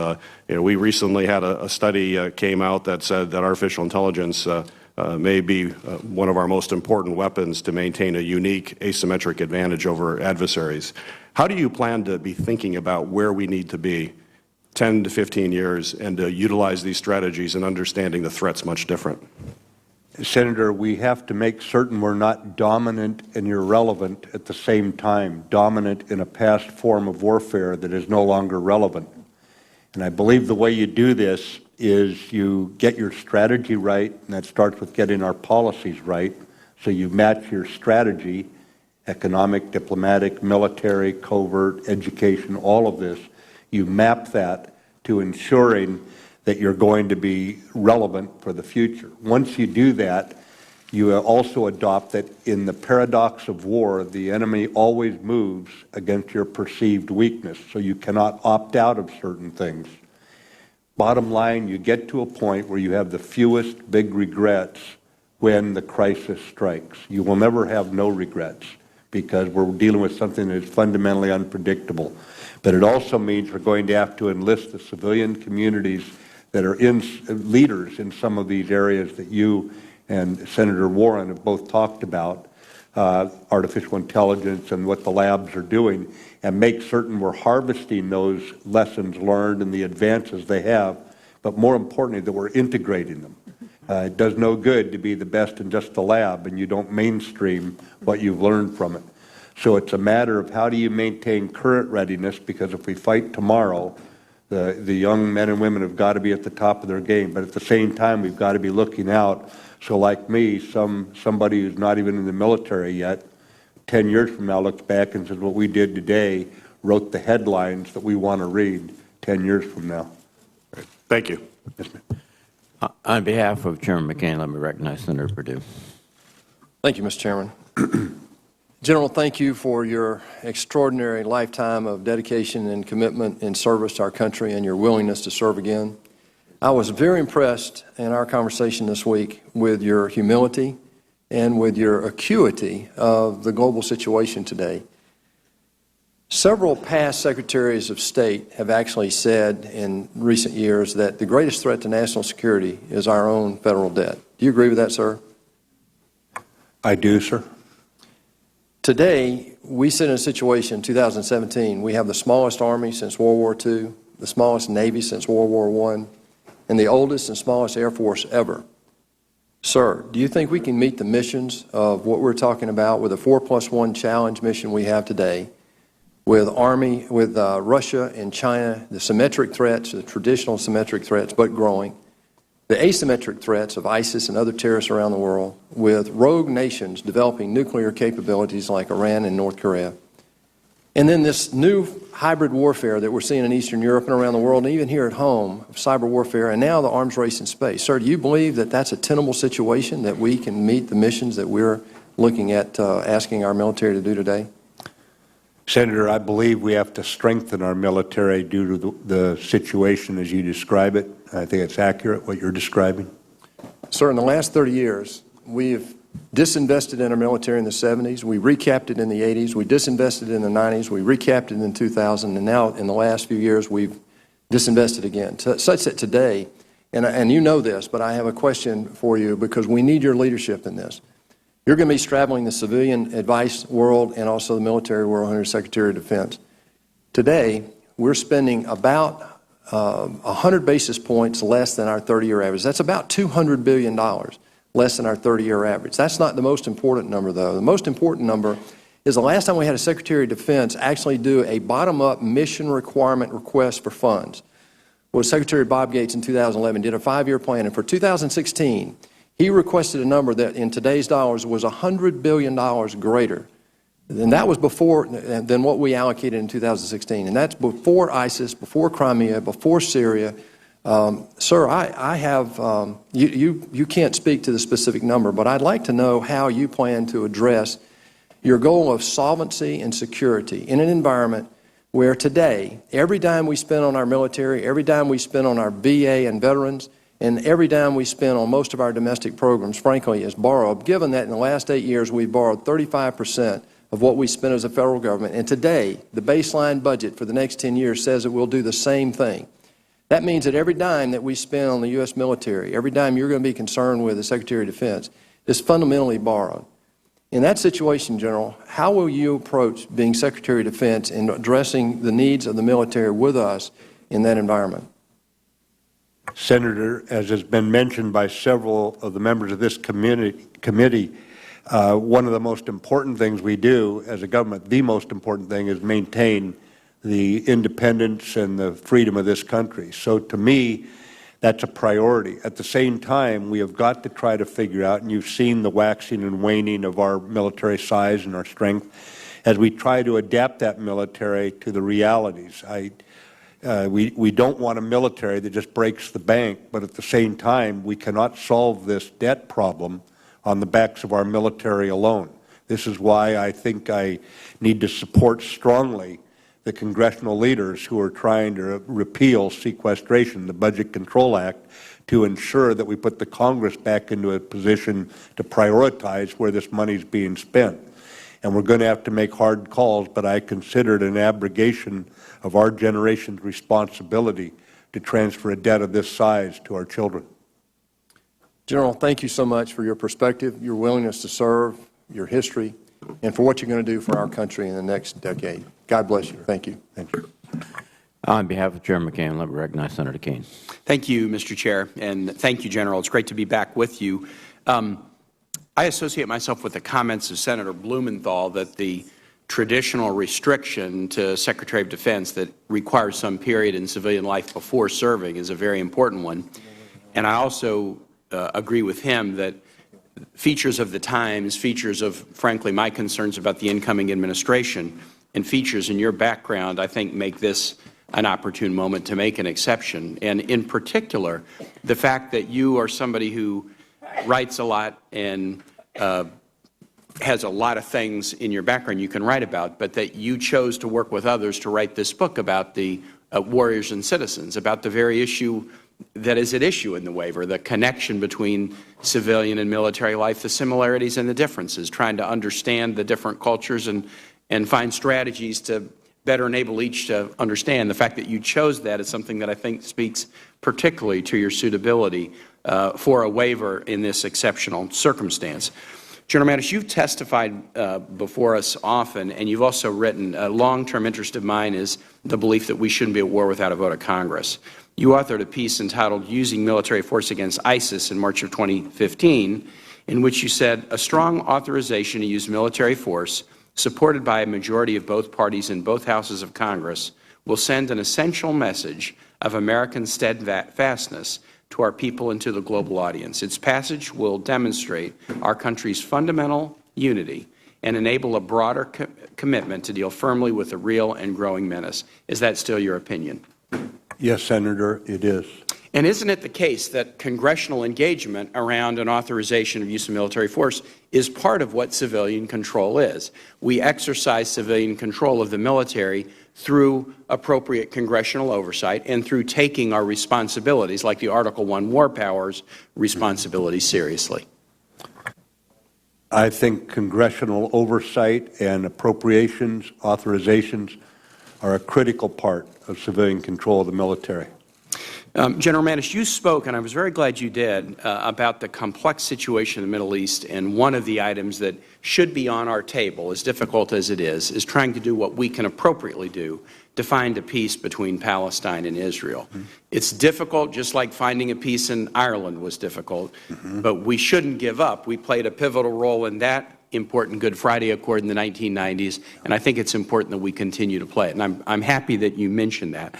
We recently had a study came out that said that artificial intelligence may be one of our most important weapons to maintain a unique asymmetric advantage over adversaries. How do you plan to be thinking about where we need to be 10 to 15 years and to utilize these strategies and understanding the threats much different? Senator, we have to make certain we're not dominant and irrelevant at the same time, dominant in a past form of warfare that is no longer relevant. And I believe the way you do this is you get your strategy right, and that starts with getting our policies right. So you match your strategy, economic, diplomatic, military, covert, education, all of this. You map that to ensuring that you're going to be relevant for the future. Once you do that, you also adopt that in the paradox of war, the enemy always moves against your perceived weakness, so you cannot opt out of certain things. Bottom line, you get to a point where you have the fewest big regrets when the crisis strikes. You will never have no regrets because we're dealing with something that is fundamentally unpredictable. But it also means we're going to have to enlist the civilian communities that are leaders in some of these areas that you and Senator Warren have both talked about, artificial intelligence and what the labs are doing, and make certain we're harvesting those lessons learned and the advances they have, but more importantly, that we're integrating them. It does no good to be the best in just the lab and you don't mainstream what you've learned from it. So it's a matter of how do you maintain current readiness, because if we fight tomorrow, the young men and women have got to be at the top of their game. But at the same time, we've got to be looking out. So like me, somebody who's not even in the military yet, 10 years from now looks back and says what we did today wrote the headlines that we want to read 10 years from now. Thank you. Yes, ma'am. On behalf of Chairman McCain, let me recognize Senator Perdue. Thank you, Mr. Chairman. General, thank you for your extraordinary lifetime of dedication and commitment in service to our country and your willingness to serve again. I was very impressed in our conversation this week with your humility and with your acuity of the global situation today. Several past secretaries of state have actually said in recent years that the greatest threat to national security is our own federal debt. Do you agree with that, sir? I do, sir. Today, we sit in a situation, 2017, we have the smallest Army since World War II, the smallest Navy since World War I, and the oldest and smallest Air Force ever. Sir, do you think we can meet the missions of what we're talking about with a 4+1 challenge mission we have today, with Russia and China, the symmetric threats, the traditional symmetric threats, but growing, the asymmetric threats of ISIS and other terrorists around the world, with rogue nations developing nuclear capabilities like Iran and North Korea, and then this new hybrid warfare that we're seeing in Eastern Europe and around the world, and even here at home, cyber warfare, and now the arms race in space. Sir, do you believe that that's a tenable situation, that we can meet the missions that we're looking at asking our military to do today? Senator, I believe we have to strengthen our military due to the situation as you describe it. I think it's accurate what you're describing. Sir, in the last 30 years, we've disinvested in our military in the 70s. We recapped it in the 80s. We disinvested in the 90s. We recapped it in 2000. And now, in the last few years, we've disinvested again. Such that today, and you know this, but I have a question for you because we need your leadership in this. You're going to be straddling the civilian advice world and also the military world under Secretary of Defense. Today, we're spending about 100 basis points less than our 30-year average. That's about $200 billion less than our 30-year average. That's not the most important number, though. The most important number is the last time we had a Secretary of Defense actually do a bottom-up mission requirement request for funds was Secretary Bob Gates in 2011, did a 5-year plan. And for 2016, he requested a number that in today's dollars was $100 billion greater. And that was before than what we allocated in 2016. And that's before ISIS, before Crimea, before Syria. Sir, I have, you can't speak to the specific number, but I'd like to know how you plan to address your goal of solvency and security in an environment where today, every dime we spend on our military, every dime we spend on our VA and veterans, and every dime we spend on most of our domestic programs, frankly, is borrowed, given that in the last 8 years we've borrowed 35% of what we spend as a federal government. And today, the baseline budget for the next 10 years says that we'll do the same thing. That means that every dime that we spend on the U.S. military, every dime you're going to be concerned with as Secretary of Defense, is fundamentally borrowed. In that situation, General, how will you approach being Secretary of Defense and addressing the needs of the military with us in that environment? Senator, as has been mentioned by several of the members of this committee, one of the most important things we do as a government, the most important thing, is maintain the independence and the freedom of this country. So to me, that's a priority. At the same time, we have got to try to figure out, and you've seen the waxing and waning of our military size and our strength, as we try to adapt that military to the realities. We don't want a military that just breaks the bank, but at the same time, we cannot solve this debt problem on the backs of our military alone. This is why I think I need to support strongly the congressional leaders who are trying to repeal sequestration, the Budget Control Act, to ensure that we put the Congress back into a position to prioritize where this money is being spent. And we're going to have to make hard calls, but I consider it an abrogation of our generation's responsibility to transfer a debt of this size to our children. General, thank you so much for your perspective, your willingness to serve, your history, and for what you're going to do for our country in the next decade. God bless you. Thank you. Thank you. On behalf of Chairman McCain, let me recognize Senator Kane. Thank you, Mr. Chair, and thank you, General. It's great to be back with you. I associate myself with the comments of Senator Blumenthal that the traditional restriction to Secretary of Defense that requires some period in civilian life before serving is a very important one. And I also agree with him that features of the times, features of, frankly, my concerns about the incoming administration, and features in your background, I think, make this an opportune moment to make an exception. And in particular, the fact that you are somebody who writes a lot and has a lot of things in your background you can write about, but that you chose to work with others to write this book about the warriors and citizens, about the very issue that is at issue in the waiver, the connection between civilian and military life, the similarities and the differences, trying to understand the different cultures and find strategies to better enable each to understand. The fact that you chose that is something that I think speaks particularly to your suitability for a waiver in this exceptional circumstance. General Mattis, you've testified before us often, and you've also written, a long-term interest of mine is the belief that we shouldn't be at war without a vote of Congress. You authored a piece entitled Using Military Force Against ISIS in March of 2015, in which you said, a strong authorization to use military force, supported by a majority of both parties in both houses of Congress, will send an essential message of American steadfastness to our people and to the global audience. Its passage will demonstrate our country's fundamental unity and enable a broader commitment to deal firmly with the real and growing menace. Is that still your opinion? Yes, Senator, it is. And isn't it the case that congressional engagement around an authorization of use of military force is part of what civilian control is? We exercise civilian control of the military through appropriate congressional oversight and through taking our responsibilities, like the Article I war powers responsibilities, seriously. I think congressional oversight and appropriations, authorizations, are a critical part of civilian control of the military. General Mattis, you spoke, and I was very glad you did, about the complex situation in the Middle East, and one of the items that should be on our table, as difficult as it is trying to do what we can appropriately do to find a peace between Palestine and Israel. It's difficult, just like finding a peace in Ireland was difficult, but we shouldn't give up. We played a pivotal role in that important Good Friday Accord in the 1990s, and I think it's important that we continue to play it, and I'm happy that you mentioned that.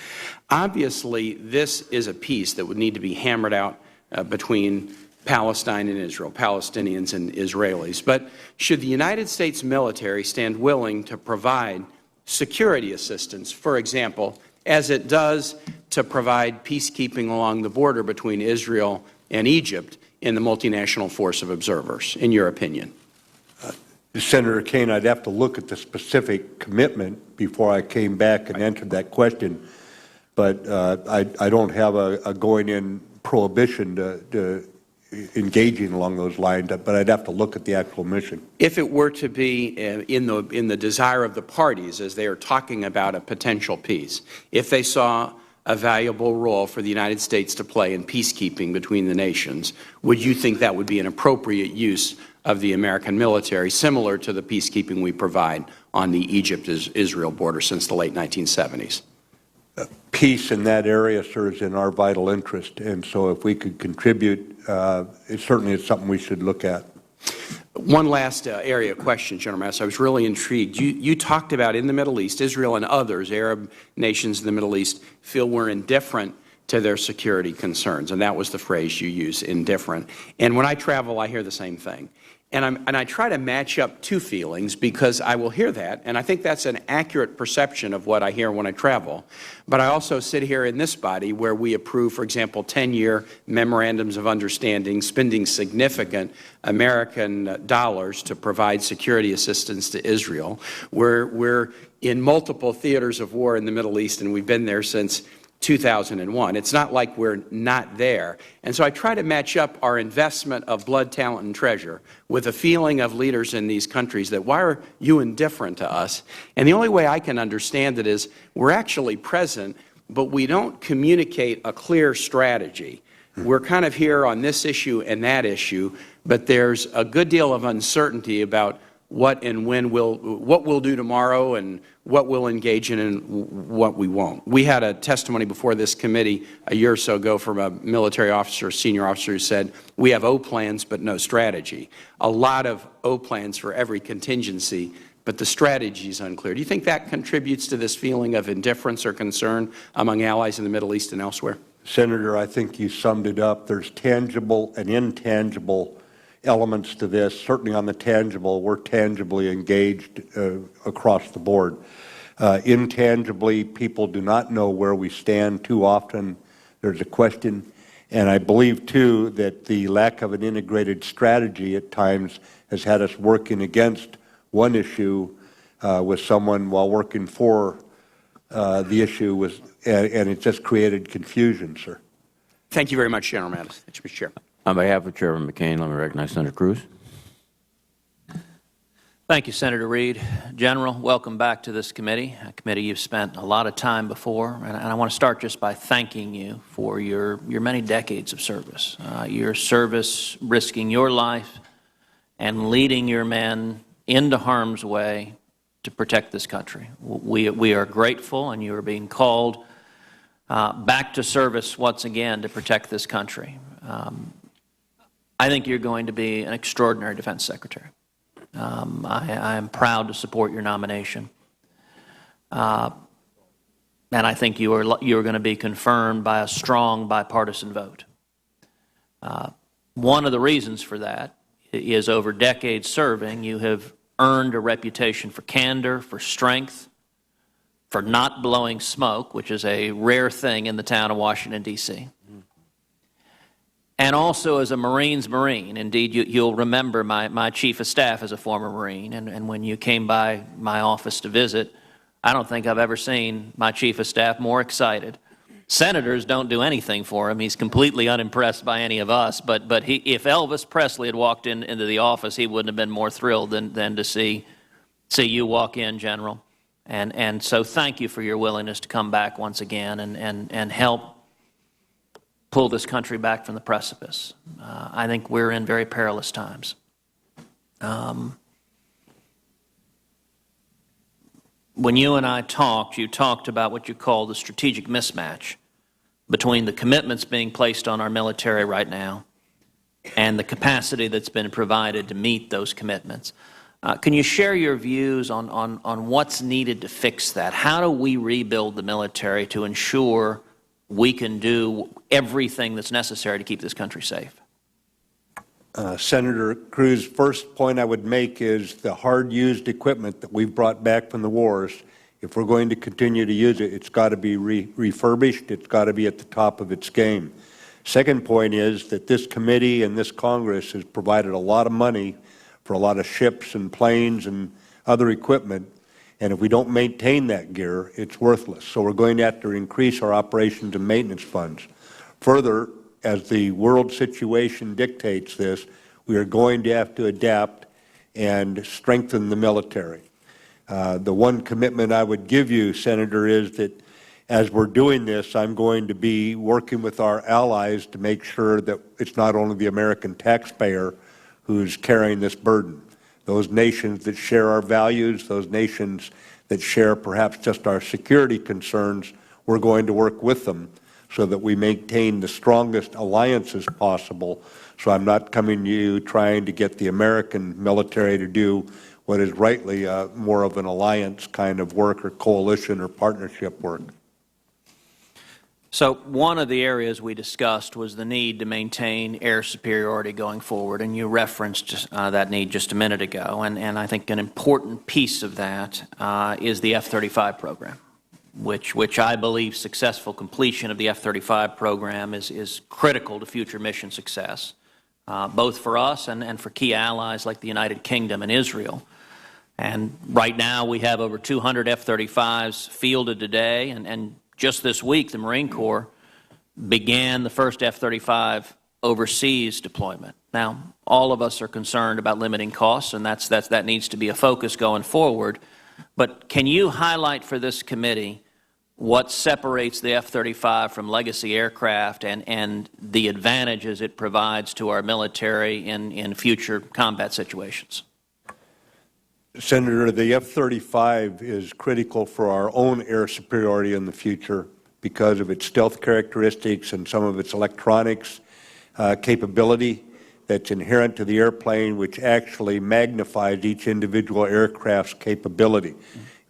Obviously, this is a peace that would need to be hammered out between Palestine and Israel, Palestinians and Israelis. But should the United States military stand willing to provide security assistance, for example, as it does to provide peacekeeping along the border between Israel and Egypt in the multinational force of observers, in your opinion? Senator Kane, I'd have to look at the specific commitment before I came back and answered that question. But I don't have a going-in prohibition to engaging along those lines, but I'd have to look at the actual mission. If it were to be in the desire of the parties as they are talking about a potential peace, if they saw a valuable role for the United States to play in peacekeeping between the nations, would you think that would be an appropriate use of the American military, similar to the peacekeeping we provide on the Egypt-Israel border since the late 1970s? Peace in that area, sir, is in our vital interest, and so if we could contribute, it certainly is something we should look at. One last area of question, General Mattis. I was really intrigued. You talked about in the Middle East, Israel and others, Arab nations in the Middle East, feel we're indifferent to their security concerns, and that was the phrase you used, indifferent. And when I travel, I hear the same thing. And I try to match up two feelings because I will hear that, and I think that's an accurate perception of what I hear when I travel. But I also sit here in this body where we approve, for example, 10-year memorandums of understanding, spending significant American dollars to provide security assistance to Israel. We're in multiple theaters of war in the Middle East, and we've been there since 2001. It's not like we're not there. And so I try to match up our investment of blood, talent, and treasure with a feeling of leaders in these countries that why are you indifferent to us? And the only way I can understand it is we're actually present, but we don't communicate a clear strategy. We're kind of here on this issue and that issue, but there's a good deal of uncertainty about what and when what we'll do tomorrow and what we'll engage in and what we won't. We had a testimony before this committee a year or so ago from a military officer, senior officer, who said, we have O plans but no strategy. A lot of O plans for every contingency, but the strategy is unclear. Do you think that contributes to this feeling of indifference or concern among allies in the Middle East and elsewhere? Senator, I think you summed it up. There's tangible and intangible elements to this. Certainly on the tangible, we're tangibly engaged across the board. Intangibly, people do not know where we stand too often. There's a question. And I believe, too, that the lack of an integrated strategy at times has had us working against one issue with someone while working for the issue, and it just created confusion, sir. Thank you very much, General Mattis. Mr. Chair. On behalf of Chairman McCain, let me recognize Senator Cruz. Thank you, Senator Reid. General, welcome back to this committee, a committee you've spent a lot of time before, and I want to start just by thanking you for your many decades of service, your service risking your life and leading your men into harm's way to protect this country. We are grateful, and you are being called back to service once again to protect this country. I think you're going to be an extraordinary defense secretary. I am proud to support your nomination. And I think you are going to be confirmed by a strong bipartisan vote. One of the reasons for that is over decades serving, you have earned a reputation for candor, for strength, for not blowing smoke, which is a rare thing in the town of Washington, D.C., and also as a Marine's Marine. Indeed, you'll remember my chief of staff as a former Marine, and when you came by my office to visit, I don't think I've ever seen my chief of staff more excited. Senators don't do anything for him. He's completely unimpressed by any of us, but if Elvis Presley had walked into the office, he wouldn't have been more thrilled than to see you walk in, General. And so thank you for your willingness to come back once again and help pull this country back from the precipice. I think we're in very perilous times. When you and I talked, you talked about what you call the strategic mismatch between the commitments being placed on our military right now and the capacity that's been provided to meet those commitments. Can you share your views on what's needed to fix that? How do we rebuild the military to ensure we can do everything that's necessary to keep this country safe? Senator Cruz, first point I would make is the hard-used equipment that we've brought back from the wars. If we're going to continue to use it, it's got to be refurbished. It's got to be at the top of its game. Second point is that this committee and this Congress has provided a lot of money for a lot of ships and planes and other equipment. And if we don't maintain that gear, it's worthless. So we're going to have to increase our operations and maintenance funds. Further, as the world situation dictates this, we are going to have to adapt and strengthen the military. The one commitment I would give you, Senator, is that as we're doing this, I'm going to be working with our allies to make sure that it's not only the American taxpayer who's carrying this burden. Those nations that share our values, those nations that share perhaps just our security concerns, we're going to work with them so that we maintain the strongest alliances possible. So I'm not coming to you trying to get the American military to do what is rightly more of an alliance kind of work or coalition or partnership work. So one of the areas we discussed was the need to maintain air superiority going forward, and you referenced that need just a minute ago. And I think an important piece of that is the F-35 program, which I believe successful completion of the F-35 program is critical to future mission success, both for us and for key allies like the United Kingdom and Israel. And right now we have over 200 F-35s fielded today, and just this week, the Marine Corps began the first F-35 overseas deployment. Now, all of us are concerned about limiting costs, and that needs to be a focus going forward. But can you highlight for this committee what separates the F-35 from legacy aircraft and the advantages it provides to our military in future combat situations? Senator, the F-35 is critical for our own air superiority in the future because of its stealth characteristics and some of its electronics capability that's inherent to the airplane, which actually magnifies each individual aircraft's capability.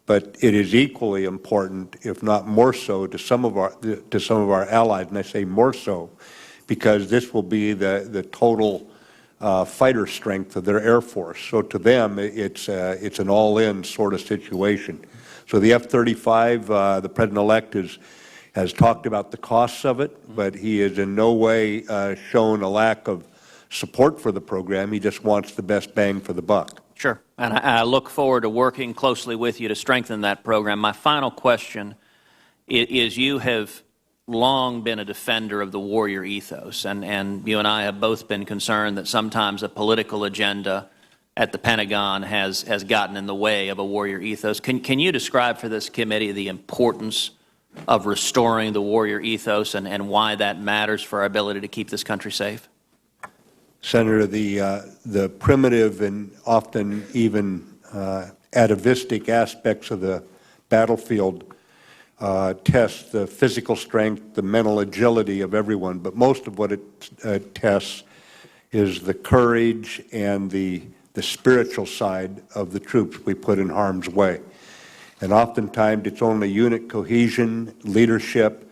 But it is equally important, if not more so, to some of our allies, and I say more so because this will be the total fighter strength of their Air Force. So to them, it's an all-in sort of situation. So the F-35, the President-elect has talked about the costs of it, but he has in no way shown a lack of support for the program. He just wants the best bang for the buck. Sure. And I look forward to working closely with you to strengthen that program. My final question is you have long been a defender of the warrior ethos, and you and I have both been concerned that sometimes a political agenda at the Pentagon has gotten in the way of a warrior ethos. Can you describe for this committee the importance of restoring the warrior ethos and why that matters for our ability to keep this country safe? Senator, the primitive and often even atavistic aspects of the battlefield tests the physical strength, the mental agility of everyone, but most of what it tests is the courage and the spiritual side of the troops we put in harm's way. And oftentimes it's only unit cohesion, leadership,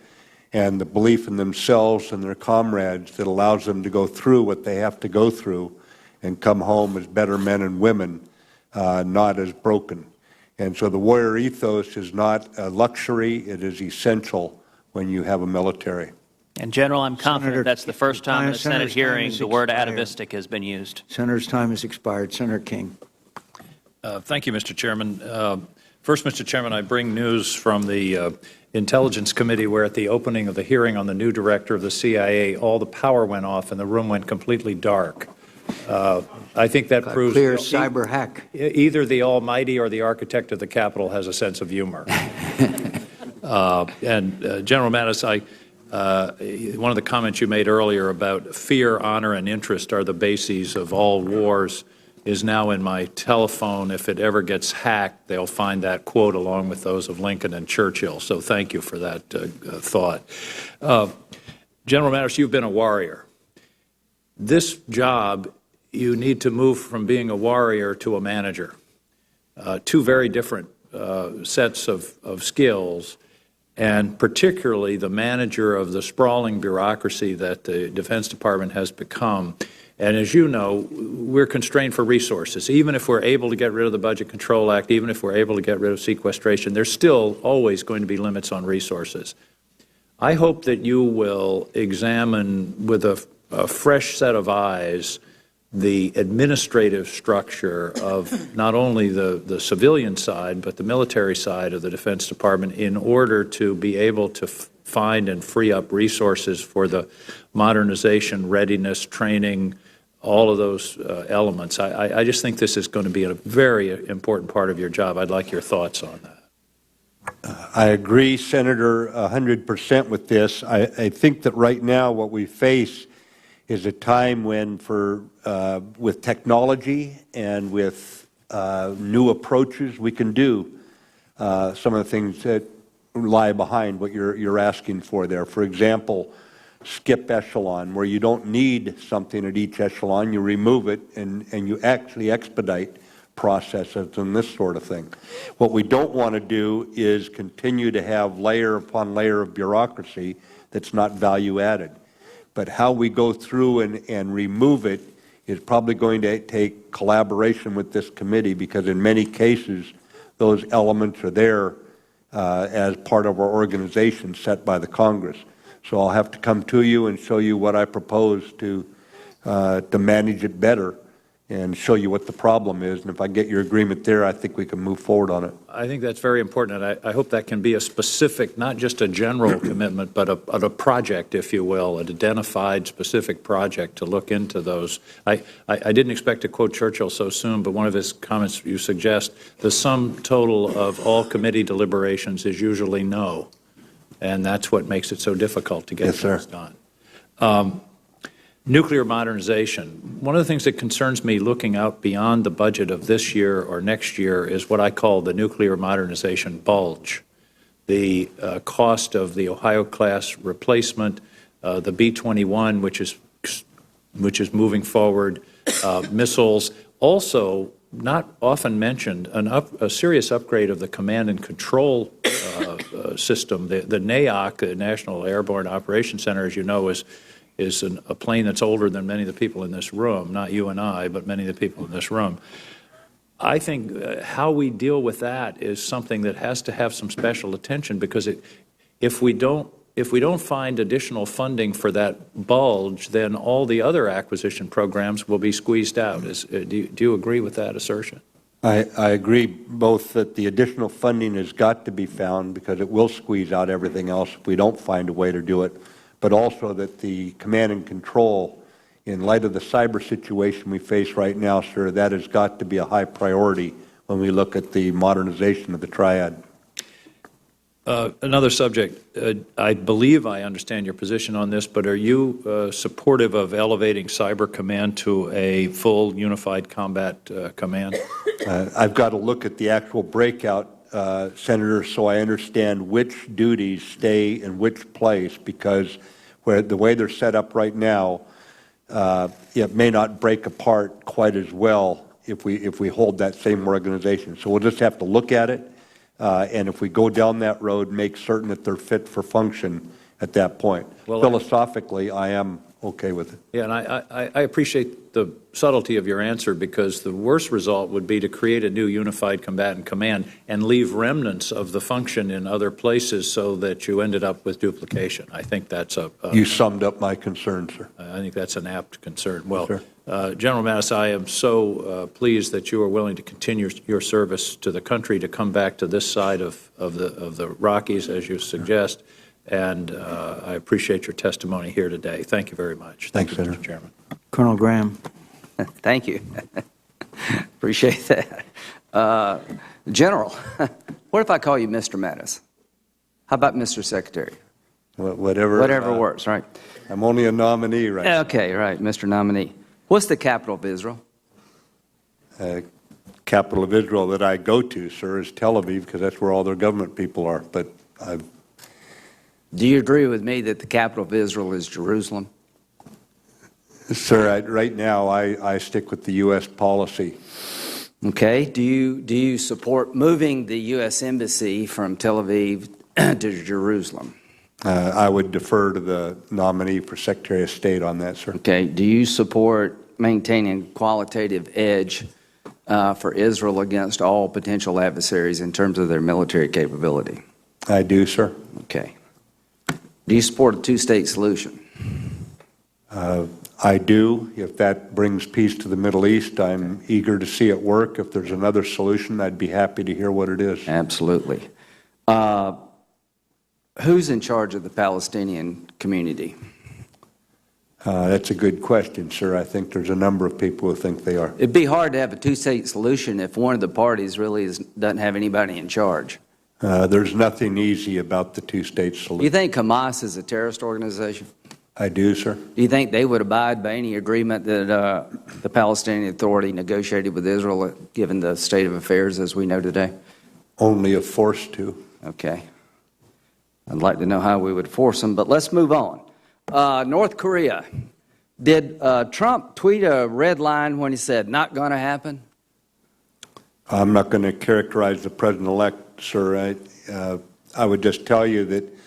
and the belief in themselves and their comrades that allows them to go through what they have to go through and come home as better men and women, not as broken. And so the warrior ethos is not a luxury, it is essential when you have a military. And General, I'm confident that's the first time in a Senate hearing the word atavistic has been used. Senator's time has expired. Senator King. Thank you, Mr. Chairman. First, Mr. Chairman, I bring news from the Intelligence Committee where at the opening of the hearing on the new director of the CIA, all the power went off and the room went completely dark. I think that proves clear cyber hack. Either the Almighty or the architect of the Capitol has a sense of humor. General Mattis, one of the comments you made earlier about fear, honor, and interest are the bases of all wars is now in my telephone. If it ever gets hacked, they'll find that quote along with those of Lincoln and Churchill. So thank you for that thought. General Mattis, you've been a warrior. This job, you need to move from being a warrior to a manager. Two very different sets of skills, and particularly the manager of the sprawling bureaucracy that the Defense Department has become. And as you know, we're constrained for resources. Even if we're able to get rid of the Budget Control Act, even if we're able to get rid of sequestration, there's still always going to be limits on resources. I hope that you will examine with a fresh set of eyes the administrative structure of not only the civilian side, but the military side of the Defense Department in order to be able to find and free up resources for the modernization, readiness, training, all of those elements. I just think this is going to be a very important part of your job. I'd like your thoughts on that. I agree, Senator, 100% with this. I think that right now what we face is a time when, with technology and with new approaches, we can do some of the things that lie behind what you're asking for there. For example, skip echelon, where you don't need something at each echelon, you remove it and you actually expedite processes and this sort of thing. What we don't want to do is continue to have layer upon layer of bureaucracy that's not value added. But how we go through and remove it is probably going to take collaboration with this committee, because in many cases those elements are there as part of our organization set by the Congress. So I'll have to come to you and show you what I propose to manage it better and show you what the problem is. And if I get your agreement there, I think we can move forward on it. I think that's very important, and I hope that can be a specific, not just a general commitment, but a project, if you will, an identified specific project to look into those. I didn't expect to quote Churchill so soon, but one of his comments you suggest, the sum total of all committee deliberations is usually no, and that's what makes it so difficult to get things done. Nuclear modernization. One of the things that concerns me looking out beyond the budget of this year or next year is what I call the nuclear modernization bulge. The cost of the Ohio-class replacement, the B-21, which is moving forward, missiles. Also, not often mentioned, a serious upgrade of the command and control system. The NAOC, the National Airborne Operations Center, as you know, is a plane that's older than many of the people in this room, not you and I, but many of the people in this room. I think how we deal with that is something that has to have some special attention, because if we don't find additional funding for that bulge, then all the other acquisition programs will be squeezed out. Do you agree with that assertion? I agree both that the additional funding has got to be found, because it will squeeze out everything else if we don't find a way to do it, but also that the command and control, in light of the cyber situation we face right now, sir, that has got to be a high priority when we look at the modernization of the triad. Another subject, I believe I understand your position on this, but are you supportive of elevating Cyber Command to a full unified combat command? I've got to look at the actual breakout, Senator, so I understand which duties stay in which place, because the way they're set up right now, it may not break apart quite as well if we hold that same organization. So we'll just have to look at it, and if we go down that road, make certain that they're fit for function at that point. Well, philosophically, I am okay with it. Yeah, and I appreciate the subtlety of your answer, because the worst result would be to create a new unified combatant command and leave remnants of the function in other places so that you ended up with duplication. I think that's you summed up my concern, sir. I think that's an apt concern. Well, General Mattis, I am so pleased that you are willing to continue your service to the country, to come back to this side of the Rockies, as you suggest. And I appreciate your testimony here today. Thank you very much. Thanks, Senator. Mr. Chairman. Colonel Graham. Thank you. Appreciate that. General, what if I call you Mr. Mattis? How about Mr. Secretary? Whatever works, right? I'm only a nominee right now. Okay, right, Mr. Nominee. What's the capital of Israel? Capital of Israel that I go to, sir, is Tel Aviv, because that's where all their government people are. But do you agree with me that the capital of Israel is Jerusalem? Sir, right now I stick with the U.S. policy. Okay. Do you support moving the U.S. Embassy from Tel Aviv to Jerusalem? I would defer to the nominee for Secretary of State on that, sir. Okay. Do you support maintaining qualitative edge for Israel against all potential adversaries in terms of their military capability? I do, sir. Okay. Do you support a two-state solution? I do. If that brings peace to the Middle East, I'm eager to see it work. If there's another solution, I'd be happy to hear what it is. Absolutely. Who's in charge of the Palestinian community? That's a good question, sir. I think there's a number of people who think they are. It'd be hard to have a two-state solution if one of the parties really doesn't have anybody in charge. There's nothing easy about the two-state solution. Do you think Hamas is a terrorist organization? I do, sir. Do you think they would abide by any agreement that the Palestinian Authority negotiated with Israel, given the state of affairs as we know today? Only if forced to. Okay. I'd like to know how we would force them, but let's move on. North Korea. Did Trump tweet a red line when he said, not going to happen? I'm not going to characterize the president-elect, sir. I would just tell you that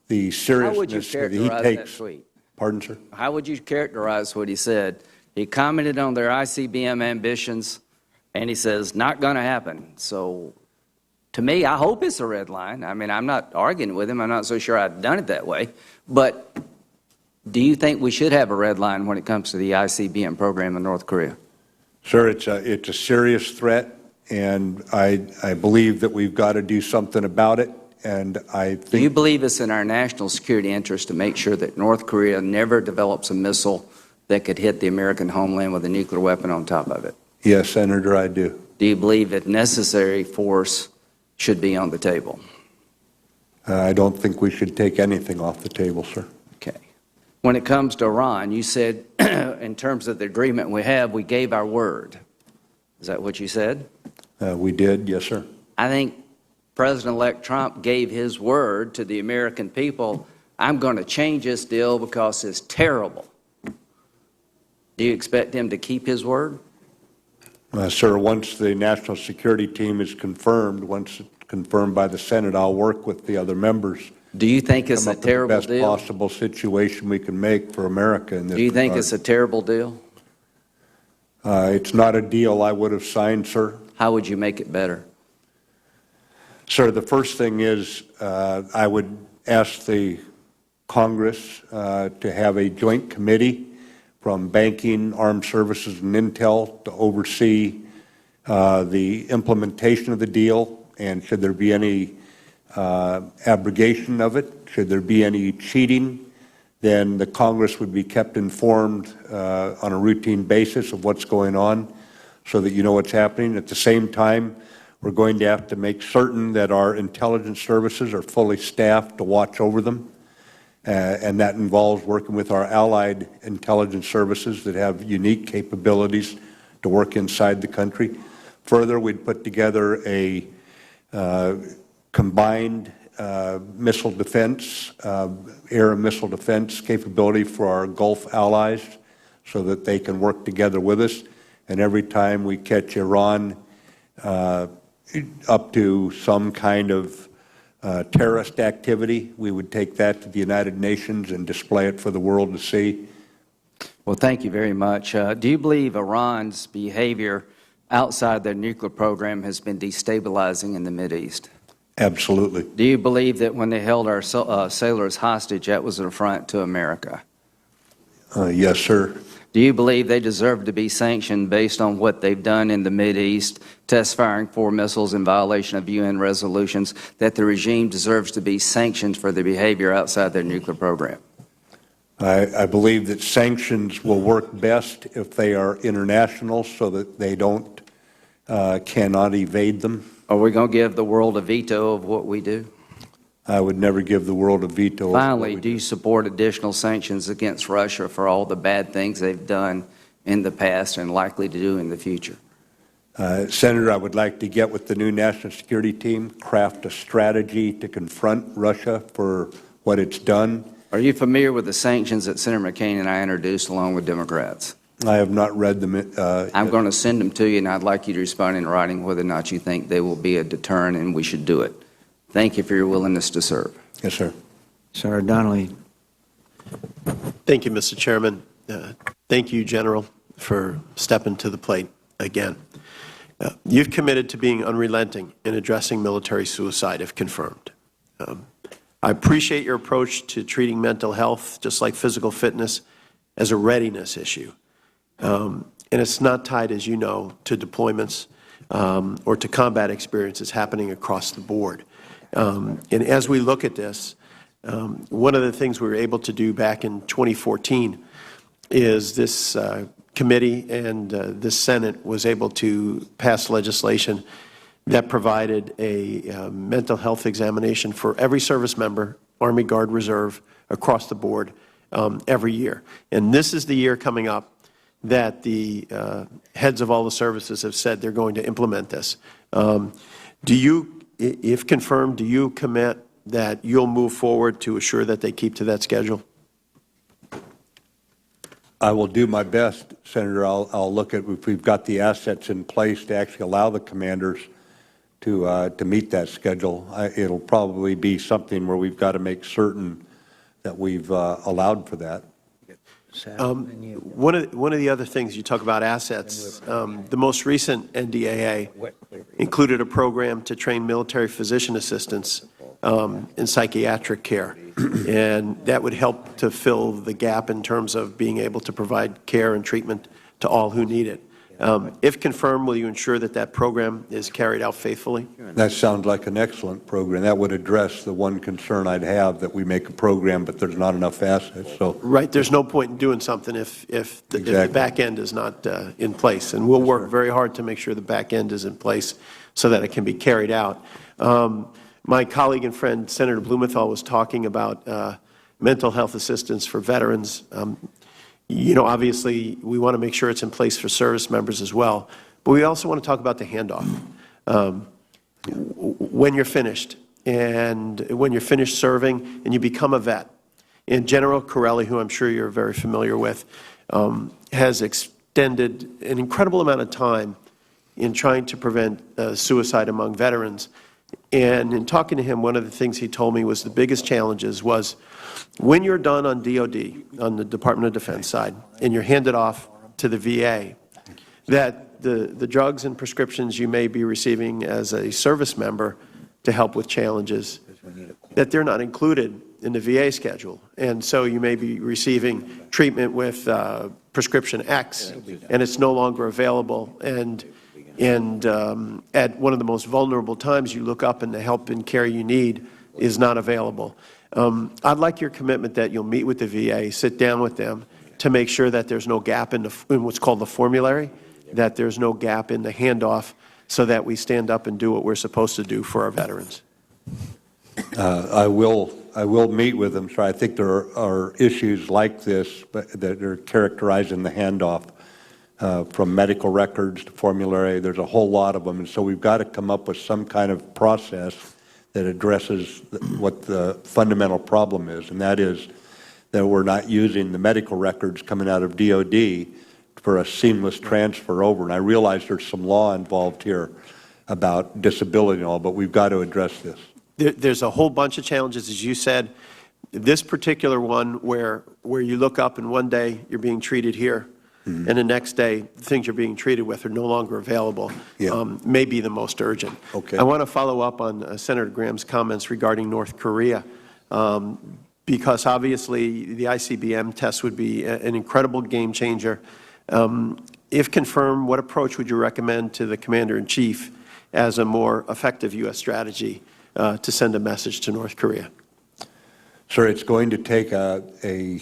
the seriousness that he takes. That tweet? Pardon, sir? How would you characterize what he said? He commented on their ICBM ambitions, and he says, not going to happen. So, to me, I hope it's a red line. I mean, I'm not arguing with him. I'm not so sure I've done it that way. But do you think we should have a red line when it comes to the ICBM program in North Korea? Sir, it's a serious threat, and I believe that we've got to do something about it. And I think. Do you believe it's in our national security interest to make sure that North Korea never develops a missile that could hit the American homeland with a nuclear weapon on top of it? Yes, Senator, I do. Do you believe that necessary force should be on the table? I don't think we should take anything off the table, sir. Okay. When it comes to Iran, you said in terms of the agreement we have, we gave our word. Is that what you said? We did, yes, sir. I think President-elect Trump gave his word to the American people, I'm going to change this deal because it's terrible. Do you expect him to keep his word? Sir, once the national security team is confirmed, once it's confirmed by the Senate, I'll work with the other members. Do you think it's a terrible deal? The best possible situation we can make for America in this. Do you think it's a terrible deal? It's not a deal I would have signed, sir. How would you make it better? Sir, the first thing is I would ask the Congress to have a joint committee from banking, armed services, and intel to oversee the implementation of the deal, and should there be any abrogation of it, should there be any cheating, then the Congress would be kept informed on a routine basis of what's going on so that you know what's happening. At the same time, we're going to have to make certain that our intelligence services are fully staffed to watch over them. And that involves working with our allied intelligence services that have unique capabilities to work inside the country. Further, we'd put together a combined missile defense, air and missile defense capability for our Gulf allies so that they can work together with us. And every time we catch Iran up to some kind of terrorist activity, we would take that to the United Nations and display it for the world to see. Well, thank you very much. Do you believe Iran's behavior outside their nuclear program has been destabilizing in the Mideast? Absolutely. Do you believe that when they held our sailors hostage, that was an affront to America? Yes, sir. Do you believe they deserve to be sanctioned based on what they've done in the Mideast, test firing 4 missiles in violation of UN resolutions, that the regime deserves to be sanctioned for their behavior outside their nuclear program? I believe that sanctions will work best if they are international so that they cannot evade them. Are we going to give the world a veto of what we do? I would never give the world a veto. Finally, do you support additional sanctions against Russia for all the bad things they've done in the past and likely to do in the future? Senator, I would like to get with the new national security team, craft a strategy to confront Russia for what it's done. Are you familiar with the sanctions that Senator McCain and I introduced along with Democrats? I have not read them. I'm going to send them to you, and I'd like you to respond in writing whether or not you think they will be a deterrent and we should do it. Thank you for your willingness to serve. Yes, sir. Senator Donnelly. Thank you, Mr. Chairman. Thank you, General, for stepping to the plate again. You've committed to being unrelenting in addressing military suicide, if confirmed. I appreciate your approach to treating mental health, just like physical fitness, as a readiness issue. And it's not tied, as you know, to deployments or to combat experiences happening across the board. And as we look at this, one of the things we were able to do back in 2014 is this committee and this Senate was able to pass legislation that provided a mental health examination for every service member, Army Guard Reserve, across the board every year. And this is the year coming up that the heads of all the services have said they're going to implement this. Do you, if confirmed, do you commit that you'll move forward to assure that they keep to that schedule? I will do my best, Senator. I'll look at if we've got the assets in place to actually allow the commanders to meet that schedule. It'll probably be something where we've got to make certain that we've allowed for that. One of the other things you talk about assets, the most recent NDAA included a program to train military physician assistants in psychiatric care, and that would help to fill the gap in terms of being able to provide care and treatment to all who need it. If confirmed, will you ensure that that program is carried out faithfully? That sounds like an excellent program. That would address the one concern I'd have, that we make a program, but there's not enough assets. So right, there's no point in doing something if the back end is not in place. And we'll work very hard to make sure the back end is in place so that it can be carried out. My colleague and friend, Senator Blumenthal, was talking about mental health assistance for veterans. You know, obviously, we want to make sure it's in place for service members as well. But we also want to talk about the handoff. When you're finished, and when you're finished serving and you become a vet, and General Corelli, who I'm sure you're very familiar with, has extended an incredible amount of time in trying to prevent suicide among veterans. And in talking to him, one of the things he told me was the biggest challenges was when you're done on DOD, on the Department of Defense side, and you're handed off to the VA, that the drugs and prescriptions you may be receiving as a service member to help with challenges, that they're not included in the VA schedule. And so you may be receiving treatment with prescription X, and it's no longer available. And at one of the most vulnerable times, you look up and the help and care you need is not available. I'd like your commitment that you'll meet with the VA, sit down with them to make sure that there's no gap in what's called the formulary, that there's no gap in the handoff, so that we stand up and do what we're supposed to do for our veterans. I will meet with them. So I think there are issues like this that are characterizing the handoff. From medical records to formulary, there's a whole lot of them, and so we've got to come up with some kind of process that addresses what the fundamental problem is, and that is that we're not using the medical records coming out of DOD for a seamless transfer over. And I realize there's some law involved here about disability and all, but we've got to address this. There's a whole bunch of challenges, as you said. This particular one where you look up and one day you're being treated here, and the next day, the things you're being treated with are no longer available, may be the most urgent. Okay. I want to follow up on Senator Graham's comments regarding North Korea, because obviously the ICBM test would be an incredible game changer. If confirmed, what approach would you recommend to the Commander-in-Chief as a more effective U.S. strategy to send a message to North Korea? Sir, it's going to take a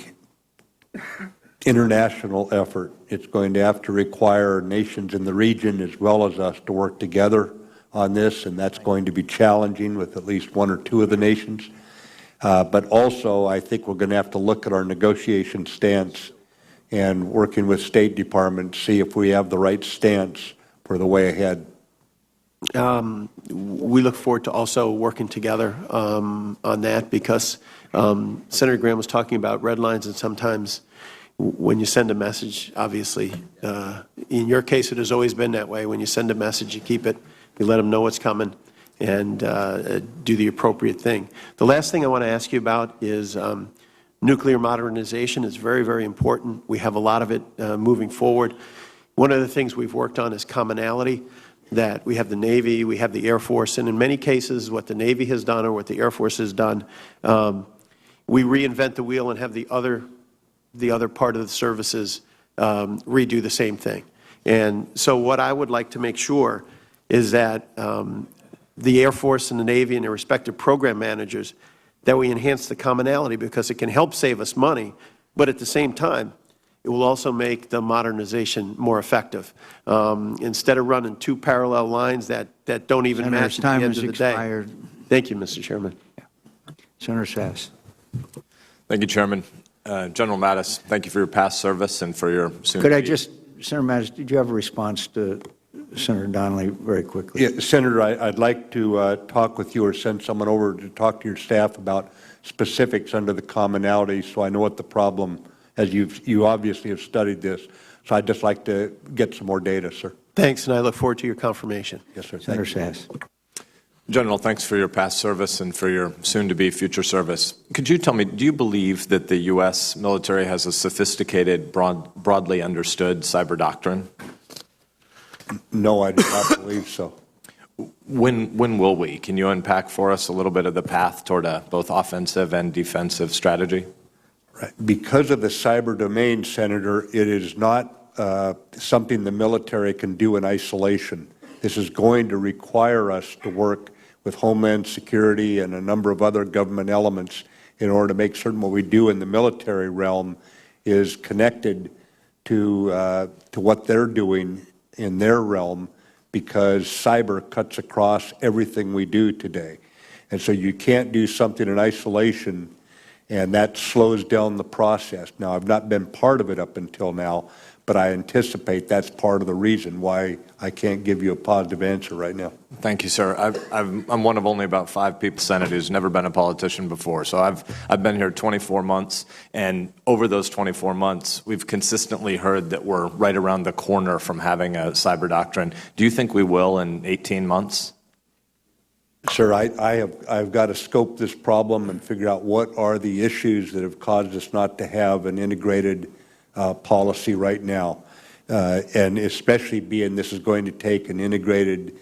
international effort. It's going to have to require nations in the region as well as us to work together on this, and that's going to be challenging with at least one or two of the nations. But also, I think we're going to have to look at our negotiation stance and working with State Department, see if we have the right stance for the way ahead. We look forward to also working together on that, because Senator Graham was talking about red lines, and sometimes when you send a message, obviously, in your case it has always been that way. When you send a message, you keep it, you let them know what's coming, and do the appropriate thing. The last thing I want to ask you about is nuclear modernization. Is very, very important. We have a lot of it moving forward. One of the things we've worked on is commonality, that we have the Navy, we have the Air Force, and in many cases what the Navy has done or what the Air Force has done, we reinvent the wheel and have the other the other part of the services redo the same thing. And so what I would like to make sure is that the Air Force and the Navy and their respective program managers, that we enhance the commonality, because it can help save us money, but at the same time, it will also make the modernization more effective. Instead of running two parallel lines that don't even match at the end of the day. Thank you, Mr. Chairman. Senator Sass. Thank you, Chairman. General Mattis, thank you for your past service and for your soon. Could I just, Senator Mattis, did you have a response to Senator Donnelly very quickly? Yeah, Senator, I'd like to talk with you or send someone over to talk to your staff about specifics under the commonality, so I know what the problem, as you obviously have studied this. So I'd just like to get some more data, sir. Thanks, and I look forward to your confirmation. Yes, sir. Senator Sass. General, thanks for your past service and for your soon-to-be future service. Could you tell me, do you believe that the U.S. military has a sophisticated, broadly understood cyber doctrine? No, I do not believe so. When will we? Can you unpack for us a little bit of the path toward a both offensive and defensive strategy? Right. Because of the cyber domain, Senator, it is not something the military can do in isolation. This is going to require us to work with Homeland Security and a number of other government elements in order to make certain what we do in the military realm is connected to what they're doing in their realm, because cyber cuts across everything we do today. And so you can't do something in isolation, and that slows down the process. Now, I've not been part of it up until now, but I anticipate that's part of the reason why I can't give you a positive answer right now. Thank you, sir. I'm one of only about 5 people in the Senate who's never been a politician before. So I've been here 24 months, and over those 24 months, we've consistently heard that we're right around the corner from having a cyber doctrine. Do you think we will in 18 months? Sir, I've got to scope this problem and figure out what are the issues that have caused us not to have an integrated policy right now, and especially being this is going to take an integrated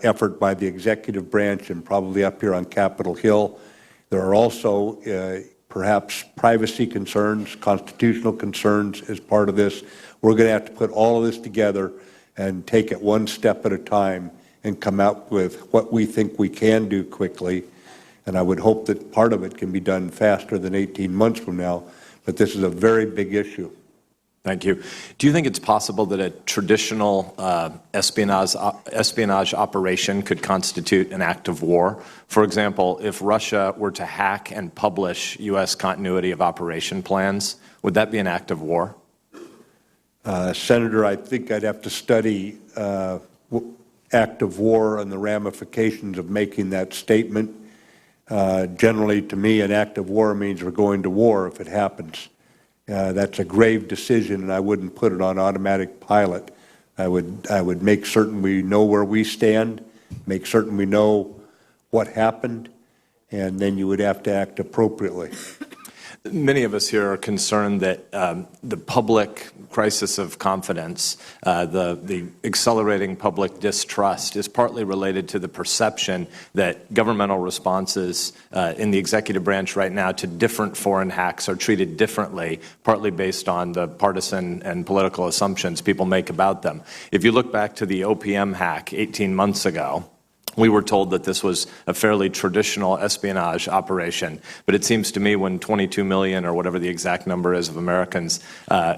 effort by the executive branch and probably up here on Capitol Hill. There are also perhaps privacy concerns, constitutional concerns as part of this. We're going to have to put all of this together and take it one step at a time and come out with what we think we can do quickly. And I would hope that part of it can be done faster than 18 months from now. But this is a very big issue. Thank you. Do you think it's possible that a traditional espionage operation could constitute an act of war? For example, if Russia were to hack and publish U.S. continuity of operation plans, would that be an act of war? Senator, I think I'd have to study act of war and the ramifications of making that statement. Generally, to me, an act of war means we're going to war if it happens. That's a grave decision, and I wouldn't put it on automatic pilot. I would make certain we know where we stand, make certain we know what happened, and then you would have to act appropriately. Many of us here are concerned that the public crisis of confidence, the accelerating public distrust is partly related to the perception that governmental responses in the executive branch right now to different foreign hacks are treated differently, partly based on the partisan and political assumptions people make about them. If you look back to the OPM hack 18 months ago, we were told that this was a fairly traditional espionage operation, but it seems to me when 22 million or whatever the exact number is of Americans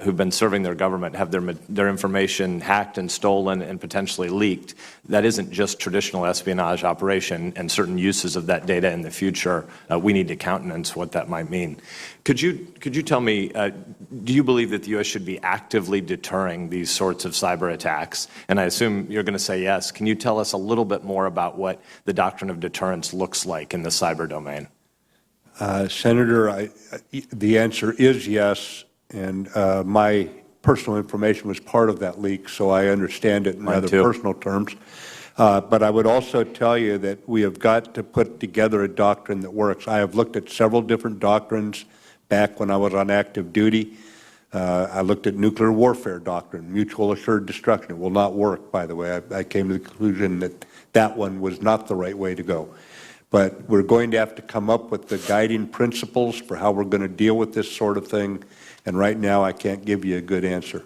who've been serving their government have their information hacked and stolen and potentially leaked, that isn't just traditional espionage operation, and certain uses of that data in the future, we need to countenance what that might mean. Could you tell me, do you believe that the U.S. should be actively deterring these sorts of cyber attacks? And I assume you're going to say yes. Can you tell us a little bit more about what the doctrine of deterrence looks like in the cyber domain? Senator, the answer is yes, and my personal information was part of that leak, so I understand it in rather personal terms. But I would also tell you that we have got to put together a doctrine that works. I have looked at several different doctrines back when I was on active duty. I looked at nuclear warfare doctrine, mutual assured destruction. It will not work, by the way. I came to the conclusion that that one was not the right way to go. but we're going to have to come up with the guiding principles for how we're going to deal with this sort of thing, and right now I can't give you a good answer.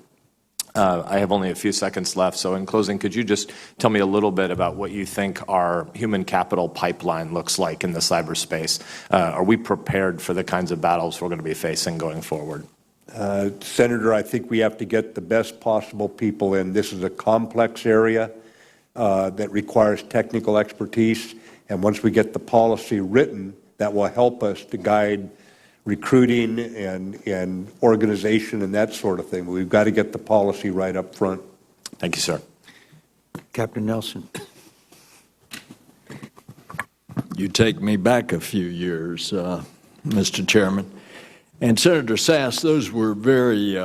I have only a few seconds left, so in closing, could you just tell me a little bit about what you think our human capital pipeline looks like in the cyberspace? Are we prepared for the kinds of battles we're going to be facing going forward? Senator, I think we have to get the best possible people in. This is a complex area that requires technical expertise, and once we get the policy written, that will help us to guide recruiting and organization and that sort of thing. But we've got to get the policy right up front. Thank you, sir. Captain Nelson. You take me back a few years, Mr. Chairman. And Senator Sass, those were very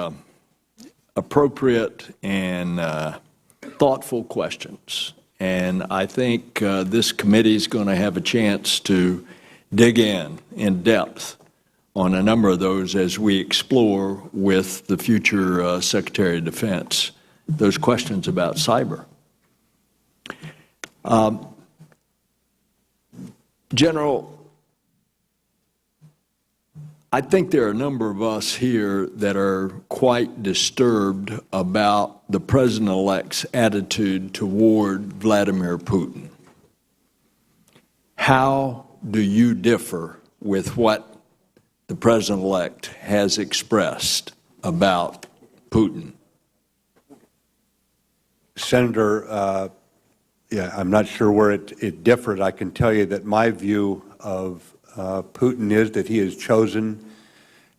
appropriate and thoughtful questions. And I think this committee is going to have a chance to dig in depth on a number of those as we explore with the future Secretary of Defense those questions about cyber. General, I think there are a number of us here that are quite disturbed about the President-elect's attitude toward Vladimir Putin. How do you differ with what the President-elect has expressed about Putin? Senator, I'm not sure where it differed. I can tell you that my view of Putin is that he has chosen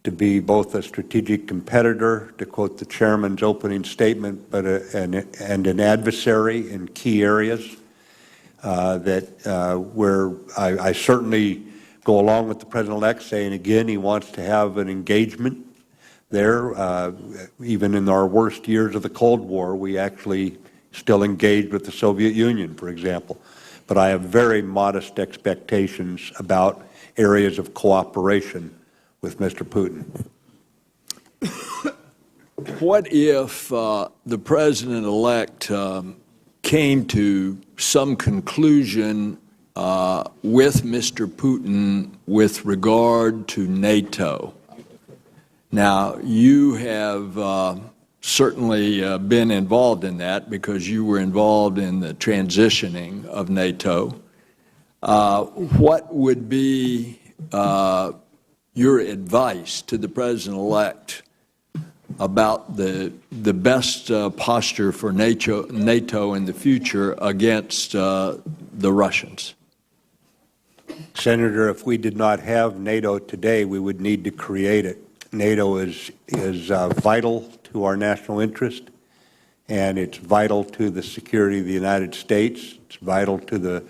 to be both a strategic competitor, to quote the chairman's opening statement, but and an adversary in key areas. Where I certainly go along with the President-elect saying, again, he wants to have an engagement there. Even in our worst years of the Cold War, we actually still engaged with the Soviet Union, for example. But I have very modest expectations about areas of cooperation with Mr. Putin. What if the President-elect came to some conclusion with Mr. Putin with regard to NATO? Now, you have certainly been involved in that because you were involved in the transitioning of NATO. What would be your advice to the President-elect about the best posture for NATO in the future against the Russians? Senator, if we did not have NATO today, we would need to create it. NATO is vital to our national interest, and it's vital to the security of the United States. It's vital to the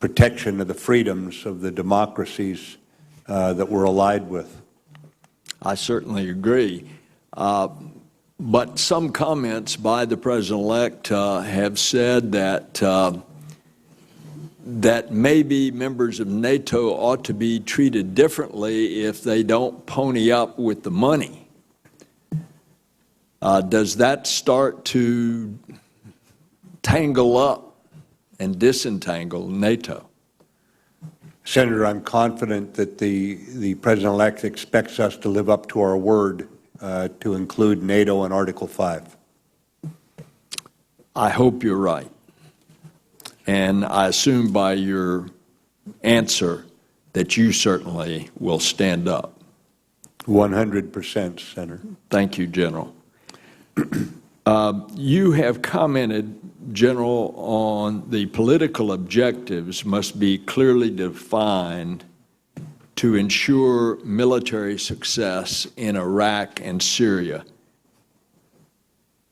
protection of the freedoms of the democracies that we're allied with. I certainly agree. But some comments by the President-elect have said that that maybe members of NATO ought to be treated differently if they don't pony up with the money. Does that start to tangle up and disentangle NATO? Senator, I'm confident that the President-elect expects us to live up to our word to include NATO in Article 5. I hope you're right. And I assume by your answer that you certainly will stand up. 100%, Senator. Thank you, General. You have commented, General, on the political objectives must be clearly defined to ensure military success in Iraq and Syria.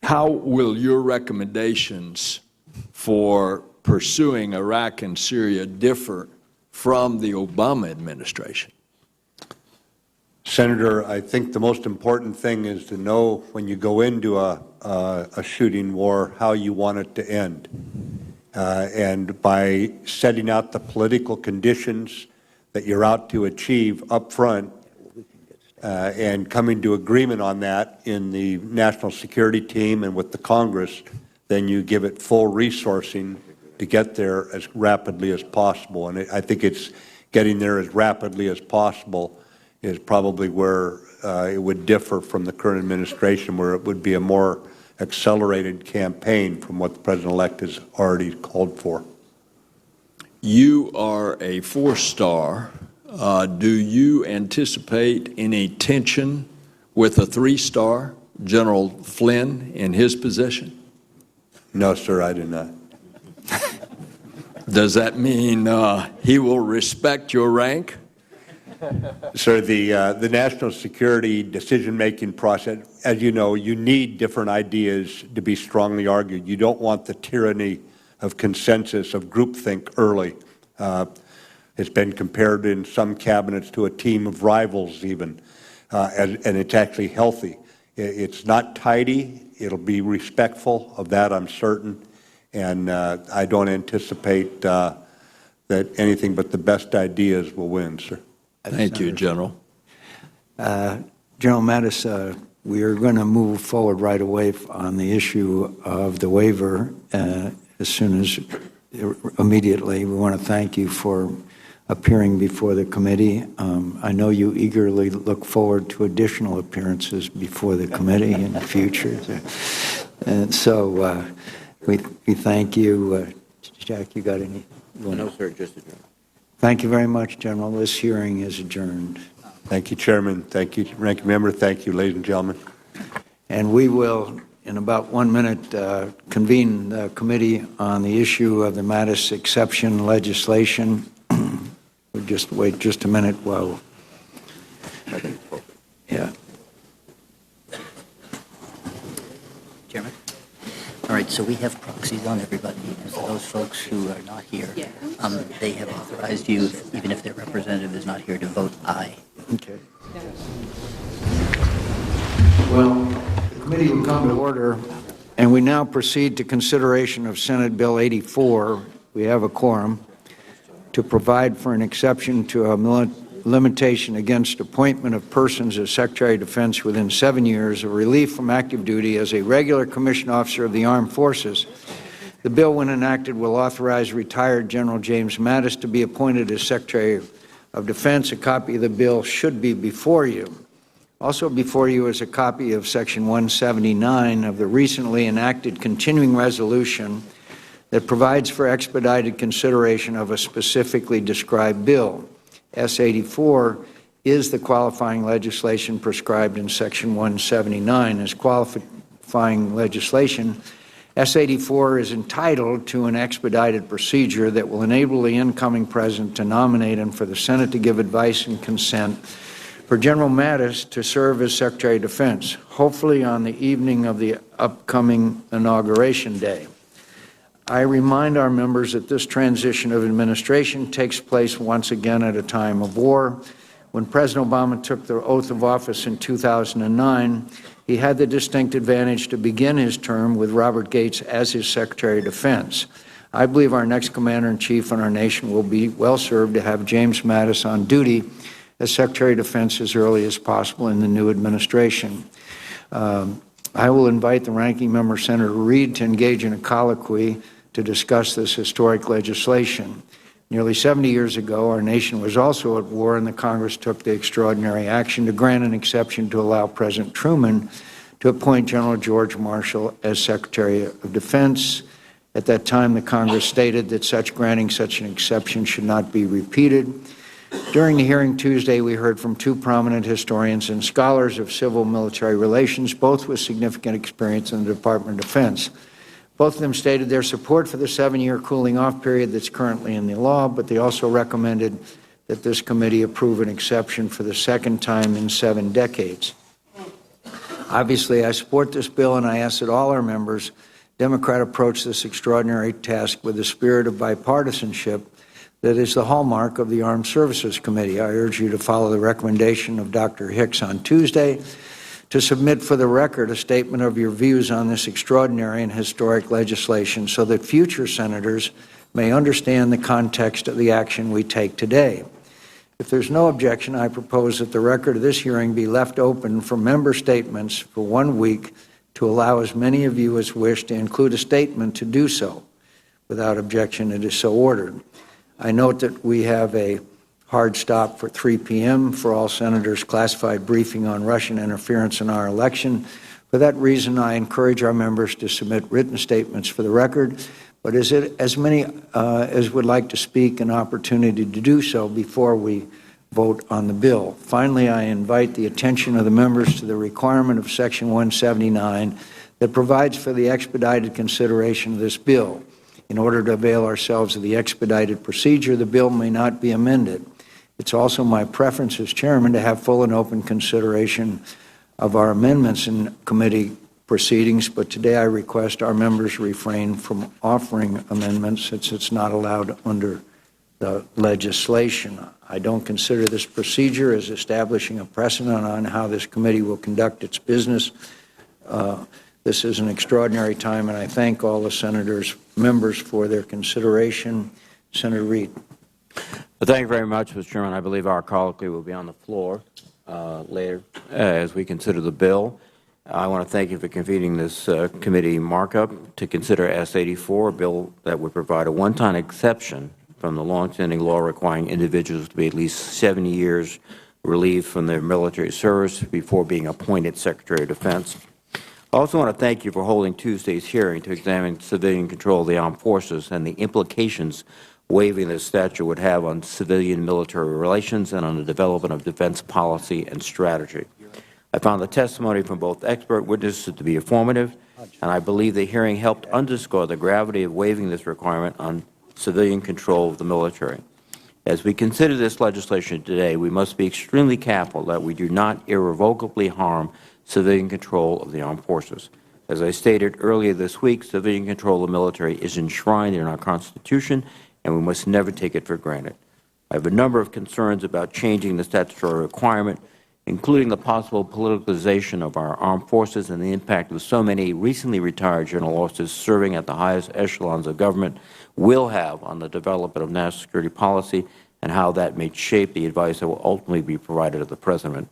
How will your recommendations for pursuing Iraq and Syria differ from the Obama administration? Senator, I think the most important thing is to know when you go into a shooting war how you want it to end. And by setting out the political conditions that you're out to achieve up front and coming to agreement on that in the national security team and with the Congress, then you give it full resourcing to get there as rapidly as possible. And I think it's getting there as rapidly as possible is probably where it would differ from the current administration, where it would be a more accelerated campaign from what the President-elect has already called for. You are a 4-star. Do you anticipate any tension with a 3-star, General Flynn, in his position? No, sir, I do not. Does that mean he will respect your rank? Sir, the national security decision-making process, as you know, you need different ideas to be strongly argued. You don't want the tyranny of consensus, of groupthink early. It's been compared in some cabinets to a team of rivals even, and it's actually healthy. It's not tidy. It'll be respectful of that, I'm certain, and I don't anticipate that anything but the best ideas will win, sir. Thank you, General. General Mattis, we are going to move forward right away on the issue of the waiver as soon as immediately. We want to thank you for appearing before the committee. I know you eagerly look forward to additional appearances before the committee in the future. And so we thank you. Jack, you got any? No, sir, just adjourned. Thank you very much, General. This hearing is adjourned. Thank you, Chairman. Thank you, Ranking Member. Thank you, ladies and gentlemen. And we will, in about 1 minute, convene the committee on the issue of the Mattis exception legislation. We'll just wait just a minute while. Yeah. Chairman? All right, so we have proxies on everybody, and for those folks who are not here, they have authorized you, even if their representative is not here, to vote aye. Okay. Well, the committee will come to order, and we now proceed to consideration of Senate Bill 84. We have a quorum to provide for an exception to a limitation against appointment of persons as Secretary of Defense within 7 years of relief from active duty as a regular commissioned officer of the Armed Forces. The bill, when enacted, will authorize retired General James Mattis to be appointed as Secretary of Defense. A copy of the bill should be before you. Also before you is a copy of Section 179 of the recently enacted continuing resolution that provides for expedited consideration of a specifically described bill. S-84 is the qualifying legislation prescribed in Section 179. As qualifying legislation, S-84 is entitled to an expedited procedure that will enable the incoming President to nominate and for the Senate to give advice and consent for General Mattis to serve as Secretary of Defense, hopefully on the evening of the upcoming Inauguration Day. I remind our members that this transition of administration takes place once again at a time of war. When President Obama took the oath of office in 2009, he had the distinct advantage to begin his term with Robert Gates as his Secretary of Defense. I believe our next Commander-in-Chief in our nation will be well served to have James Mattis on duty as Secretary of Defense as early as possible in the new administration. I will invite the Ranking Member, Senator Reid, to engage in a colloquy to discuss this historic legislation. Nearly 70 years ago, our nation was also at war, and the Congress took the extraordinary action to grant an exception to allow President Truman to appoint General George Marshall as Secretary of Defense. At that time, the Congress stated that granting such an exception should not be repeated. During the hearing Tuesday, we heard from two prominent historians and scholars of civil-military relations, both with significant experience in the Department of Defense. Both of them stated their support for the 7-year cooling-off period that's currently in the law, but they also recommended that this committee approve an exception for the second time in 7 decades. Obviously, I support this bill, and I ask that all our members, Democrat, approach this extraordinary task with the spirit of bipartisanship that is the hallmark of the Armed Services Committee. I urge you to follow the recommendation of Dr. Hicks on Tuesday to submit for the record a statement of your views on this extraordinary and historic legislation so that future senators may understand the context of the action we take today. If there's no objection, I propose that the record of this hearing be left open for member statements for 1 week to allow as many of you as wish to include a statement to do so. Without objection, it is so ordered. I note that we have a hard stop for 3 p.m. for all senators' classified briefing on Russian interference in our election. For that reason, I encourage our members to submit written statements for the record, but as many as would like to speak, an opportunity to do so before we vote on the bill. Finally, I invite the attention of the members to the requirement of Section 179 that provides for the expedited consideration of this bill. In order to avail ourselves of the expedited procedure, the bill may not be amended. It's also my preference as chairman to have full and open consideration of our amendments in committee proceedings, but today I request our members refrain from offering amendments since it's not allowed under the legislation. I don't consider this procedure as establishing a precedent on how this committee will conduct its business. This is an extraordinary time, and I thank all the members for their consideration. Senator Reid. Well, thank you very much, Mr. Chairman. I believe our colloquy will be on the floor later as we consider the bill. I want to thank you for convening this committee markup to consider S-84, a bill that would provide a one-time exception from the longstanding law requiring individuals to be at least 70 years relieved from their military service before being appointed Secretary of Defense. I also want to thank you for holding Tuesday's hearing to examine civilian control of the armed forces and the implications waiving this statute would have on civilian-military relations and on the development of defense policy and strategy. I found the testimony from both expert witnesses to be informative, and I believe the hearing helped underscore the gravity of waiving this requirement on civilian control of the military. As we consider this legislation today, we must be extremely careful that we do not irrevocably harm civilian control of the armed forces. As I stated earlier this week, civilian control of the military is enshrined in our Constitution, and we must never take it for granted. I have a number of concerns about changing the statutory requirement, including the possible politicalization of our armed forces and the impact of so many recently retired general officers serving at the highest echelons of government will have on the development of national security policy and how that may shape the advice that will ultimately be provided to the President.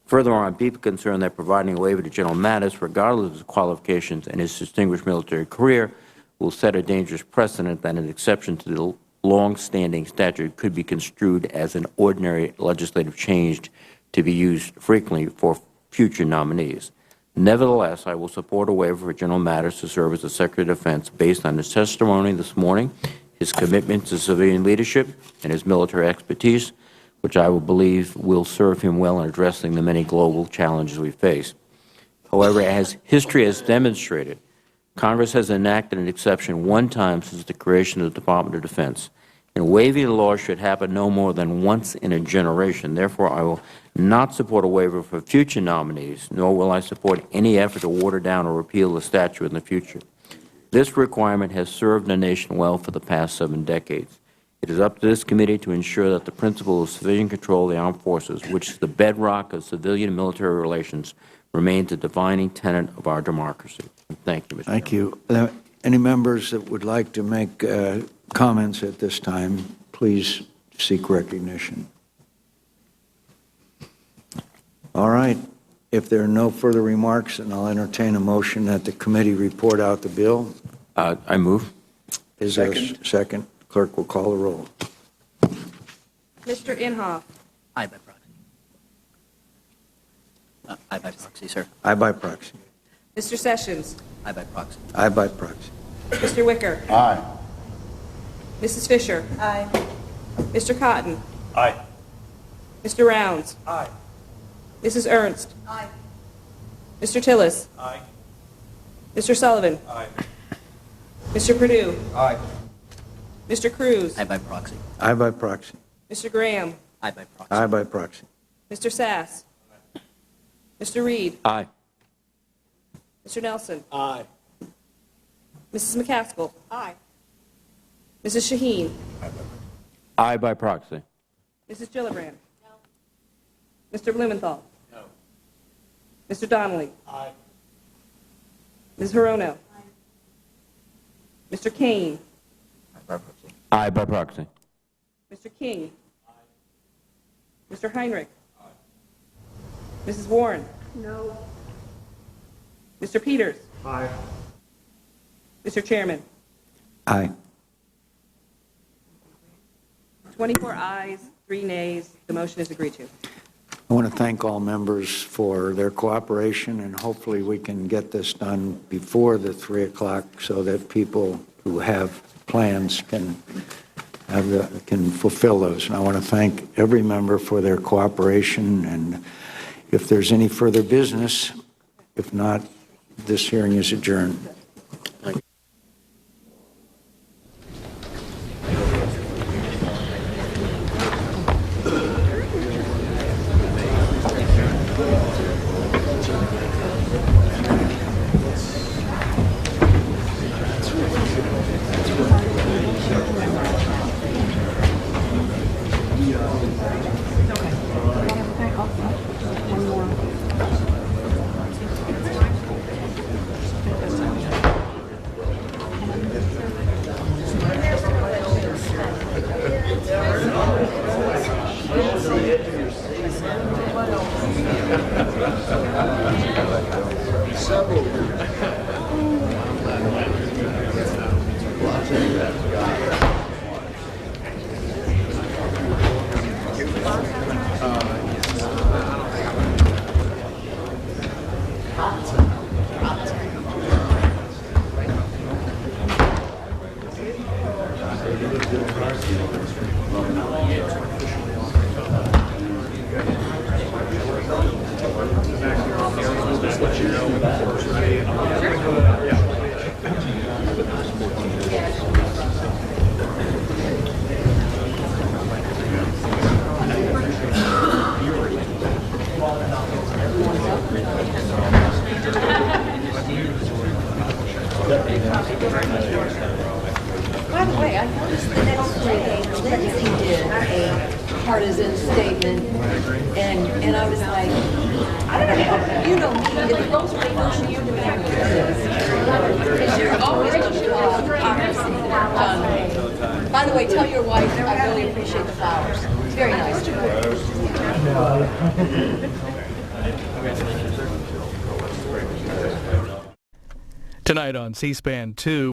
Furthermore, I'm deeply concerned that providing a waiver to General Mattis, regardless of his qualifications and his distinguished military career, will set a dangerous precedent that an exception to the long-standing statute could be construed as an ordinary legislative change to be used frequently for future nominees. Nevertheless, I will support a waiver for General Mattis to serve as the Secretary of Defense based on his testimony this morning, his commitment to civilian leadership, and his military expertise, which I will believe will serve him well in addressing the many global challenges we face. However, as history has demonstrated, Congress has enacted an exception one time since the creation of the Department of Defense, and waiving the law should happen no more than once in a generation. Therefore, I will not support a waiver for future nominees, nor will I support any effort to water down or repeal the statute in the future. This requirement has served the nation well for the past 7 decades. It is up to this committee to ensure that the principle of civilian control of the armed forces, which is the bedrock of civilian-military relations, remains a defining tenet of our democracy. Thank you, Mr. Thank you. Any members that would like to make comments at this time, please seek recognition. All right. If there are no further remarks, then I'll entertain a motion that the committee report out the bill. I move. Is there a second? Clerk will call the roll. Mr. Inhofe. Aye by proxy. Aye by proxy, sir. Aye by proxy. Mr. Sessions. Aye by proxy. Aye by proxy. Mr. Wicker. Aye. Mrs. Fisher. Aye. Mr. Cotton. Aye. Mr. Rounds. Aye. Mrs. Ernst. Aye. Mr. Tillis. Aye. Mr. Sullivan. Aye. Mr. Perdue. Aye. Mr. Cruz. Aye by proxy. Aye by proxy. Mr. Graham. Aye by proxy. Aye by proxy. Mr. Sass. Mr. Reed. Aye. Mr. Nelson. Aye. Mrs. McCaskill. Aye. Mrs. Shaheen. Aye by proxy. Mrs. Gillibrand. No. Mr. Blumenthal. No. Mr. Donnelly. Aye. Ms. Hirono. Aye. Mr. Kane. Aye by proxy. Mr. King. Aye. Mr. Heinrich. Aye. Mrs. Warren. No. Mr. Peters. Aye. Mr. Chairman. Aye. 24 ayes, 3 nays. The motion is agreed to. I want to thank all members for their cooperation, and hopefully we can get this done before the 3 o'clock so that people who have plans can fulfill those. And I want to thank every member for their cooperation, and if there's any further business, if not, this hearing is adjourned. By the way, I noticed the next day, Lindsay did a partisan statement, and I was like, I don't know, you know, if it goes right on you to back because you're always by the way, tell your wife I really appreciate the flowers. It's very nice to her. Tonight on C-SPAN 2.